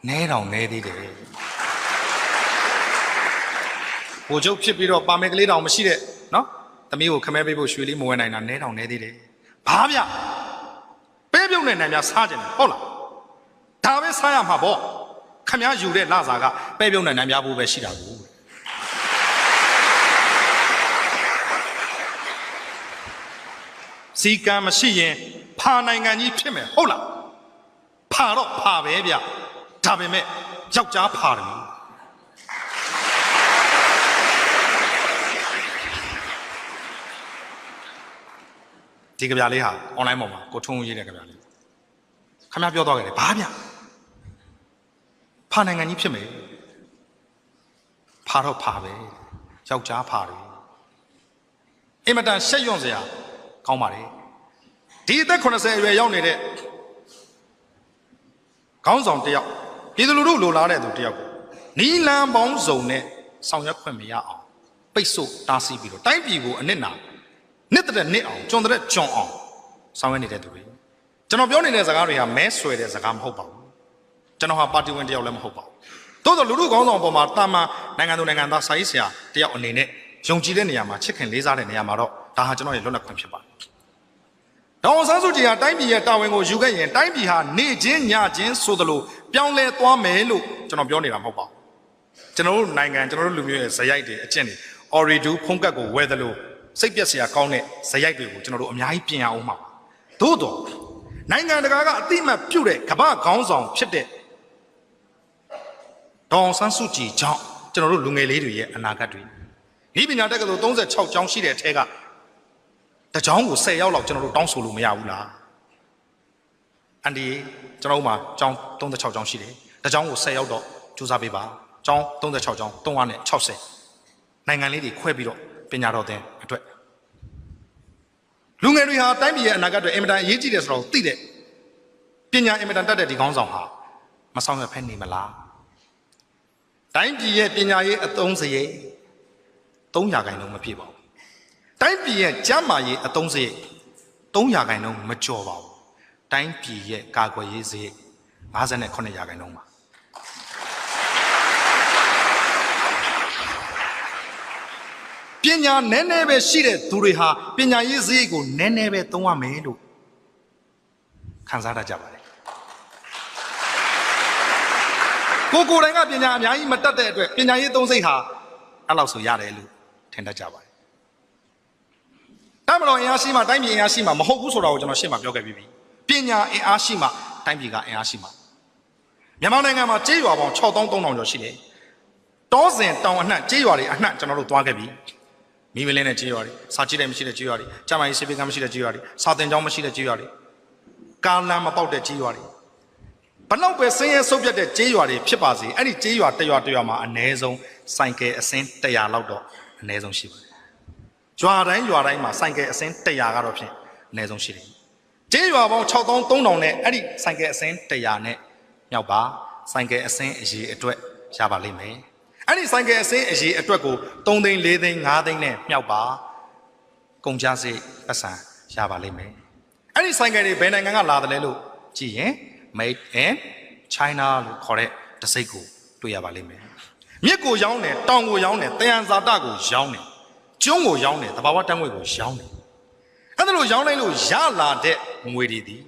Speaker 1: နဲတောင်နဲသေးတယ်ဗိုလ်ချုပ်ဖြစ်ပြီးတော့ပါမစ်ကလေးတောင်မရှိတဲ့နော်သမီးကိုခမဲပေးဖို့ရွှေလေးမဝယ်နိုင်တာနဲတောင်နဲသေးတယ်ဘာဗျပဲပြုံးတဲ့နံများစားကြတယ်ဟုတ်လားဒါပဲစားရမှာပေါ့ခမားယူတဲ့လစာကပဲပြုံးတဲ့နံများဖို့ပဲရှိတာကိုစီကံမရှိရင်ဖာနိုင်ငံကြီးဖြစ်မယ်ဟုတ်လားဖာတော့ဖာပဲဗျဒါပေမဲ့ယောက်ျားဖာတယ်ဒီကြပြလေးဟာအွန်လိုင်းပေါ်မှာကိုထုံးရေးတဲ့ကြပြလေးခမပြောသွားခဲ့တယ်ဘာဗျဖာနိုင်ငံကြီးဖြစ်မယ်ဖာတော့ဖာပဲယောက်ျားဖာတယ်အင်မတန်ရှက်ရွံ့စရာကောင်းပါလေဒီအသက်80အရွယ်ရောက်နေတဲ့ခေါင်းဆောင်တယောက်ပြည်သူလူထုလိုလားတဲ့သူတယောက်ကိုနီလန်ပေါင်းစုံနဲ့ဆောင်ရွက်ခွင့်မရအောင်ပိတ်ဆို့တားဆီးပြီးတော့တိုင်းပြည်ကိုအနစ်နာနှစ်တဲ့နှစ်အောင်ကျွန်းတဲ့ကျွန်းအောင်ဆောင်ရွက်နေတဲ့သူတွေကျွန်တော်ပြောနေတဲ့စကားတွေဟာမဲဆွဲတဲ့စကားမဟုတ်ပါဘူး ကျွန်တော်ဟာပါတီဝင်တယောက်လည်းမဟုတ်ပါဘူးသို့သောလူထုခေါင်းဆောင်ပေါ်မှာတာမန်နိုင်ငံသူနိုင်ငံသားစာရေးဆရာတယောက်အနေနဲ့ယုံကြည်တဲ့နေရာမှာချစ်ခင်လေးစားတဲ့နေရာမှာတော့ဒါဟာကျွန်တော်ရဲ့လွတ်လပ်ခွင့်ဖြစ်ပါတယ်ဒေါအောင်ဆန်းစုကြည်ဟာတိုင်းပြည်ရဲ့တာဝန်ကိုယူခဲ့ရင်တိုင်းပြည်ဟာနေချင်းညချင်းဆိုသလိုပြောင်းလဲသွားမယ်လို့ကျွန်တော်ပြောနေတာမဟုတ်ပါဘူးကျွန်တော်တို့နိုင်ငံကျွန်တော်တို့လူမျိုးရဲ့ဇယိုက်တွေအကျင့်တွေ Oridu ဖုံးကတ်ကိုဝယ်သလိုစိတ်ပြက်စရာကောင်းတဲ့ဇယိုက်တွေကိုကျွန်တော်တို့အများကြီးပြင်ရအောင်ပါသို့တော့နိုင်ငံတကာကအတိအမှတ်ပြုတဲ့ကမ္ဘာခေါင်းဆောင်ဖြစ်တဲ့ဒေါအောင်ဆန်းစုကြည်ကြောင့်ကျွန်တော်တို့လူငယ်လေးတွေရဲ့အနာဂတ်တွေဤပညာတက္ကသိုလ်36ကျောင်းရှိတဲ့အထက်ကတကျောင်းကို10ရောက်လောက်ကျွန်တော်တို့တောင်းဆိုလို့မရဘူးလားအန်ဒီကျွန်တော်တို့မှာကျောင်း36ကျောင်းရှိတယ်တကျောင်းကို10ရောက်တော့စူးစမ်းပေးပါကျောင်း36ကျောင်း360နိုင်ငံလေးတွေခွဲပြီးတော့ပညာတော်သင်အတွက်လူငယ်တွေဟာတိုင်းပြည်ရဲ့အနာဂတ်တွေအင်မတန်အရေးကြီးတယ်ဆိုတော့သိတဲ့ပညာအင်မတန်တတ်တဲ့ဒီခေါင်းဆောင်ဟာမဆောင်ရွက်ဖက်နေမလားတိုင်းပြည်ရဲ့ပညာရေးအသုံးစရိတ်3%မပြည့်ပါဘူးတိုင်းပြည်ရဲ့ကျန်းမာရေးအသုံးစရိတ်3%မကျော်ပါဘူးတိုင်းပြည်ရဲ့ကာကွယ်ရေးစရိတ်58%ပါပညာနည်းနည်းပဲရှိတဲ့သူတွေဟာပညာရေးစရိတ်ကိုနည်းနည်းပဲသုံးရမယ်လို့ခံစားတတ်ကြပါတယ်ကိုယ်တိုင်ကပညာအများကြီးမတတ်တဲ့အတွက်ပညာရေးသုံးစိတ်ဟာအဲ့လောက်ဆိုရတယ်လို့ထင်တတ်ကြပါတယ်တမတော်အင်အားရှိမှတိုင်းပြည်အင်အားရှိမှမဟုတ်ဘူးဆိုတာကိုကျွန်တော်ရှင်းမှပြောခဲ့ပြီးပြီပညာအင်အားရှိမှတိုင်းပြည်ကအင်အားရှိမှမြန်မာနိုင်ငံမှာကျေးရွာပေါင်း6300ကျော်ရှိတယ်တောစဉ်တောင်အနှံ့ကျေးရွာတွေအနှံ့ကျွန်တော်တို့သွားခဲ့ပြီမိမလင်းတဲ့ကျေးရွာတွေစာကြည့်တဲ့မရှိတဲ့ကျေးရွာတွေကျမကြီးစေပေကမရှိတဲ့ကျေးရွာတွေစာသင်ကျောင်းမရှိတဲ့ကျေးရွာတွေကားလမ်းမပေါက်တဲ့ကျေးရွာတွေဘလောက်ပဲဆင်းရဲဆုပ်ပြတ်တဲ့ကျေးရွာတွေဖြစ်ပါစေအဲ့ဒီကျေးရွာတစ်ရွာမှာအ ਨੇ ဆုံးစိုင်ကယ်အစင်း100လောက်တော့အ ਨੇ ဆုံးရှိပါတယ်ရွာတိုင်းမှာစိုင်ကယ်အစင်း100ကတော့ဖြင့်အ ਨੇ ဆုံးရှိတယ်ကျေးရွာပေါင်း6300နဲ့အဲ့ဒီစိုင်ကယ်အစင်း100နဲ့မြောက်ပါစိုင်ကယ်အစင်းအရေးအတွက်ရပါလိမ့်မယ်အဲ့ဒီဆိုင်ကယ်အစင်းအရေးအတွက်ကို3သိန်း4သိန်း5သိန်းနဲ့မြောက်ပါကုန်ကြစိတ်ပတ်စံရပါလိမ့်မယ်အဲ့ဒီဆိုင်ကယ်တွေဘယ်နိုင်ငံကလာတယ်လဲလို့ကြည့်ရင် made in China လို့ခေါ်တဲ့တစိတ်ကိုတွေ့ရပါလိမ့်မယ်မြစ်ကိုရောင်းတယ်တောင်ကိုရောင်းတယ်တယံဇာတကိုရောင်းတယ်ကျွန်းကိုရောင်းတယ်တဘာဝတန်းငွေကိုရောင်းတယ်အဲ့ဒါလို့ရောင်းလိုက်လို့ရလာတဲ့ငွေတွေဒီ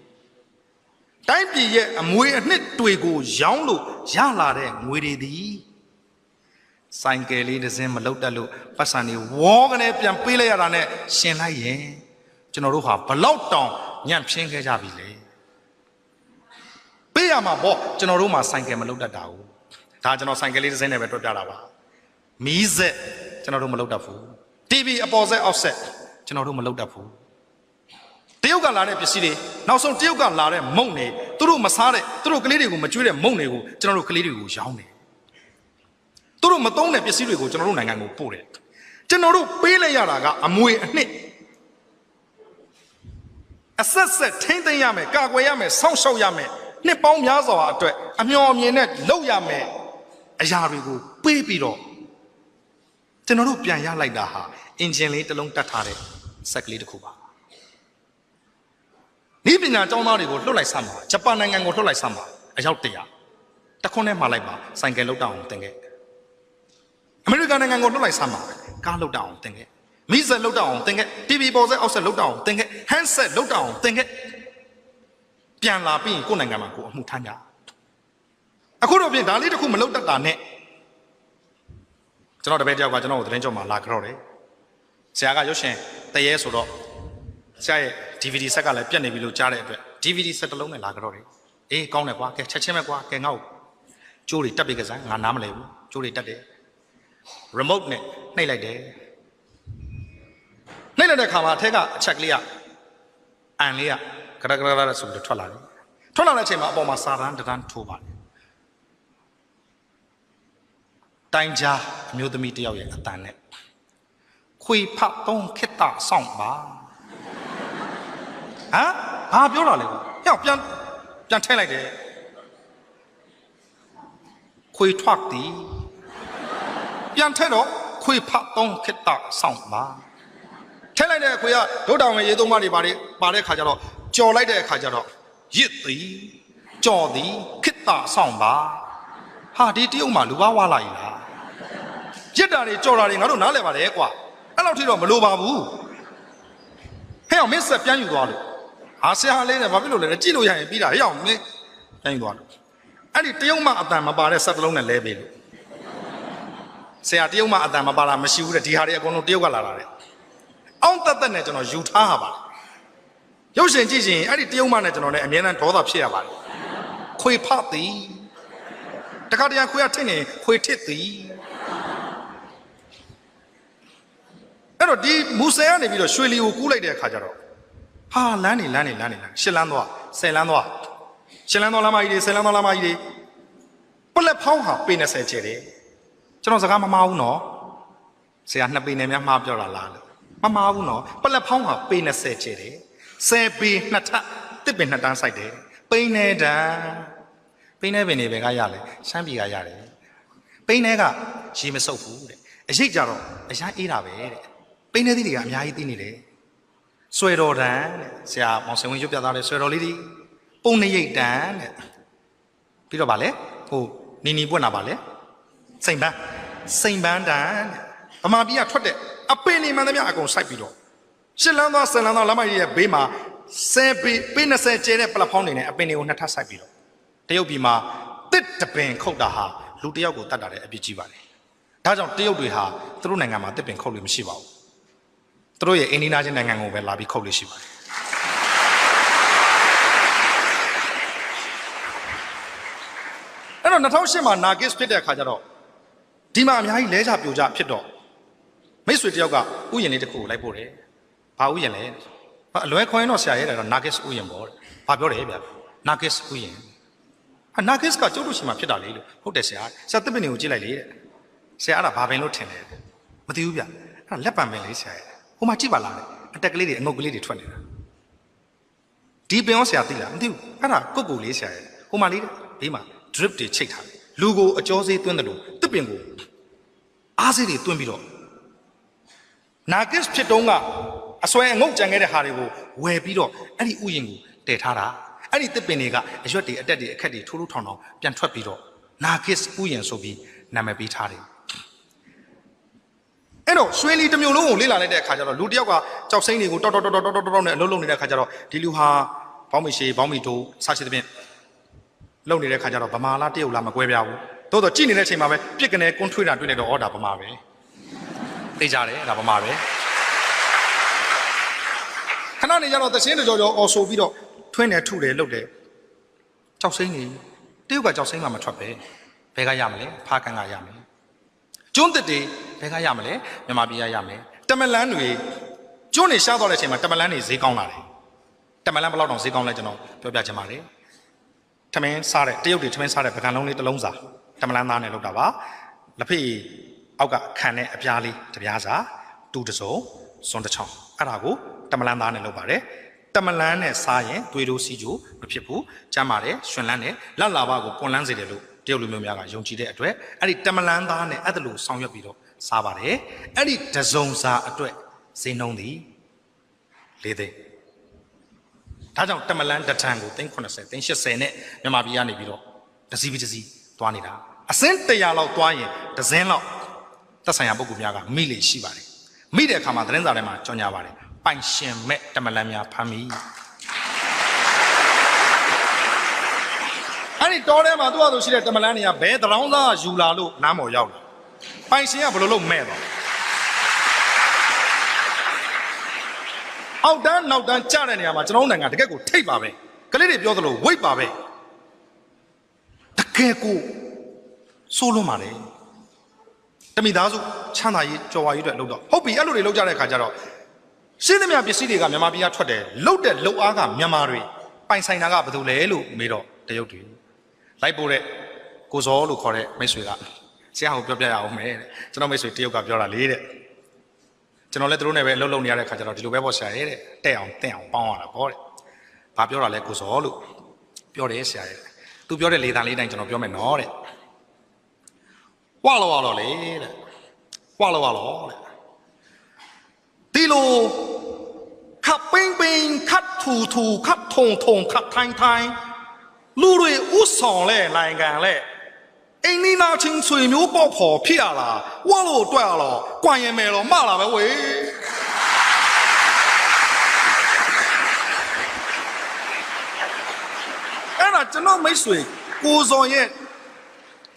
Speaker 1: တိုင်းပြည်ရဲ့အမွေအနှစ်တွေကိုရောင်းလို့ရလာတဲ့ငွေတွေဒီဆိုင်ကယ်လေးတစ်စင်းမလုတ်တတ်လို့ပတ်စံတွေဝေါကနေပြန်ပေးလိုက်ရတာနဲ့ရှင်လိုက်ရင်ကျွန်တော်တို့ဟာဘလောက်တောင်ညံ့ဖြင်းခဲ့ကြပြီလေပေးရမှာပေါ့ကျွန်တော်တို့မှာဆိုင်ကယ်မလုတ်တတ်တာဘူးဒါကျွန်တော်ဆိုင်ကယ်လေးတစ်စင်းနဲ့ပဲတွက်ပြတာပါမီးစက်ကျွန်တော်တို့မလုတ်တတ်ဘူး TV အပေါ်ဆက်အောက်ဆက်ကျွန်တော်တို့မလုတ်တတ်ဘူးတရုတ်ကလာတဲ့ပစ္စည်းတွေနောက်ဆုံးတရုတ်ကလာတဲ့မုန့်တွေသူတို့မစားတဲ့သူတို့ကလေးတွေကိုမကျွေးတဲ့မုန့်တွေကိုကျွန်တော်တို့ကလေးတွေကိုရောင်းတယ်သူတို့မသုံးတဲ့ပစ္စည်းတွေကိုကျွန်တော်တို့နိုင်ငံကိုပို့တယ်ကျွန်တော်တို့ပေးလိုက်ရတာကအမွေအနှစ်အဆက်ဆက်ထိမ့်သိမ်းရမယ်ကာကွယ်ရမယ်စောင့်ရှောက်ရမယ်နှစ်ပေါင်းများစွာအတွက်အမျှော်အမြင်နဲ့လုပ်ရမယ်အရာတွေကိုပေးပြီးတော့ကျွန်တော်တို့ပြန်ရလိုက်တာဟာအင်ဂျင်လေးတစ်လုံးတတ်ထားတဲ့ဆက်ကလေးတစ်ခုပါဤပညာကျောင်းသားတွေကိုလွှတ်လိုက်စမ်းပါဂျပန်နိုင်ငံကိုလွှတ်လိုက်စမ်းပါအယောက်100တခွန်းနဲ့မှလိုက်ပါဆိုင်ကယ်လုတ်တောင်းအောင်တင်ခဲ့အမေရိကန်နိုင်ငံကိုလွှတ်လိုက်စမ်းပါကားလုတ်တောင်းအောင်တင်ခဲ့မီးစက်လုတ်တောင်းအောင်တင်ခဲ့ TV ပေါ်ဆက်အောက်ဆက်လုတ်တောင်းအောင်တင်ခဲ့ handset လုတ်တောင်းအောင်တင်ခဲ့ပြန်လာပြီးကိုယ့်နိုင်ငံမှာကိုအမှုထမ်းကြအခုတော့ပြင်ဒါလေးတစ်ခုမလုတ်တတ်တာနဲ့ကျွန်တော်တပည့်တယောက်ကကျွန်တော်ကိုသတင်းကြော်မှာလာကြတော့တယ်ဆရာကရုပ်ရှင်တရေဆိုတော့ဆရာရဲ့ DVD ဆက်ကလည်းပြတ်နေပြီလို့ကြားတဲ့အတွက် DVD ဆက်တစ်လုံးနဲ့လာကြတော့တယ်အေးကောင်းတယ်ကွာကဲချက်ချင်းပဲကွာကဲငါ့ကိုကျိုးတွေတက်ပြီးကစားငါနားမလဲဘူးကျိုးတွေတက်တယ် remote နဲ့နှိပ်လိုက်တယ်နှိပ်လိုက်တဲ့ခါမှာအထက်ကအချက်ကလေးကအန်လေးကဂရဂရဆိုပြီးထွက်လာတယ်ထွက်လာတဲ့အချိန်မှာအပေါ်မှာစာတန်းတန်းထိုးပါတယ်တိုင်းကြားအမျိုးသမီးတယောက်ရဲ့အတန်နဲ့ခွေဖတ်သုံးခစ်တာဆောင်ပါဟမ်ဘာပြောတာလဲကွာဟဲ့ပြန်ထည့်လိုက်တယ်ခွေထွက်သည်ပြန်ထည့်တော့ခွေဖတ်သုံးခစ်တာဆောင်ပါထည့်လိုက်တဲ့ခွေကဒုတောင်ရဲ့ရေသုံးပါးတွေပါတဲ့ခါကျတော့ကြော်လိုက်တဲ့အခါကျတော့ရစ်သည်ကြော်သည်ခစ် တာဆောင်ပါဟာဒီတရုတ်မှာလူပါဝါလာကြီးလားရစ်တာတွေကြော်တာတွေငါတို့နားလဲပါတယ်ကွာအဲ့လောက်ထိတော့မလိုပါဘူးဟဲ့အောင်မင်းဆက်ပြန်ယူသွားလို့ဟာဆရာလေးနဲ့ဘာဖြစ်လို့လဲကြည့်လို့ရရင်ပြီးတာဟဲ့အောင်မင်းပြန်ယူသွားလို့အဲ့ဒီတရုတ်မှအတန်မပါတဲ့စက်တလုံးနဲ့လဲပေးလို့ဆရာတရုတ်မှအတန်မပါတာမရှိဘူးတဲ့ဒီဟာတွေအကုန်လုံးတရုတ်ကလာတာတဲ့အောင်းတက်တက်နဲ့ကျွန်တော်ယူထားရပါတယ်ရုပ်ရှင်ကြည့်ရင်အဲ့ဒီတရုတ်မှနဲ့ကျွန်တော်လည်းအမြဲတမ်းဒေါသဖြစ်ရပါတယ်ခွေဖတ်သည်တခါတရံခွေရထစ်နေခွေထစ်သည်အဲ့တော့ဒီမူဆယ်ကနေပြီးတော့ရွှေလီကိုကူးလိုက်တဲ့အခါကျတော့ဟာလမ်းနေရှစ်လမ်းသွား10လမ်းသွားရှစ်လမ်းသွားလမ်းမကြီးတွေ10လမ်းသွားလမ်းမကြီးတွေပလက်ဖောင်းဟာပေ20ကျဲတယ်ကျွန်တော်စကားမမှားဘူးနော်ဆရာ2ပေနဲ့များမှားပြောတာလားလို့မမှားဘူးနော်ပလက်ဖောင်းဟာပေ20ကျဲတယ်10ပေ2ထပ်တစ်ပင်2တန်းစိုက်တယ်ပိန်းနေတန်းပိန်းနေပင်တွေပဲကရလဲရှမ်းပြည်ကရတယ်ပိန်းနေကရေမစုပ်ဘူးတဲ့အရိတ်ကြတော့အရန်အေးတာပဲတဲ့ပိန်းနေသီးတွေကအများကြီးသိနေတယ်ဆွဲတော်တန်းတဲ့ဆရာမောင်စင်ဝင်းရွတ်ပြသားတဲ့ဆွဲတော်လေးတွေပုံနေရိတ်တန်းတဲ့ပြီးတော့ဗာလဲဟိုနီပွက်နာဗာလဲစိန်ပန်းတန်းတဲ့ဗမာပြည်ကထွက်တဲ့အပင်နေမှန်သမျှအကုန်စိုက်ပြီးတော့ရှစ်လမ်းသွား10လမ်းသွားလမ်းမကြီးရဲ့ဘေးမှာ10ပေ20ကျဲတဲ့ပလက်ဖောင်းနေနဲ့အပင်တွေကိုနှစ်ထပ်စိုက်ပြီးတော့တရုတ်ပြည်မှာတစ်တပင်ခုတ်တာဟာလူတယောက်ကိုတတ်တာတဲ့အပြစ်ကြီးပါတယ်ဒါကြောင့်တရုတ်တွေဟာသူတို့နိုင်ငံမှာတစ်ပင်ခုတ်လို့မရှိပါဘူးသူတို့ရဲ့အိန္ဒိယချင်းနိုင်ငံကိုပဲလာပြီးခုတ်လို့ရှိပါတယ်အဲ့တော့2008မှာနာဂစ်ဖြစ်တဲ့အခါကျတော့ဒီမှာအများကြီးလဲကြပြိုကြဖြစ်တော့မိတ်ဆွေတယောက်ကဥယျာဉ်လေးတစ်ခုကိုလိုက်ပို့တယ်ဘာဥယျာဉ်လဲအလွဲခွင်တော့ဆရာရဲ့တော့နာဂစ်ဥယျာဉ်ပေါ့ဘာပြောတယ်ဗျနာဂစ်ဥယျာဉ်ဟာနာဂစ်ကကျုပ်တို့ရှိမှဖြစ်တာလေလို့ဟုတ်တယ်ဆရာတစ်ပင်တွေကိုကြည့်လိုက်လေတဲ့ဆရာအဲ့ဒါဘာပင်လို့ထင်တယ်မသိဘူးဗျအဲ့ဒါလက်ပံပင်လေးဆရာရဲ့ဟိုမှာကြည့်ပါလားအတက်ကလေးတွေအငုတ်ကလေးတွေထွက်နေတာဒီပင်ရောဆရာသိလားမသိဘူးအဲ့ဒါကုတ်ကူလေးဆရာရဲ့ဟိုမှာလေးဘေးမှာ drip တွေချိတ်ထားတယ်လူကိုအကျော်စေးသွင်းတယ်လို့တစ်ပင်ကိုအားစေးတွေသွင်းပြီးတော့နာဂစ်ဖြစ်တုန်းကအစွဲအငုတ်ကြံခဲ့တဲ့ဟာတွေကိုဝယ်ပြီးတော့အဲ့ဒီဥယျာဉ်ကိုတည်ထားတာအဲ့ဒီတစ်ပင်တွေကအရွက်တွေအတက်တွေအခက်တွေထိုးထိုးထောင်ထောင်ပြန်ထွက်ပြီးတော့နာဂစ်ဥယျာဉ်ဆိုပြီးနာမည်ပေးထားတယ်အဲ့တော့ရွှေလီတစ်မျိုးလုံးကိုလေ့လာလိုက်တဲ့အခါကျတော့လူတစ်ယောက်ကကြောက်စိမ့်တွေကိုတောက်နဲ့အလုံးလုံးနေတဲ့အခါကျတော့ဒီလူဟာဘောင်းမီရှည်ဘောင်းမီတိုးစရှိသဖြင့်လုံနေတဲ့အခါကျတော့ဗမာလားတရုတ်လားမကွဲပြားဘူးသို့တော့ကြည့်နေတဲ့အချိန်မှာပဲပြစ်ကနေကွန်းထွေးတာတွေ့လိုက်တော့အော်ဒါဗမာပဲသိကြတယ်ဒါဗမာပဲခဏနေကြတော့သချင်းကြော်အော်ဆိုပြီးတော့ထွင်းတယ်ထုတယ်လှုပ်တယ်ကြောက်စိမ့်နေတရုတ်ကကြောက်စိမ့်မှမထွက်ပဲဘယ်ကရမလဲဖားကန်ကရမယ်ကျွန်းတစ်တွေဘယ်ကရမလဲမြန်မာပြည်ကရမယ်တမလန်းတွေကျွန်းနေရှားသွားတဲ့အချိန်မှာတမလန်းတွေဈေးကောင်းလာတယ်တမလန်းဘယ်လောက်တောင်ဈေးကောင်းလဲကျွန်တော်ပြောပြချင်ပါတယ်ထမင်းစားတဲ့တရုတ်တွေထမင်းစားတဲ့ပကံလုံးလေးတစ်လုံးစာတမလန်းသားနဲ့လုပ်တာပါလက်ဖေးအောက်ကခံတဲ့အပြားလေးတစ်ပြားစာတူတစုံစွန်းတစ်ချောင်းအဲ့ဒါကိုတမလန်းသားနဲ့လုပ်ပါတယ်တမလန်းနဲ့စားရင်သွေးတိုးစီးကြိုမဖြစ်ဘူးကျမ်းပါတယ်ရှင်လန်းနဲ့လက်လာဘကိုပွန်လန်းစေတယ်လို့တရုတ်လူမျိုးများကယုံကြည်တဲ့အတွက်အဲ့ဒီတမလန်းသားနဲ့အဲ့ဒါလိုဆောင်ရွက်ပြီးတော့စားပါတယ်အဲ့ဒီတစုံစာအတွက်ဈေးနှုန်းသည်၄သိန်းဒါကြောင့်တမလန်းတထန်ကို380 380နဲ့မြန်မာပြည်ကနေပြီးတော့တစည်းပြီးတစည်းသွားနေတာအစင်း100လောက်သွားရင်ဒဇင်းလောက်သက်ဆိုင်ရာပုဂ္ဂိုလ်များကမိလေရှိပါတယ်မိတဲ့အခါမှာသတင်းစာထဲမှာကြော်ညာပါတယ်ပိုင်ရှင်မဲ့တမလန်းများဖမ်းမိအဲ့ဒီတောထဲမှာသူ့အတူရှိတဲ့တမလန်းတွေကဘဲတရောင်းသားယူလာလို့နားမော်ရောက်လာပိုင်ရှင်ကဘယ်လိုလုပ်မဲ့တော့အောက်တန်းနောက်တန်းကြားတဲ့နေရာမှာကျွန်တော်နိုင်ငံတကယ့်ကိုထိတ်ပါပဲကလေးတွေပြောသလိုဝိတ်ပါပဲတကယ်ကိုစိုးလွန်းပါလေတမိသားစုချမ်းသာရေးကြော်ဝါရေးအတွက်လုပ်တော့ဟုတ်ပြီအဲ့လိုတွေလုပ်ကြတဲ့အခါကျတော့ရှင်းသမျှပစ္စည်းတွေကမြန်မာပြည်ကထွက်တယ်လုတ်တဲ့လုတ်အားကမြန်မာတွေပိုင်ဆိုင်တာကဘာလို့လဲလို့မေးတော့တရုတ်တွေလိုက်ပို့တဲ့ကိုစောလို့ခေါ်တဲ့မိတ်ဆွေကဆရာကိုပြောပြရအောင်မယ်တဲ့ကျွန်တော်မိတ်ဆွေတရုတ်ကပြောတာလေတဲ့ကျွန်တော်လည်းသူတို့နဲ့ပဲအလုပ်လုပ်နေရတဲ့ခါကျတော့ဒီလိုပဲပေါ့ဆရာရဲ့တဲ့တဲ့အောင်တင့်အောင်ပေါင်းရတာပေါ့တဲ့ဘာပြောတာလဲကိုစောလို့ပြောတယ်ဆရာရဲ့သူပြောတဲ့လေတန်လေးတိုင်းကျွန်တော်ပြောမယ်နော်တဲ့ဝါလောလေတဲ့ဝါလောတဲ့ဒီလိုခပ်ပိန်ခတ်ထူခတ်ထုံခတ်ထိုင် လူတွေဥဆောင်လဲနိုင်ငံလဲအိမ်နီးနားချင်းဆွေမျိုးပေါက်ဖော်ဖြစ်ရလားဝါလို့တွက်ရလားကွာရင်မယ်တော့မလာပဲဝေးအဲ့ဒါကျွန်တော်မိတ်ဆွေကိုဇော်ရဲ့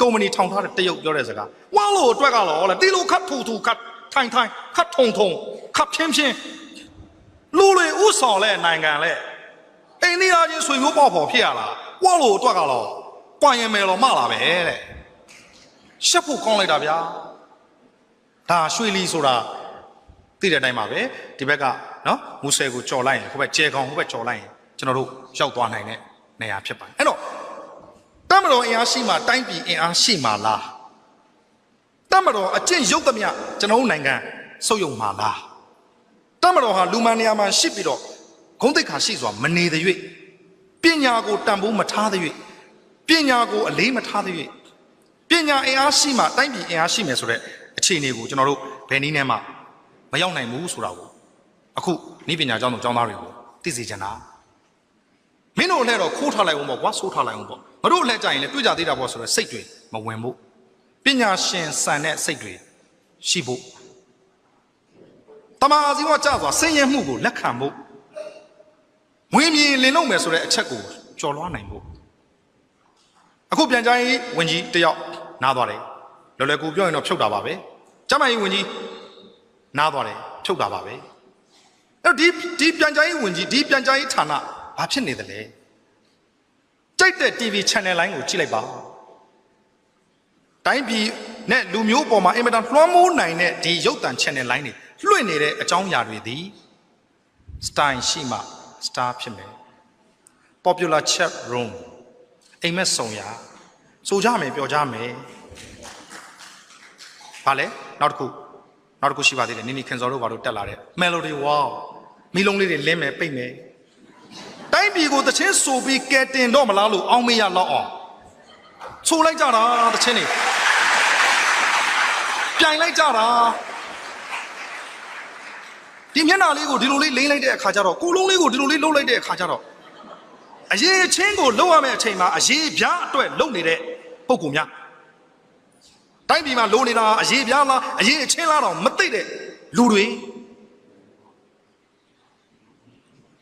Speaker 1: ကုမ္ပဏီထောင်ထားတဲ့တရုတ်ပြောတဲ့စကားဝါလို့တွက်ကြတော့လေဒီလိုခတ်ထူထူခတ်ထိုင်ထိုင်ခတ်ထုံထုံခတ်ဖြင်းဖြင်းလူတွေဥဆောင်လဲနိုင်ငံလဲအိမ်နီးနားချင်းဆွေမျိုးပေါက်ဖော်ဖြစ်ရလားဝါလို့တွက်ကြတော့ကွာရင်မယ်တော့မလာပဲတဲ့ရှက်ဖို့ကောင်းလိုက်တာဗျာဒါရွှေလီဆိုတာသိတဲ့အတိုင်းပါပဲဒီဘက်ကနော်မူဆယ်ကိုကြော်လိုက်ရင်ဟိုဘက်ကျဲကောင်ဟိုဘက်ကြော်လိုက်ရင်ကျွန်တော်တို့ရောက်သွားနိုင်တဲ့နေရာဖြစ်ပါတယ်အဲ့တော့တမတော်အင်အားရှိမှတိုင်းပြည်အင်အားရှိမှလားတမတော်အကျင့်ရုပ်သမျှကျွန်တော်တို့နိုင်ငံဆုပ်ယုံမှလားတမတော်ဟာလူမှန်နေရာမှာရှိပြီးတော့ဂုဏ်သိက္ခာရှိစွာမနေတဲ့၍ပညာကိုတန်ဖိုးမထားတဲ့၍ပညာကိုအလေးမထားတဲ့၍ပညာအင်အားရှိမှတိုင်းပြည်အင်အားရှိမယ်ဆိုတဲ့အခြေအနေကိုကျွန်တော်တို့ဘယ်နည်းနဲ့မှမရောက်နိုင်ဘူးဆိုတာကိုအခုဤပညာကျောင်းသူကျောင်းသားတွေကိုသိစေချင်တာမင်းတို့လည်းတော့ခိုးထားလိုက်အောင်ပေါ့ကွာဆိုးထားလိုက်အောင်ပေါ့မတို့လည်းကြရင်လည်းတွေ့ကြသေးတာပေါ့ဆိုတော့စိတ်တွေမဝင်ဘူးပညာရှင်စံတဲ့စိတ်တွေရှိဖို့တမာစီဝကြစွာဆင်းရဲမှုကိုလက်ခံဖို့ဝင်းမြင်လင်းလုံးမယ်ဆိုတဲ့အချက်ကိုကျော်လွှားနိုင်ဖို့အခုပြန်ကြရင်ဝင်ကြီးတယောက်နားသွားတယ်လွယ်လွယ်ကူပြောရင်တော့ဖြုတ်တာပါပဲကျမကြီးဝင်ကြီးနားသွားတယ်ဖြုတ်တာပါပဲအဲ့တော့ဒီပြန်ကြရင်ဝင်ကြီးဒီပြန်ကြရင်ဌာနဘာဖြစ်နေသလဲကြိုက်တဲ့ TV channel line ကိုကြည့်လိုက်ပါတိုင်းပြည်နဲ့လူမျိုးပေါ်မှာအင်မတန်လွှမ်းမိုးနိုင်တဲ့ဒီရုပ်သံ channel line တွေလွှင့်နေတဲ့အကြောင်းအရာတွေသည် style ရှိမှ star ဖြစ်မယ် popular chat room အိမ်မက်ဆောင်ရဆိုကြမယ်ပြောကြမယ်ဘာလဲနောက်တစ်ခုရှိပါသေးတယ်နင်းနီခင်စော်တို့ဘာလို့တက်လာတဲ့ melody wow မီလုံးလေးတွေလင်းမယ်ပိတ်မယ်တိုင်းပြည်ကိုတချင်းဆိုပြီးကဲတင်တော့မလားလို့အောင်းမေးရလောက်အောင်ဆိုလိုက်ကြတာတချင်းတွေပြိုင်လိုက်ကြတာဒီမျက်နှာလေးကိုဒီလိုလေးလိမ့်လိုက်တဲ့အခါကျတော့ကိုလုံးလေးကိုဒီလိုလေးလှုပ်လိုက်တဲ့အခါကျတော့အရေးချင်းကိုလှုပ်ရမယ့်အချိန်မှာအရေးပြားအတွက်လှုပ်နေတဲ့ပုံကူများတိုင်းပြည်မှာလိုနေတာအရေးပြားလားအရေးချင်းလားတော့မသိတဲ့လူတွေ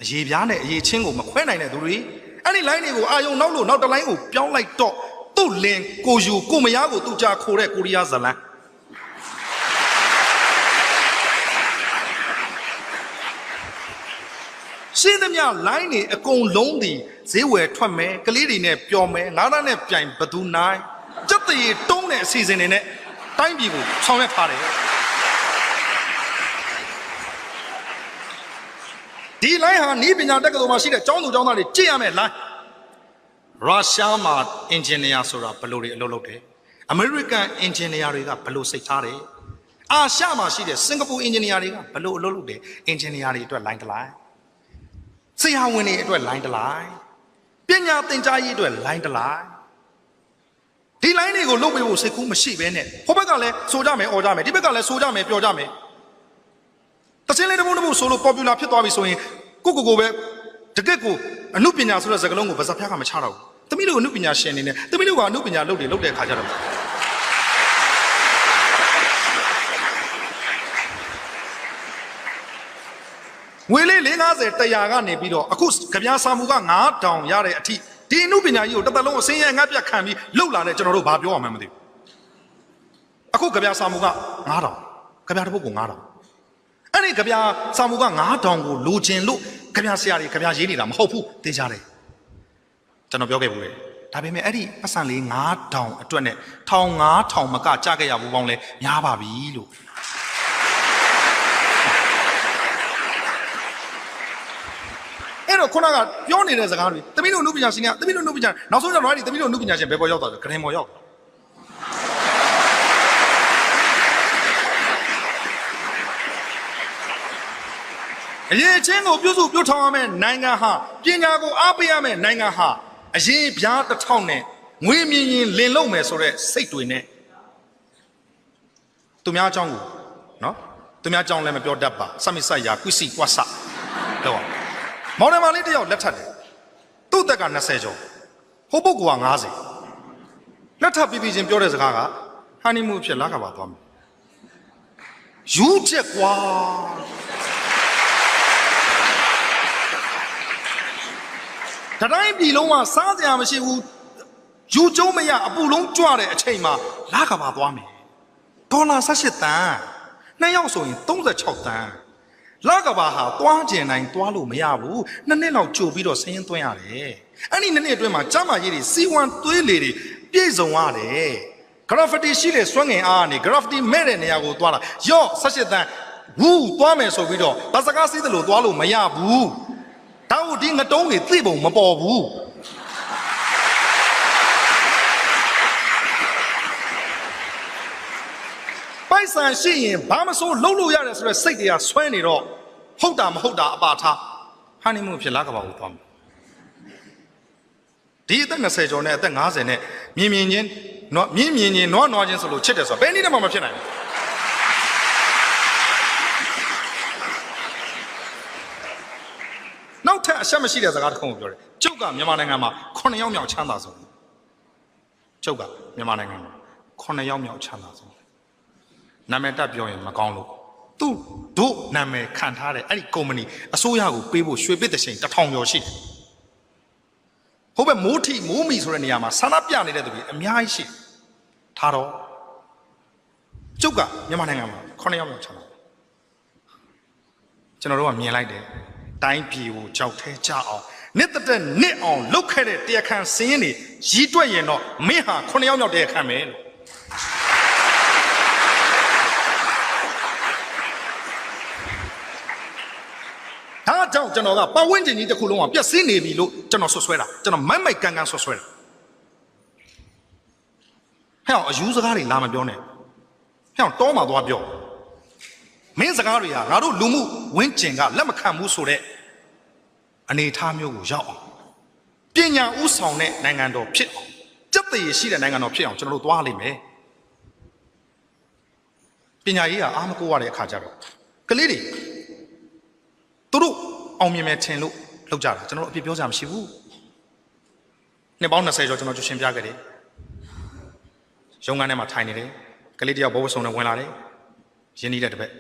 Speaker 1: အရေးပြားနဲ့အရေးချင်းကိုမခွဲနိုင်တဲ့သူတွေအဲ့ဒီ line တွေကိုအာယုံနောက်လို့နောက်တစ် line ကိုပြောင်းလိုက်တော့သူ့လင်ကိုယူကိုမယားကိုသူ့ကြခိုးတဲ့ကိုရီးယားဇလန်ရှင်းသမျှ line တွေအကုန်လုံးဒီဈေးဝယ်ထွက်မယ်ကလေးတွေနဲ့ပျော်မယ်ငါးသားနဲ့ပြိုင်ဘသူနိုင်စက်တရေတုံးတဲ့အစီအစဉ်တွေနဲ့တိုင်းပြည်ကိုဆောင်ရွက်ထားတယ်ဒီ line ဟာနီးပညာတက္ကသိုလ်မှာရှိတဲ့ကျောင်းသူကျောင်းသားတွေကြည့်ရမယ် line ရုရှားမှာ engineer ဆိုတာဘယ်လိုတွေအလုပ်လုပ်တယ် American engineer တွေကဘယ်လိုစိတ်ထားတယ်အာရှမှာရှိတဲ့စင်ကာပူ engineer တွေကဘယ်လိုအလုပ်လုပ်တယ် engineer တွေအတွက် line တစ် line ဆရာဝန်တွေအတွက် line တစ် line ပညာသင်ကြားရေးအတွက် line တစ် line ဒီ line တွေကိုလုပ်ပေးဖို့စိတ်ကူးမရှိဘဲနဲ့ဟိုဘက်ကလည်းဆိုကြမယ်អော်ကြမယ်ဒီဘက်ကလည်းဆိုကြမယ်ပြောကြမယ်တချင်းလေးတပုတ်တပုတ်ဆိုလို့ popular ဖြစ်သွားပြီဆိုရင်ကိုပဲတကယ့်ကိုအနုပညာဆိုတဲ့စကားလုံးကိုဗဇက်ဖျားကမချတော့ဘူးသမီးတို့အနုပညာရှင်နေနဲ့သမီးတို့ကအနုပညာလုပ်တဲ့အခါကျတော့ငွေလေး450 100ကနေပြီးတော့အခုကြပြားစာမှုက9000ရတဲ့အထိဒီအနုပညာကြီးကိုတစ်သက်လုံးအစင်းရဲငတ်ပြတ်ခံပြီးလှုပ်လာတဲ့ကျွန်တော်တို့ဘာပြောရမှန်းမသိဘူးအခုကြပြားစာမှုက9000ကြပြားတစ်ပုဒ်ကို9000အဲ့ဒီကြပြားစာမှုက9000ကိုလိုချင်လို့ကြပြားဆရာတွေကြပြားရေးနေတာမဟုတ်ဘူးသိကြတယ်ကျွန်တော်ပြောခဲ့ဘူးလေဒါပေမဲ့အဲ့ဒီအဆန်လေး9000အတွက်နဲ့1500မကကြခဲ့ရဘူးပေါင်းလဲများပါပြီလို့အဲ့တော့ခုနကပြောနေတဲ့စကားတွေသမီးတို့အနုပညာရှင်ကသမီးတို့အနုပညာနောက်ဆုံးကျတော့သမီးတို့အနုပညာရှင်ဘယ်ပေါ်ရောက်သွားလဲဂရင်ပေါ်ရောက်အရေးချင်းကိုပြုစုပြုထောင်ရမယ့်နိုင်ငံဟာပညာကိုအားပေးရမယ့်နိုင်ငံဟာအရေးပြားတစ်ထောင်နဲ့ငွေမြင်ရင်လင်လုံးမယ်ဆိုတဲ့စိတ်တွေနဲ့သူများအကြောင်းကိုနော်သူများအကြောင်းလည်းမပြောတတ်ပါစမိဆက်ရာကွိစီကွာဆတော့မောင်နှမလေးတယောက်လက်ထပ်တယ်သူ့တက်က20ကျော် ဟိုပုဂ္ဂိုလ်က90လက်ထပ်ပြီးချင်းပြောတဲ့စကားကဟာနီမူဖြစ်လာကပါသွားမယ်ယူချက်ကွာတိုင်းပြည်လုံးမှာစားစရာမရှိဘူးယူကျုံးမရအပူလုံးကြွတဲ့အချိန်မှာလာကပါသွားမယ်ဒေါ်လာ18တန်းနှစ်ယောက်ဆိုရင်36တန်းလာကဘာဟာတွားကျင်တိုင်းတွားလို့မရဘူးနှစ်နှစ်လောက်ကြိုပြီးတော့ဆင်းရင်သွင်းရတယ်အဲ့ဒီနှစ်နှစ်အတွင်းမှာကျမကြီးတွေစီဝမ်သွေးလေတွေပြည့်စုံရတယ်ဂရဖတီရှိလေစွမ်းငင်အားကနေဂရဖတီမဲ့တဲ့နေရာကိုတွားလာရော့18တန်းဝူးတွားမယ်ဆိုပြီးတော့ဗစကားစီးတယ်လို့တွားလို့မရဘူးတောက်ဒီငတုံးတွေသိပုံမပေါ်ဘူးပိုက်ဆံရှိရင်ဘာမစိုးလှုပ်လို့ရတယ်ဆိုတော့စိတ်တွေကဆွဲနေတော့ဟုတ်တာမဟုတ်တာအပါထားဟာနီမူဖြစ်လာကပါဘူးသွားမယ်ဒီအသက်20ကျော်နဲ့အသက်50နဲ့မြင်ချင်းနွားချင်းဆိုလို့ချစ်တယ်ဆိုတော့ဘယ်နည်းနဲ့မှမဖြစ်နိုင်ဘူးနောက်ထပ်အဆက်မရှိတဲ့စကားတစ်ခုကိုပြောတယ်ကျုပ်ကမြန်မာနိုင်ငံမှာ9ယောက်မြောက်ချမ်းသာဆုံးကျုပ်ကမြန်မာနိုင်ငံမှာ9ယောက်မြောက်ချမ်းသာဆုံးနာမည်တက်ပြောရင်မကောင်းလို့သူတို့နာမည်ခံထားတဲ့အဲ့ဒီကုမ္ပဏီအစိုးရကိုပေးဖို့ရွှေပစ်တဲ့ချိန်1000ကျော်ရှိတယ်ဟုတ်ပဲမိုးထီမိုးမီဆိုတဲ့နေရာမှာဆန္ဒပြနေတဲ့သူတွေအများကြီးရှိထားတော့ကျုပ်ကမြန်မာနိုင်ငံမှာ9ယောက်မြောက်ချမ်းသာကျွန်တော်တို့ကမြင်လိုက်တယ်တိုင်းပြည်ကိုကြောက်ထဲကြအောင်နှစ်သက်နှစ်အောင်လုတ်ခဲ့တဲ့တရားခံစင်းရင်တွေရီးတွက်ရင်တော့မင်းဟာ9ယောက်မြောက်တရားခံမယ်လို့ဒါကြောင့်ကျွန်တော်ကပတ်ဝန်းကျင်ကြီးတစ်ခုလုံးကပြက်စီးနေပြီလို့ကျွန်တော်ဆွဆွဲတာကျွန်တော်မိုက်ကန်ဆွဆွဲတာဟဲ့အယူစကားတွေလာမပြောနဲ့ဟဲ့တောမှာသွားပြောမင်းစကားတွေကငါတို့လူမှုဝန်းကျင်ကလက်မခံဘူးဆိုတဲ့အနေအထားမျိုးကိုရောက်အောင်ပညာဥဆောင်တဲ့နိုင်ငံတော်ဖြစ်အောင်စက်သေးရှိတဲ့နိုင်ငံတော်ဖြစ်အောင်ကျွန်တော်တို့သွားလိမ့်မယ်ပညာရေးကအားမကိုးရတဲ့အခါကျတော့ကလေးတွေသူတို့အောင်မြင်မယ်ထင်လို့လောက်ကြတာကျွန်တော်တို့အပြစ်ပြောစရာမရှိဘူးနှစ်ပေါင်း20ကျော်ကျွန်တော်ကြွရှင်ပြခဲ့တယ်ရုံးခန်းထဲမှာထိုင်နေတယ်ကလေးတယောက်ဘောဝဆုံနဲ့ဝင်လာတယ်ရင်းနှီးတဲ့တပည့်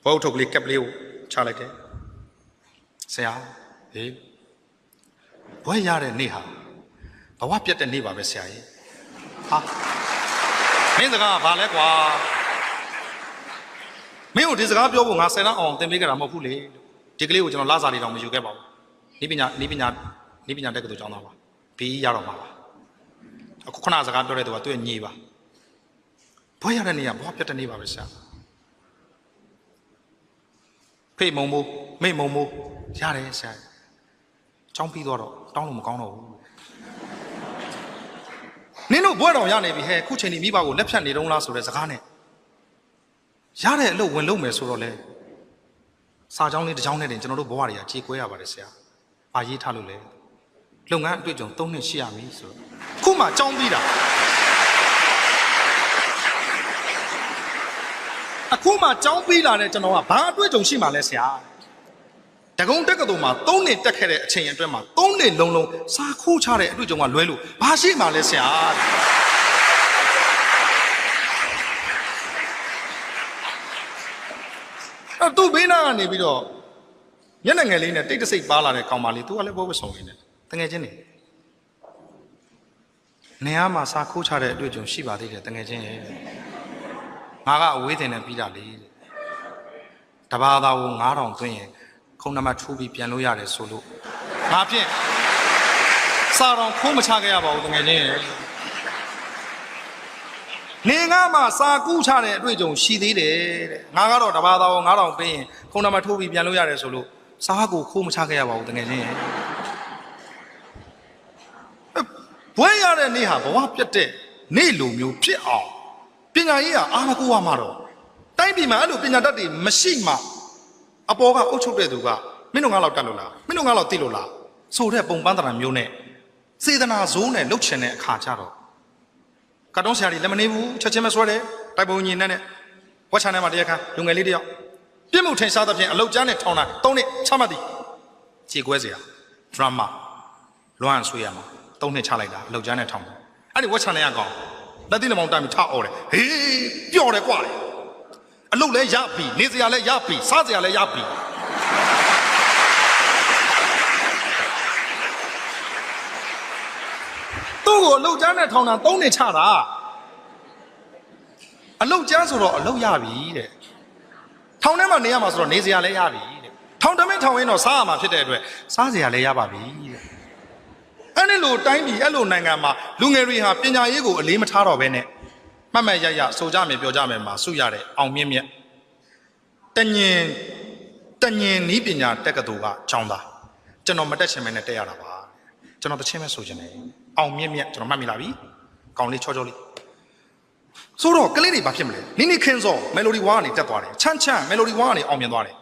Speaker 1: ဘောထုတ်ကလေးကပ်ကလေးကိုချလိုက်တယ်ဆရာဟေးဘွဲရတဲ့နေ့ဟာဘဝပြတ်တဲ့နေ့ပါပဲဆရာကြီးဟာမင်းစကားဘာလဲကွာမင်းတို့ဒီစကားပြောဖို့ငါ10လအောင်သင်ပေးကြတာမဟုတ်ဘူးလေဒီကလေးကိုကျွန်တော်လာစားနေတော့မယူခဲ့ပါဘူးနိပညာတက်ကတူကျောင်းသားပါဘီရတော့မှာပါအခုခဏစကားပြောတဲ့သူကသူ့ရဲ့ညီပါဘွဲရတဲ့နေ့ကဘဝပြတ်တဲ့နေ့ပါပဲဆရာဖေးမုံမိုးမိတ်မုံမိုးရတယ်ဆရာကျောင်းပြီးတော့တောင်းလို့မကောင်းတော့ဘူးနင်တို့ဘွဲတော်ရနေပြီဟဲ့ခုချိန်ဒီမိဘကိုလက်ဖြတ်နေတော့လားဆိုတဲ့စကားနဲ့ရတဲ့အလုပ်ဝင်လုပ်မယ်ဆိုတော့လေစာကြောင်းလေးတစ်ကြောင်းနဲ့တင်ကျွန်တော်တို့ဘဝတွေကကြေကွဲရပါတယ်ဆရာ။ဘာရေးထားလို့လဲ။လုပ်ငန်းအတွေ့အကြုံ3နှစ်ရှိရမည်ဆိုတော့ခုမှကြောင်းပြီးတာအခုမှကြောင်းပြီးလာတဲ့ကျွန်တော်ကဘာအတွေ့အကြုံရှိမှလဲဆရာ။တကုံတက်ကတူမှာ3နှစ်တက်ခဲ့တဲ့အချိန်အတွင်းမှာ3နှစ်လုံးလုံးစာခိုးချတဲ့အတွေ့အကြုံကလွဲလို့ဘာရှိမှလဲဆရာ။သူ့ဘေးနာကနေပြီးတော့မျက်နှာငယ်လေးနဲ့တိတ်တဆိတ်ပါလာတဲ့ကောင်မလေးသူကလည်းဘောဝဆုံနေတယ်တငယ်ချင်းနေရာမှာစာခိုးချတဲ့အတွေ့အကြုံရှိပါသေးတယ်တငယ်ချင်းရဲ့ငါကအဝေးတင်နဲ့ပြီးတာလေတဘာသာကို9000သွင်းရင်ခုံနံပါတ်ထိုးပြီးပြန်လို့ရတယ်ဆိုလို့ငါဖြင့်စာတော်ခိုးမချခဲ့ရပါဘူးတငယ်ချင်းရဲ့နေငါမှာစာကူးချတဲ့အတွေ့အကြုံရှိသေးတယ်တဲ့ငါကတော့တဘာသာကို9000ပေးရင်ခုံနံပါတ်ထိုးပြီးပြန်လို့ရတယ်ဆိုလို့စာကိုခိုးမချခဲ့ရပါဘူးတကယ်ချင်းဘွဲရတဲ့နေ့ဟာဘဝပြတ်တဲ့နေ့လိုမျိုးဖြစ်အောင်ပညာရေးကအားမကိုးရမှာတော့တိုင်းပြည်မှာအဲ့လိုပညာတတ်တွေမရှိမှအပေါ်ကအုပ်ချုပ်တဲ့သူကမင်းတို့ငါလောက်တတ်လို့လားမင်းတို့ငါလောက်သိလို့လားဆိုတဲ့ပုံပန်းတရာမျိုးနဲ့စေတနာဇိုးနဲ့လှုပ်ချင်တဲ့အခါကျတော့ကတ်တုံးဆရာကြီးလက်မနေဘူးချက်ချင်းမဆွဲတယ်တိုက်ပုံညီနဲ့ဝက်ချန်ထဲမှာတရားခံလူငယ်လေးတယောက်ပြစ်မှုထင်ရှားသဖြင့်အလုတ်ကျန်းနဲ့ထောင်တာ3နှစ်ချမှတ်သည်ခြေကွဲစရာဒရမာလွမ်းဆွေးရမှာ 3 နှစ်ချလိုက်တာအလုပ်ကျန်းနဲ့ထောင်အဲ့ဒီဝက်ချန်နဲ့အကောင်လက်သီးနှမောင်တိုင်းထအော်တယ်ဟေးပျော့တယ်ကွာအလုပ်လဲရပြီနေစရာလဲရပြီစားစရာလဲရပြီသူ့ကိုအလုပ်ကျန်းနဲ့ထောင်တာ3 နှစ်ချတာအလုပ်ကျန်းဆိုတော့အလုပ်ရပြီတဲ့ထောင်ထဲမှာနေရမှာဆိုတော့နေစရာလဲရပြီတဲ့ထောင်တမင်းထောင်ရင်းတော့စားရမှာဖြစ်တဲ့အတွက်စားစရာလဲရပါပြီတဲ့အဲ့ဒီလိုတိုင်းပြည်အဲ့လိုနိုင်ငံမှာလူငယ်တွေဟာပညာရေးကိုအလေးမထားတော့ဘဲနဲ့မှတ်မှတ်ရရဆိုကြမယ်ပြောကြမယ်မှာစုရတဲ့အောင်မြင့်မြတ်တညင်နီးပညာတက္ကသိုလ်ကကျောင်းသားကျွန်တော်မတက်ချင်မဲနဲ့တက်ရတာပါကျွန်တော်တချင်းပဲဆိုချင်တယ်အောင်မြင့်မြတ်ကျွန်တော်မှတ်မိလာပြီကောင်းလေးချောချောလေးဆိုတော့ကလေးတွေဘာဖြစ်မလဲနီနီခင်းစောမယ်လိုဒီဝါကနေတက်သွားတယ်ချမ်းချမ်းမယ်လိုဒီဝါကနေအောင်မြင်သွားတယ်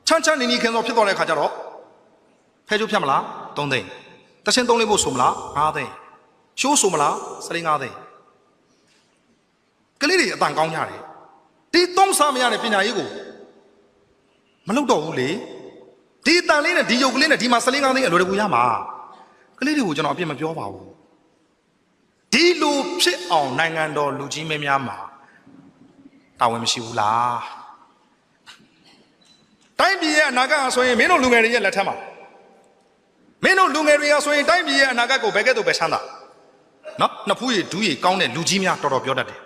Speaker 1: ချမ်းချမ်းနီနီခင်းစောဖြစ်သွားတဲ့ခါကျတော့ဖဲချိုးဖြတ်မလား3 သိန်းတချင်း3 လေးဖို့ဆိုမလား5 သိန်းရှိုးဆိုမလား15 သိန်းကလေးတွေအတန်ကောင်းကြတယ်ဒီ3 စားမရတဲ့ပညာရေးကိုမလုပ်တော့ဘူးလေဒီတန်လေးနဲ့ဒီရုပ်ကလေးနဲ့ဒီမှာ15 သိန်းအလွယ်တကူရမှာကလေးတွေကိုကျွန်တော်အပြစ်မပြောပါဘူးဒီလိုဖြစ်အောင်နိုင်ငံတော်လူကြီးမင်းများမှာတာဝန်မရှိဘူးလားတိုင်းပြည်ရဲ့အနာဂတ်ဆိုရင်မင်းတို့လူငယ်တွေရဲ့လက်ထက်မှာမင်းတို့လူငယ်တွေကဆိုရင်တိုင်းပြည်ရဲ့အနာဂတ်ကိုဘယ်ကဲ့သို့ပဲချမ်းသာနော်နှစ်ဖူးရည်ဒူးရည်ကောင်းတဲ့လူကြီးများတော်တော်ပြောတတ်တယ်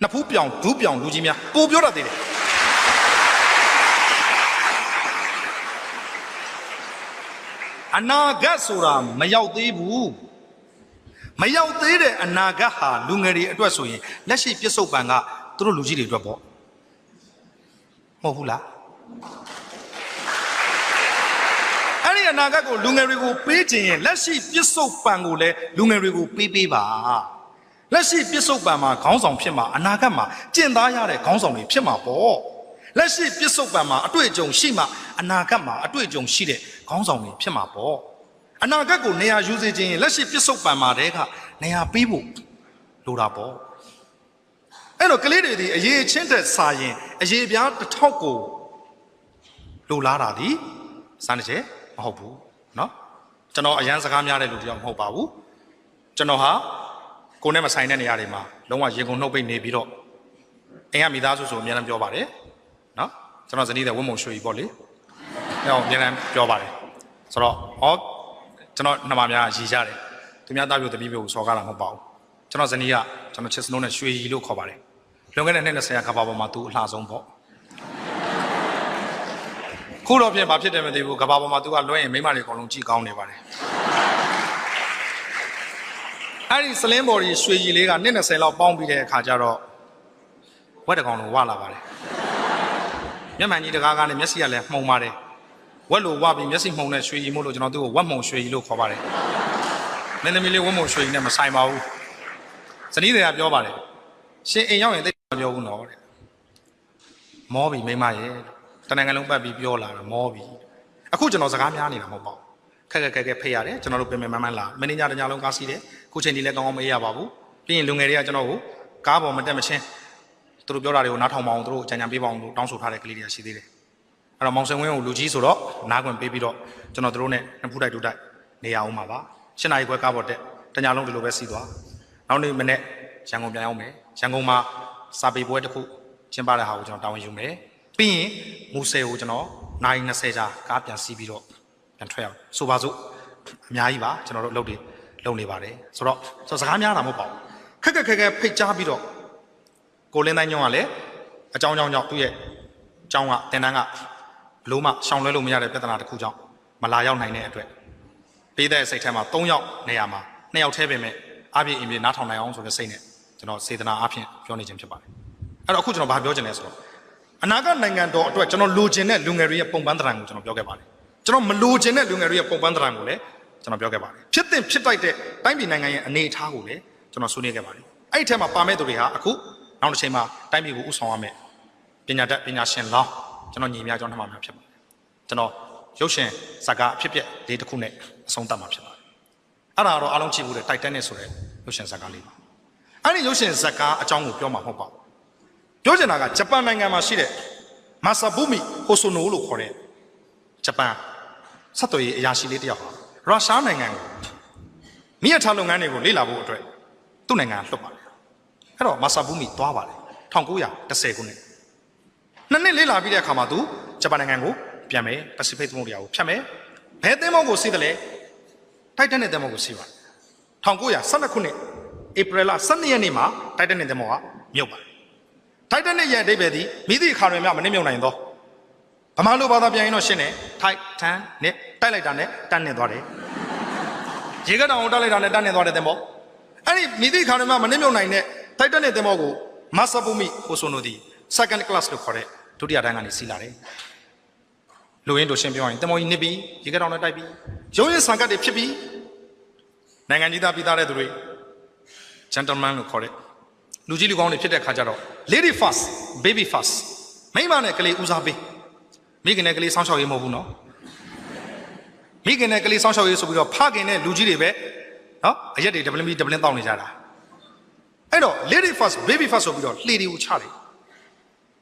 Speaker 1: နှစ်ဖူးပြောင်ဒူးပြောင်လူကြီးများပိုပြောတတ်သေးတယ်အနာဂတ်ဆိုတာမရောက်သေးဘူးမရောက်သေးတဲ့အနာဂတ်ဟာလူငယ်တွေအတွက်ဆိုရင်လက်ရှိပြစ္ဆုတ်ပံကသူတို့လူကြီးတွေအတွက်ပေါ့မဟုတ်ဘူးလားအဲ့ဒီအနာဂတ်ကိုလူငယ်တွေကိုပေးခြင်းရင်လက်ရှိပြစ္ဆုတ်ပံကိုလည်းလူငယ်တွေကိုပေးပါလက်ရှိပြစ္ဆုတ်ပံမှာခေါင်းဆောင်ဖြစ်မှာအနာဂတ်မှာကျင့်သားရတဲ့ခေါင်းဆောင်တွေဖြစ်မှာပေါ့လက်ရှိပြစ္ဆုတ်ပံမှာအတွေ့အကြုံရှိမှအနာဂတ်မှာအတွေ့အကြုံရှိတဲ့ခေါင်းဆောင်တွေဖြစ်မှာပေါ့အနာဂတ်ကိုနေရာယူစေခြင်းလက်ရှိပြစ္ဆုတ်ပံမှာတည်းကနေရာပေးဖို့လိုတာပေါ့အဲ့တော့ကလေးတွေဒီအရေးချင်းတဲ့စာရင်အရေးပြားတစ်ထောက်ကိုလိုလားတာဒီစမ်းတဲ့မဟုတ်ဘူးเนาะကျွန်တော်အရန်စကားများတဲ့လူတယောက်မဟုတ်ပါဘူးကျွန်တော်ဟာကိုယ်နဲ့မဆိုင်တဲ့နေရာတွေမှာလုံးဝရေကုန်နှုတ်ပိတ်နေပြီးတော့အိမ်ကမိသားစုဆိုအများအားပြောပါတယ်เนาะကျွန်တော်ဇနီးတဲ့ဝတ်မုံရွှေကြီးပေါ့လေအဲ့တော့အများအားပြောပါတယ်ဆိုတော့ကျွန်တော်နှမများရည်ကြတယ်သူများသားပြိုတပီးပြိုစော်ကားတာမဟုတ်ပါဘူးကျွန်တော်ဇနီးကကျွန်တော်ချစ်စနိုးနဲ့ရွှေကြီးလို့ခေါ်ပါတယ်လွန်ခဲ့တဲ့နှစ်20ကဘာပေါ်မှာသူအလှဆုံးပေါ့ခုတော့ပြင်ဘာဖြစ်တယ်မသိဘူးကဘာပေါ်မှာသူကလွှဲရင်မိမတွေအကုန်လုံးကြည်ကောင်းနေပါတယ်အဲ့ဒီစလင်းဘော်ကြီးရွှေကြီးလေးကနှစ်20လောက်ပေါင်းပြီးတဲ့အခါကျတော့ဝက်တကောင်လုံးဝလာပါတယ်မျက်မှန်ကြီးတကားကားနဲ့မျက်စိကလည်းမှုံပါတယ်ဝက်လိုဝပြီးမျက်စိမှုံနဲ့ရွှေကြီးမို့လို့ကျွန်တော်သူ့ကိုဝက်မှုံရွှေကြီးလို့ခေါ်ပါတယ်မင်းသမီးလေးဝက်မှုံရွှေကြီးနဲ့မဆိုင်ပါဘူးဇနီးတွေကပြောပါတယ်ရှင်အိမ်ရောက်ရင်သိမပြောဘူးနော်တဲ့မောပြီမိမရဲ့တနိုင်ငံလုံးပတ်ပြီးပြောလာတယ်မောပြီအခုကျွန်တော်စကားများနေတာမဟုတ်ပါဘူးခက်ခက်ဖိတ်ရတယ်ကျွန်တော်တို့ပြင်မမှန်လာမင်းညတညလုံးကားစီးတယ်ခုချိန်ဒီလည်းကောင်းကောင်းမအေးရပါဘူးပြီးရင်လူငယ်တွေကကျွန်တော်ကိုကားပေါ်မတက်မချင်းသူတို့ပြောတာတွေကိုနားထောင်မအောင်သူတို့ကြံကြံပေးပါအောင်လို့တောင်းဆိုထားတဲ့ကလေးတွေကရှိသေးတယ်အဲ့တော့မောင်စင်ဝင်းကိုလူကြီးဆိုတော့နားခွင့်ပေးပြီးတော့ကျွန်တော်တို့နဲ့နှစ်ဖူးတိုက်တူတိုက်နေရအောင်ပါပါ၈နာရီခွဲကားပေါ်တက်တညလုံးဒီလိုပဲစီးသွားနောက်နေ့မနေ့ရန်ကုန်ပြန်ရောက်မယ်ရန်ကုန်မှာစာပေပွဲတစ်ခုကျင်းပတဲ့ဟာကိုကျွန်တော်တာဝန်ယူမယ်ပြီးရင်မူဆယ်ကိုကျွန်တော်နိုင်20ကြာကားပြန်စီးပြီးတော့ပြန်ထွက်ရအောင်ဆိုပါစို့အများကြီးပါကျွန်တော်တို့အလုပ်တွေလုပ်နေပါတယ်ဆိုတော့စကားများတာမဟုတ်ပါဘူးခက်ဖိတ်ကြားပြီးတော့ကိုလင်းတိုင်းညောင်းကလည်းအကြောင်းကြောင့်သူ့ရဲ့အကြောင်းကတင်တန်းကဘလို့မှရှောင်လွဲလို့မရတဲ့ပြဿနာတစ်ခုကြောင့်မလာရောက်နိုင်တဲ့အတွက်ပေးတဲ့စိတ်ထဲမှာ3ယောက်နေရာမှာ2ယောက်ထဲပဲမဲ့အပြည့်အင်ပြေနားထောင်နိုင်အောင်ဆိုတဲ့စိတ်နဲ့ကျွန်တော်စေတနာအဖြစ်ပြောနေခြင်းဖြစ်ပါတယ်အဲ့တော့အခုကျွန်တော်ဘာပြောချင်လဲဆိုတော့အနာဂတ်နိုင်ငံတော်အတွက်ကျွန်တော်လိုချင်တဲ့လူငယ်တွေရဲ့ပုံပန်းသဏ္ဍာန်ကိုကျွန်တော်ပြောခဲ့ပါတယ်ကျွန်တော်မလိုချင်တဲ့လူငယ်တွေရဲ့ပုံပန်းသဏ္ဍာန်ကိုလည်းကျွန်တော်ပြောခဲ့ပါတယ်ဖြစ်တဲ့ဖြစ်တိုက်တဲ့တိုင်းပြည်နိုင်ငံရဲ့အနေအထားကိုလည်းကျွန်တော်ဆွေးနွေးခဲ့ပါတယ်အဲ့ဒီထဲမှာပါမဲ့သူတွေဟာအခုနောက်တစ်ချိန်မှာတိုင်းပြည်ကိုဥဆောင်ရမယ်ပညာတတ်ပညာရှင်လောင်းကျွန်တော်ညီများကျွန်တော်နှမများဖြစ်ပါတယ်ကျွန်တော်ရုပ်ရှင်ဇာတ်ကားအဖြစ်ပြက်လေးတစ်ခုနဲ့အဆုံးသတ်မှာဖြစ်ပါတယ်အဲ့ဒါတော့အားလုံးကြည့်ဖို့တဲ့ Titanic ဆိုတဲ့ရုပ်ရှင်ဇာတ်ကားလေးပါအဲ့ဒီရုပ်ရှင်ဇာတ်ကားအကြောင်းကိုပြောမှာမဟုတ်ပါဘူးပြောချင်တာကဂျပန်နိုင်ငံမှာရှိတဲ့မာဆာဘူမီဟိုဆိုနိုလို့ခေါ်တဲ့ဂျပန်ဆက်သွယ်ရေးအရာရှိလေးတစ်ယောက်ဟာရုရှားနိုင်ငံကို မီးရထားလုပ်ငန်းတွေကိုလေ့လာဖို့အတွက်သူ့နိုင်ငံလွတ်ပါတယ်အဲ့တော့မာဆာဘူမီသွားပါတယ်1910ခုနှစ်နှစ်နှစ်လေ့လာပြီးတဲ့အခါမှာသူဂျပန်နိုင်ငံကိုပြန်မယ်ပစိဖိတ်သမုဒ္ဒရာကိုဖြတ်မယ်ဘယ်သင်္ဘောကိုစီးတယ်လဲတိုက်တက်တဲ့သင်္ဘောကိုစီးပါတယ်1912ခုနှစ်ဧပြီလ12ရက်နေ့မှာတိုက်တက်တဲ့သင်္ဘောကမြုပ်ပါတယ်တိုက်တက်တဲ့ရဲ့အဓိပ္ပာယ်သည်မိသည့်အခါတွင်မှမနှိမ့်မြုပ်နိုင်သောဗမာလိုဘာသာပြန်ရင်တော့ရှင်းတယ်ထိုက်ထန်နဲ့တိုက်လိုက်တာနဲ့တန်းနေသွားတယ်ရေကတောင်ကိုတိုက်လိုက်တာနဲ့တန်းနေသွားတဲ့သင်္ဘောအဲ့ဒီမိသည့်အခါတွင်မှမနှိမ့်မြုပ်နိုင်တဲ့တိုက်တက်တဲ့သင်္ဘောကိုမာဆာဘူမီဟိုဆိုနိုသည် second class လို့ခေါ်တဲ့ဒုတိယတန်းကနေစီးလာတယ်လူရင်းတို့ရှင်းပြောရင်သင်္ဘောကြီးနစ်ပြီးရေကတောင်နဲ့တိုက်ပြီးရုံးရင်ဆန်ကတ်တွေဖြစ်ပြီးနိုင်ငံကြီးသားပြည်သားတဲ့သူတွေ gentleman လို့ခေါ်တဲ့လူကြီးလူကောင်းတွေဖြစ်တဲ့ခါကျတော့ lady first baby first မိန်းမနဲ့ကလေးဦးစားပေးမိခင်နဲ့ကလေးစောင့်ရှောက်ရေးမဟုတ်ဘူးနော်မိခင်နဲ့ကလေးစောင့်ရှောက်ရေးဆိုပြီးတော့ဖခင်နဲ့လူကြီးတွေပဲနော်အရက်တွေဒပလင်းပြီးဒပလင်းတောင်းနေကြတာအဲ့တော့ lady first baby first ဆိုပြီးတော့လှေတွေကိုချတယ်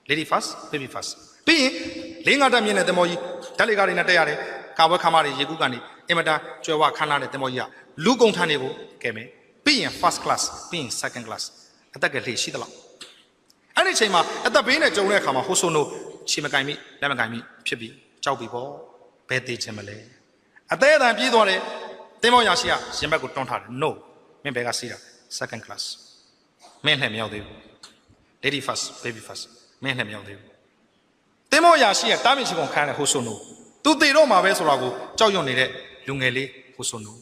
Speaker 1: lady first baby first ပြီးရင်လင်းကားတက်မြင့်တဲ့သင်္ဘောကြီးဓာတ်လေကားတွေနဲ့တက်ရတယ်ကာဝက်ခါမတွေရေကူးကနေအင်မတန်ကျွဲဝခမ်းနားတဲ့သင်္ဘောကြီးကလူကုန်ထမ်းတွေကိုကဲမယ်ပြီးရင် first class ပြီးရင် second class အသက်ကလှေရှိသလားအဲ့ဒီအချိန်မှာအသက်ဘေးနဲ့ကြုံတဲ့အခါမှာဟိုဆိုနိုခြေမကင်မိလက်မကင်မိဖြစ်ပြီးကြောက်ပြီပေါ့ဘယ်သေးချင်မလဲအသေးအတန်ပြေးသွားတယ်သင်္ဘောရာရှိကရင်ဘက်ကိုတွန်းထားတယ် no မင်းဘယ်ကစီးတာ second class မင်းနဲ့မရောက်သေးဘူး lady first baby first မင်းနဲ့မရောက်သေးဘူးသင်္ဘောရာရှိကတားမြစ်ချကုန်ခံတယ်ဟိုဆိုနိုသူသေတော့မှာပဲဆိုတာကိုကြောက်ရွံ့နေတဲ့လူငယ်လေးဟိုဆိုနို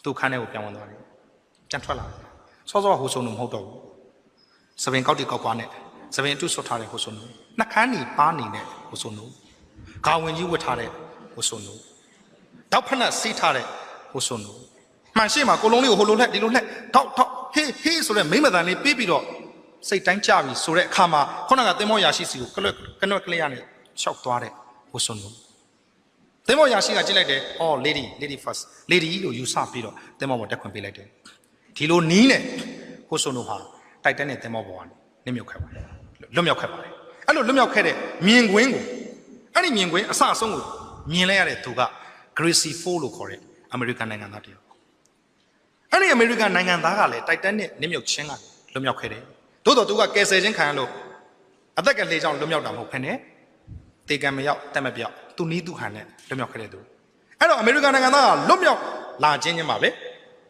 Speaker 1: သူခန်းထဲကိုပြန်ဝင်သွားတယ်ပြန်ထွက်လာတယ်စောစောဟိုဆိုနိုမဟုတ်တော့ဘူးစပင်ကောက်တီကောက်ကွာနဲ့စပင်အတုဆွတ်ထားတဲ့ဟိုဆိုနိုနှက်ခမ်းနီပါနေတဲ့ဟိုဆိုနိုဂါဝင်ကြီးဝတ်ထားတဲ့ဟိုဆိုနိုတောက်ဖက်နဲ့စီးထားတဲ့ဟိုဆိုနိုမှန်ရှိမှာကိုလုံးလေးကိုဟိုလိုလက်ဒီလိုလက်ထောက်ဟေးဆိုတဲ့မိမတန်လေးပြေးပြီးတော့စိတ်တိုင်းကြပြီဆိုတဲ့အခါမှာခုနကသင်္ဘောရာရှိစီကိုကနွက်ကလေးရနဲ့ရှောက်သွားတဲ့ဟိုဆိုနိုသင်္ဘောရာရှိကကြည့်လိုက်တယ်အော် lady first lady လို့ယူဆပြီးတော့သင်္ဘောပေါ်တက်ခွင့်ပေးလိုက်တယ်ဒီလိုနီးနဲ့ဟိုဆိုနိုဟာတိုက်တက်တဲ့သင်္ဘောပေါ်ကနေလွတ်မြောက်ခဲ့ပါတယ်လွတ်မြောက်ခဲ့ပါတယ်အဲ့လိုလွတ်မြောက်ခဲ့တဲ့မြင်ကွင်းကိုအဲ့ဒီမြင်ကွင်းအစအဆုံးကိုမြင်လိုက်ရတဲ့သူက Gracie Ford လို့ခေါ်တဲ့အမေရိကန်နိုင်ငံသားတယောက်အဲ့ဒီအမေရိကန်နိုင်ငံသားကလည်းတိုက်တက်နဲ့လွတ်မြောက်ခြင်းကလွတ်မြောက်ခဲ့တယ်သို့တော်သူကကယ်ဆယ်ခြင်းခံရလို့အသက်ကလေးကြောင့်လွတ်မြောက်တာမဟုတ်ဘဲနဲ့တေကံမရောက်တက်မပြောက်သူနီးသူဟန်နဲ့လွတ်မြောက်ခဲ့တဲ့သူအဲ့တော့အမေရိကန်နိုင်ငံသားကလွတ်မြောက်လာခြင်းချင်းပါပ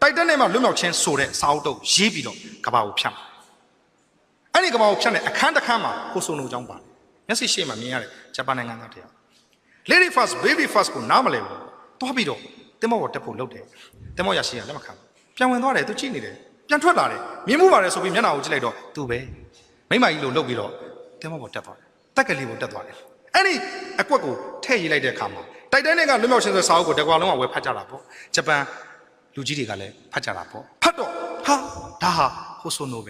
Speaker 1: ဲတိုက်တက်နဲ့မှလွတ်မြောက်ခြင်းဆိုတဲ့စာအုပ်တော့ရေးပြီးတော့ကဘာကိုဖြတ်မှာအဲ့ဒီကဘာကိုဖြတ်တဲ့အခန်းတစ်ခန်းမှာဟိုဆိုနိုကြောင်းပါတယ်မျက်စိရှေ့မှာမြင်ရတဲ့ဂျပန်နိုင်ငံသားတယောက် lady first baby first ကိုနားမလဲဘူးတွားပြီးတော့တင်မောပေါ်တက်ဖို့လုပ်တယ်တင်မောရရှိရလက်မခံပြန်ဝင်သွားတယ်သူကြည့်နေတယ်ပြန်ထွက်လာတယ်မြင်မှုပါတယ်ဆိုပြီးမျက်နှာကိုကြည့်လိုက်တော့သူပဲမိမကြီးလိုလုပ်ပြီးတော့တင်မောပေါ်တက်သွားတယ်တက်ကလေးကိုတက်သွားတယ်အဲ့ဒီအကွက်ကိုထည့်ရေးလိုက်တဲ့အခါမှာတိုက်တိုင်းကလွတ်မြောက်ခြင်းဆိုတဲ့စာအုပ်ကိုတကွာလုံးကဝယ်ဖတ်ကြတာပေါ့ဂျပန်လူကြီးတွေကလည်းဖတ်ကြတာပေါ့ဖတ်တော့ဟာဒါဟာဟိုဆိုနိုပဲ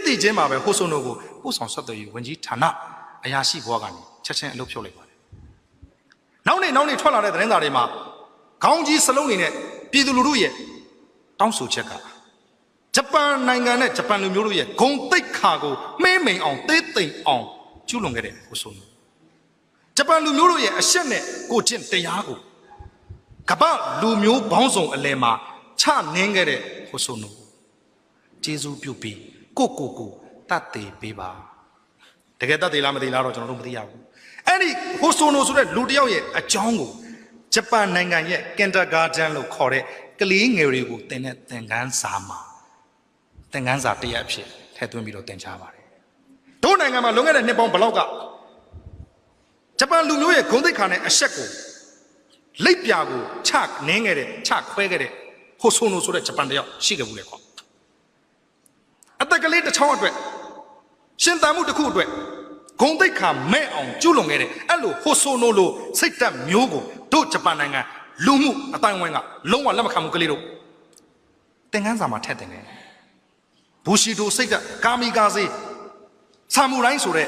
Speaker 1: သိချင်းမှာပဲဟိုဆိုနိုကိုပို့ဆောင်ဆက်သွယ်ရေးဝန်ကြီးဌာနအရာရှိဘွားကနေချက်ချင်းအလုပ်ဖြုတ်လိုက်ပါတယ်နောက်နေ့ထွက်လာတဲ့သတင်းစာတွေမှာခေါင်းကြီးစလုံးတွေနဲ့ပြည်သူလူထုရဲ့တောင်းဆိုချက်ကဂျပန်နိုင်ငံနဲ့ဂျပန်လူမျိုးတို့ရဲ့ဂုဏ်သိက္ခာကိုမှေးမိန်အောင်သေးသိမ်အောင်ကျူးလွန်ခဲ့တဲ့ဟိုဆိုနိုဂျပန်လူမျိုးတို့ရဲ့အရှက်နဲ့ကိုကျင့်တရားကိုကမ္ဘာလူမျိုးဘောင်းဆောင်အလယ်မှာချနင်းခဲ့တဲ့ဟိုဆိုနိုကျေးဇူးပြုပြီးကိုတတ်သေးပေးပါတကယ်တတ်သေးလားမသေးလားတော့ကျွန်တော်တို့မသိရဘူးအဲ့ဒီဟိုဆိုနိုဆိုတဲ့လူတစ်ယောက်ရဲ့အကြောင်းကိုဂျပန်နိုင်ငံရဲ့ kindergarten လို့ခေါ်တဲ့ကလေးငယ်တွေကိုသင်တဲ့သင်ခန်းစာမှာသင်ခန်းစာတစ်ရပ်အဖြစ်ထည့်သွင်းပြီးတော့သင်ကြားပါတယ်တို့နိုင်ငံမှာလွန်ခဲ့တဲ့နှစ်ပေါင်းဘလောက်ကဂျပန်လူမျိုးရဲ့ဂုဏ်သိက္ခာနဲ့အရှက်ကိုလိပ်ပြာကိုချနင်းခဲ့တဲ့ချခွဲခဲ့တဲ့ဟိုဆိုနိုဆိုတဲ့ဂျပန်တစ်ယောက်ရှိခဲ့ဘူးလေကွာအသက်ကလေးတစ်ချောင်းအတွက်ရှင်သန်မှုတစ်ခုအတွက်ဂုံတိတ်ခါမဲ့အောင်ကျူးလွန်ခဲ့တဲ့အဲ့လိုဟိုဆိုနိုလိုစိတ်တက်မျိုးကိုတို့ဂျပန်နိုင်ငံလူမှုအတိုင်းဝိုင်းကလုံးဝလက်မခံမှုကလေးတို့သင်ခန်းစာမှာထည့်တင်တယ်ဘူရှီတိုစိတ်တက်ကာမီကာစေဆာမူရိုင်းဆိုတဲ့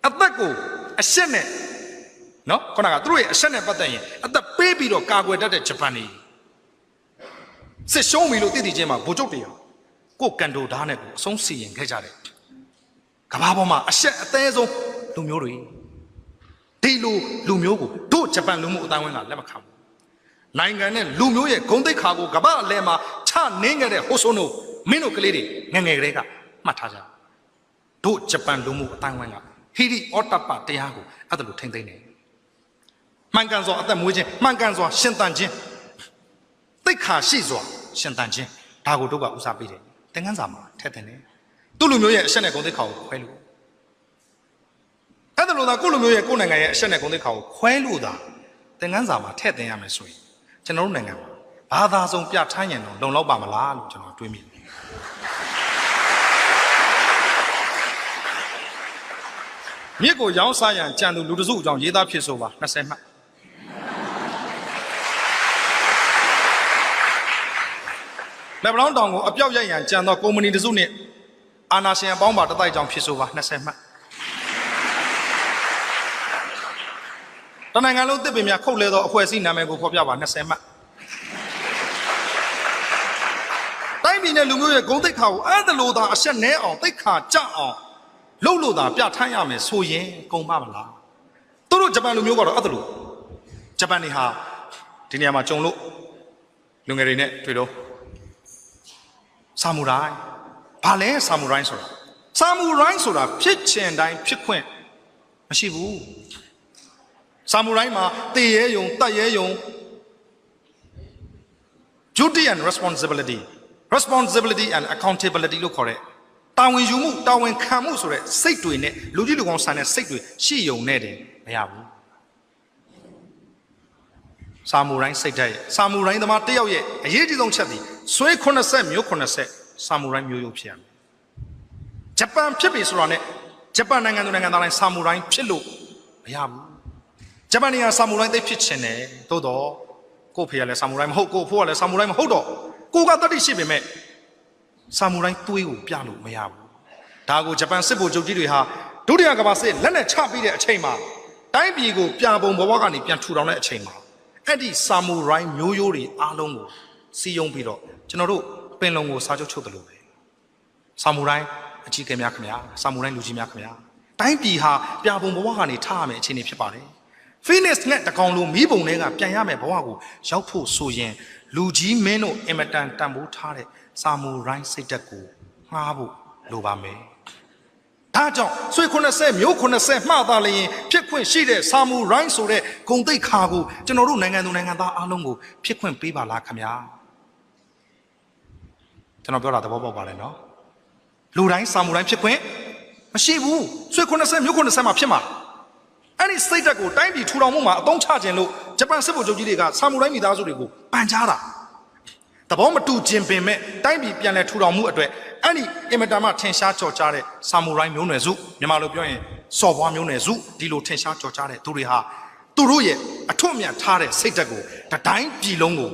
Speaker 1: အသက်ကိုအရှက်နဲ့နော်ခုနကသူတို့ရဲ့အရှက်နဲ့ပတ်သက်ရင်အသက်ပေးပြီးတော့ကာကွယ်တတ်တဲ့ဂျပန်နေစစ်ရှုံးပြီလို့သိသိချင်းမှာဗိုလ်ချုပ်တရားကိုကန်ဒိုဓာတ်နဲ့ကိုအဆုံးစီရင်ခဲ့ကြတယ်ကမ္ဘာပေါ်မှာအရှက်အသေးဆုံးလူမျိုးတွေဒီလိုလူမျိုးကိုတို့ဂျပန်လူမှုအတိုင်းဝိုင်းကလက်မခံဘူး နိုင်ငံနဲ့လူမျိုးရဲ့ဂုဏ်သိက္ခာကိုကမ္ဘာအလယ်မှာချနင်းခဲ့တဲ့ဟိုဆိုနိုမင်းတို့ကလေးတွေငငယ်ကလေးကမှတ်ထားကြတို့ဂျပန်လူမှုအတိုင်းဝိုင်းကဟီရီအော်တပတရားကိုအဲ့ဒါလိုထိမ့်သိမ့်နေမှန်ကန်စွာအသက်မွေးခြင်းမှန်ကန်စွာရှင်သန်ခြင်းသိက္ခာရှိစွာရှင်သန်ခြင်းဒါကိုတို့ကဦးစားပေးတယ်သင်ခန်းစာမှာထည့်တင်တယ်သူ့လူမျိုးရဲ့အရှက်နဲ့ဂုဏ်သိက္ခာကိုခွဲလို့အဲ့ဒါလိုသာကိုယ့်လူမျိုးရဲ့ကိုယ့်နိုင်ငံရဲ့အရှက်နဲ့ဂုဏ်သိက္ခာကိုခွဲလို့သာသင်ခန်းစာမှာထည့်တင်ရမယ်ဆိုရင်ကျွန်တော်တို့နိုင်ငံမှာဘာသာဆုံးပြဋ္ဌာန်းရင်တော့လုံလောက်ပါမလားလို့ကျွန်တော်တွေးမိတယ်မြစ်ကိုရောင်းစားရန်ကြံသူလူတစုအကြောင်းရေးသားဖြစ်ဆိုပါ20မှတ်လက်ဗလောင်းတောင်ကိုအပြောက်ရိုက်ရန်ကြံသောကုမ္ပဏီတစုနှင့်အာဏာရှင်အပေါင်းပါတတိုက်ကြောင့်ဖြစ်ဆိုပါ20မှတ်တနိုင်ငံလုံးတစ်ပင်များခုတ်လဲသောအဖွဲ့အစည်းနာမည်ကိုဖော်ပြပါ20မှတ်တိုင်းပြည်နဲ့လူမျိုးရဲ့ဂုဏ်သိက္ခာကိုအဲ့ဒါလိုသာအဆက်နဲအောင်သိက္ခာကျအောင်လှုပ်လို့သာပြဋ္ဌာန်းရမယ်ဆိုရင်ကုန်ပါမလားသူတို့ဂျပန်လူမျိုးကတော့အဲ့ဒါလိုဂျပန်နေဟာဒီနေရာမှာကြုံလို့လူငယ်တွေနဲ့တွေ့တော့ဆာမူရိုင်းဘာလဲဆာမူရိုင်းဆိုတာဖြစ်ချင်တိုင်းဖြစ်ခွင့်မရှိဘူးဆာမူရိုင်းမှာတည်ရဲယုံတတ်ရဲယုံ duty and responsibility and accountability လို့ခေါ်တဲ့တာဝန်ယူမှုတာဝန်ခံမှုဆိုတဲ့စိတ်တွေနဲ့လူကြီးလူကောင်းဆန်တဲ့စိတ်တွေရှိယုံနဲ့တယ်မရဘူးဆာမူရိုင်းစိတ်ဓာတ်ရဲ့ဆာမူရိုင်းသမားတယောက်ရဲ့အရေးကြီးဆုံးချက်ဒီဆွဲ80မျိုး80ဆာမူရိုင်းမျိုးရုပ်ဖြစ်ရမယ်ဂျပန်ဖြစ်ပြီဆိုတာနဲ့ဂျပန်နိုင်ငံသူနိုင်ငံသားတိုင်းဆာမူရိုင်းဖြစ်လို့မရဘူးဂျပန်နိုင်ငံဆာမူရိုင်းသိဖြစ်ချင်တယ်သို့တော့ကို့ဖေကလည်းဆာမူရိုင်းမဟုတ်ကို့ဖိုးကလည်းဆာမူရိုင်းမဟုတ်တော့ကိုကတတိရှိပေမဲ့ဆာမူရိုင်းသွေးကိုပြလို့မရဘူးဒါကိုဂျပန်စစ်ဗိုလ်ချုပ်ကြီးတွေဟာဒုတိယကမ္ဘာစစ်လက်နဲ့ချပြီးတဲ့အချိန်မှာတိုင်းပြည်ကိုပြပုံဘဝကနေပြန်ထူထောင်တဲ့အချိန်မှာအဲ့ဒီဆာမူရိုင်းမျိုးရိုးတွေအားလုံးကိုစီယုံပြီးတော့ကျွန်တော်တို့ပင်လုံကိုစာချုပ်ချုပ်တယ်လို့ပဲဆာမူရိုင်းအကြီးကဲများခင်ဗျာဆာမူရိုင်းလူကြီးများခင်ဗျာတိုင်းပြည်ဟာပြပုံဘဝကနေထားရမယ့်အခြေအနေဖြစ်ပါတယ်ဖိနစ်နဲ့တကောင်လိုမီးပုံတွေကပြန်ရမယ့်ဘဝကိုရောက်ဖို့ဆိုရင်လူကြီးမင်းတို့အင်မတန်တန်ဖိုးထားတဲ့ဆာမူရိုင်းစိတ်ဓာတ်ကိုငှားဖို့လိုပါမယ်ဒါကြောင့်ဆွေ80မျိုး80မှသာလျင်ဖြစ်ခွင့်ရှိတဲ့ဆာမူရိုင်းဆိုတဲ့ဂုဏ်သိက္ခာကိုကျွန်တော်တို့နိုင်ငံသူနိုင်ငံသားအားလုံးကိုဖြစ်ခွင့်ပေးပါလားခင်ဗျာကျွန်တော်ပြောတာသဘောပေါက်ပါလဲနော်လူတိုင်းဆာမူရိုင်းဖြစ်ခွင့်မရှိဘူးဆွေ80မျိုး80မှဖြစ်မှာအဲ့ဒီစိတ်ဓာတ်ကိုတိုင်းပြည်ထူထောင်မှုမှာအသုံးချခြင်းလို့ဂျပန်စစ်ဗိုလ်ချုပ်ကြီးတွေကဆာမူရိုင်းမိသားစုတွေကိုပန်ကြားတာသဘောမတူခြင်းပင်မဲ့တိုင်းပြည်ပြန်လည်ထူထောင်မှုအတွက်အဲ့ဒီအင်မတန်မှထင်ရှားကြော်ကြားတဲ့ဆာမူရိုင်းမျိုးနွယ်စုမြန်မာလိုပြောရင်စော်ဘွားမျိုးနွယ်စုဒီလိုထင်ရှားကြော်ကြားတဲ့သူတွေဟာသူတို့ရဲ့အထွတ်အမြတ်ထားတဲ့စိတ်ဓာတ်ကိုတိုင်းပြည်လုံးကို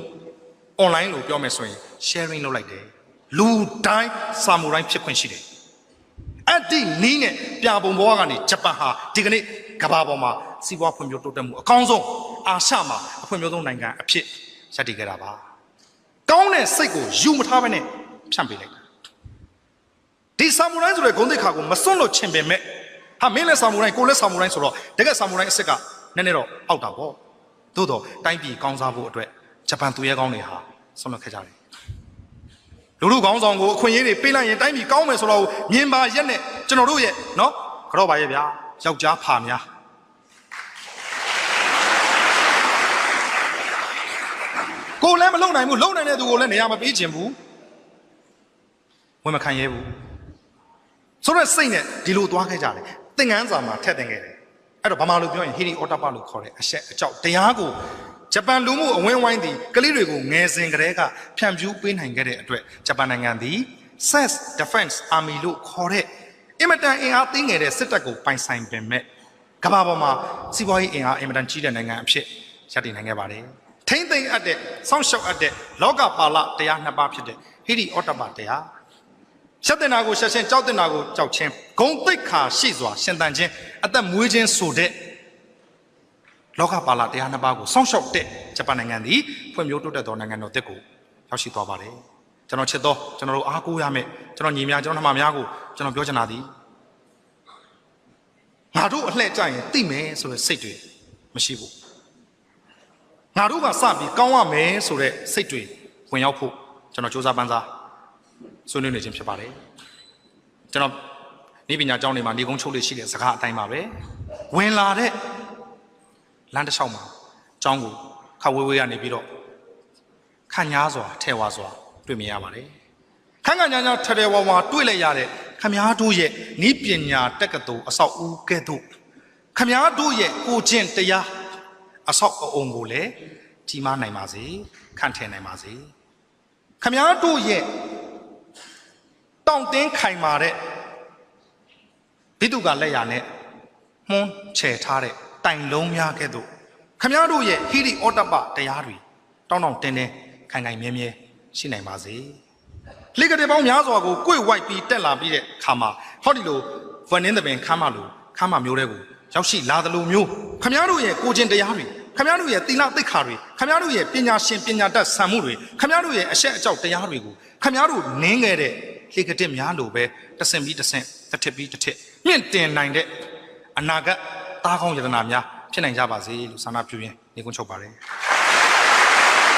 Speaker 1: online လို့ပြောမယ်ဆိုရင် sharing လုပ်လိုက်တယ်လူတိုင်းဆာမူရိုင်းဖြစ်ခွင့်ရှိတယ်အဲ့ဒီနီးနဲ့ပြပုံဘဝကနေဂျပန်ဟာဒီကနေ့ကမ္ဘာပေါ်မှာစီးပွားဖွံ့ဖြိုးတိုးတက်မှုအကောင်းဆုံးအာရှမှာအဖွံ့ဖြိုးဆုံးနိုင်ငံအဖြစ်ရပ်တည်ခဲ့တာပါကောင်းတဲ့စိတ်ကိုယူမထားဘဲနဲ့ဖြန့်ပေးလိုက်တာဒီဆာမူရိုင်းဆိုတဲ့ဂုဏ်သိက္ခာကိုမစွန့်လို့ချင်ပေမဲ့ဟာမင်းလည်းဆာမူရိုင်းကိုလည်းဆာမူရိုင်းဆိုတော့တကယ်ဆာမူရိုင်းအစ်စ်ကနည်းနည်းတော့အောက်တာပေါ့သို့တော့တိုင်းပြည်ကောင်းစားဖို့အတွက်ဂျပန်သူရဲကောင်းတွေဟာဆုံးဖြတ်ခဲ့ကြတယ်လူလူကောင်းဆောင်ကိုအခွင့်အရေးတွေပေးလိုက်ရင်တိုင်းပြည်ကောင်းမယ်ဆိုတော့မြင်ပါရက်နဲ့ကျွန်တော်တို့ရဲ့နော်ကြော့ပါရဲ့ဗျာယောက်ျားဖာများကိုလည်းမလုံနိုင်ဘူးလုံနိုင်တဲ့သူကိုလည်းနေရာမပေးချင်ဘူးဝင်မခံရဲဘူးဆိုတော့စိတ်နဲ့ဒီလိုသွားခဲ့ကြတယ်သင်္ကန်းစာမှာထည့်သင်ခဲ့တယ်အဲ့တော့ဗမာလိုပြောရင်ဟီရီအော်တာပါလို့ခေါ်တဲ့အချက်အကြောက်တရားကိုဂျပန်လူမှုအဝင်းဝိုင်းသည်ကလေးတွေကိုငယ်စဉ်ကတည်းကဖြန့်ဖြူးပေးနိုင်ခဲ့တဲ့အတွက်ဂျပန်နိုင်ငံသည် Self Defense Army လို့ခေါ်တဲ့အင်မတန်အင်အားသိငယ်တဲ့စစ်တပ်ကိုပိုင်ဆိုင်ပင်မဲ့ကမ္ဘာပေါ်မှာစီးပွားရေးအင်အားအင်မတန်ကြီးတဲ့နိုင်ငံအဖြစ်ရပ်တည်နိုင်ခဲ့ပါတယ်ထိမ့်သိမ့်အပ်တဲ့စောင့်ရှောက်အပ်တဲ့လောကပါဠတရားနှစ်ပါးဖြစ်တဲ့ဟိရိဩတ္တပတရားရှက်တင်တာကိုရှက်ခြင်းကြောက်တင်တာကိုကြောက်ခြင်းဂုဏ်သိက္ခာရှိစွာရှင်သန်ခြင်းအသက်မွေးခြင်းဆိုတဲ့လောကပါဠတရားနှစ်ပါးကိုစောင့်ရှောက်တဲ့ဂျပန်နိုင်ငံသည်ဖွံ့ဖြိုးတိုးတက်သောနိုင်ငံတော်တစ်ကိုရောက်ရှိသွားပါတယ်ကျွန်တော်ချစ်သောကျွန်တော်တို့အားကိုးရမယ်ကျွန်တော်ညီများကျွန်တော်နှမများကိုကျွန်တော်ပြောချင်တာသည်ငါတို့အလှည့်ကြရင်သိမယ်ဆိုတဲ့စိတ်တွေမရှိဘူး ငါတို့ကစပြီးကောင်းရမယ်ဆိုတဲ့စိတ်တွေဝင်ရောက်ဖို့ကျွန်တော်စူးစမ်းပန်းစားဆွေးနွေးနေခြင်းဖြစ်ပါတယ်ကျွန်တော်ဤပညာကျောင်းတွေမှာနေကုန်းချုပ်လေးရှိတဲ့စကားအတိုင်းပါပဲဝင်လာတဲ့လမ်းတစ်လျှောက်မှာကျောင်းကိုခဝေးဝေးကနေပြီးတော့ခန့်ညားစွာထဲဝါစွာတွေ့မြင်ရပါတယ်ခန့်ညားထဲထဲဝါဝါတွေ့လိုက်ရတဲ့ခမားတို့ရဲ့ဤပညာတက္ကသိုလ်အဆောက်အဦကဲ့သို့ခမားတို့ရဲ့ကိုကျင့်တရားအဆောက်အအုံကိုလည်းကြီးမားနိုင်ပါစေခန့်ထင်နိုင်ပါစေခမားတို့ရဲ့တောင့်တင်းခိုင်မာတဲ့ဘိတုကလက်ရနဲ့မွန်းချယ်ထားတဲ့တိုင်လုံးများကဲ့သို့ခမားတို့ရဲ့ဟိရိဩတ္တပတရားတွေတောင်းတောင်းတင်းတင်းခိုင်ခိုင်မြဲမြဲရှိနိုင်ပါစေလိကတဲ့ပေါင်းများစွာကိုကိုယ်ဝိုက်ပြီးတက်လာပြီးတဲ့ခါမှာဟောဒီလိုဗန်နင်းသပင်ခမ်းမလိုခမ်းမမျိုးတွေကိုရောက်ရှိလာသလိုမျိုးခမားတို့ရဲ့ကိုချင်းတရားတွေခမားတို့ရဲ့သီလသိက္ခာတွေခမားတို့ရဲ့ပညာရှင်ပညာတတ်ဆံမှုတွေခမားတို့ရဲ့အရှက်အကြောက်တရားတွေကိုခမားတို့နင်းခဲ့တဲ့လိကတဲ့များလိုပဲတဆင့်ပြီးတဆင့်တစ်ထစ်ပြီးတစ်ထစ်မြင့်တင်နိုင်တဲ့အနာဂတ်သားကောင်းယတနာများဖြစ်နိုင်ကြပါစေလို့ဆန္ဒပြုရင်းနေကုန်းချုပ်ပါတယ်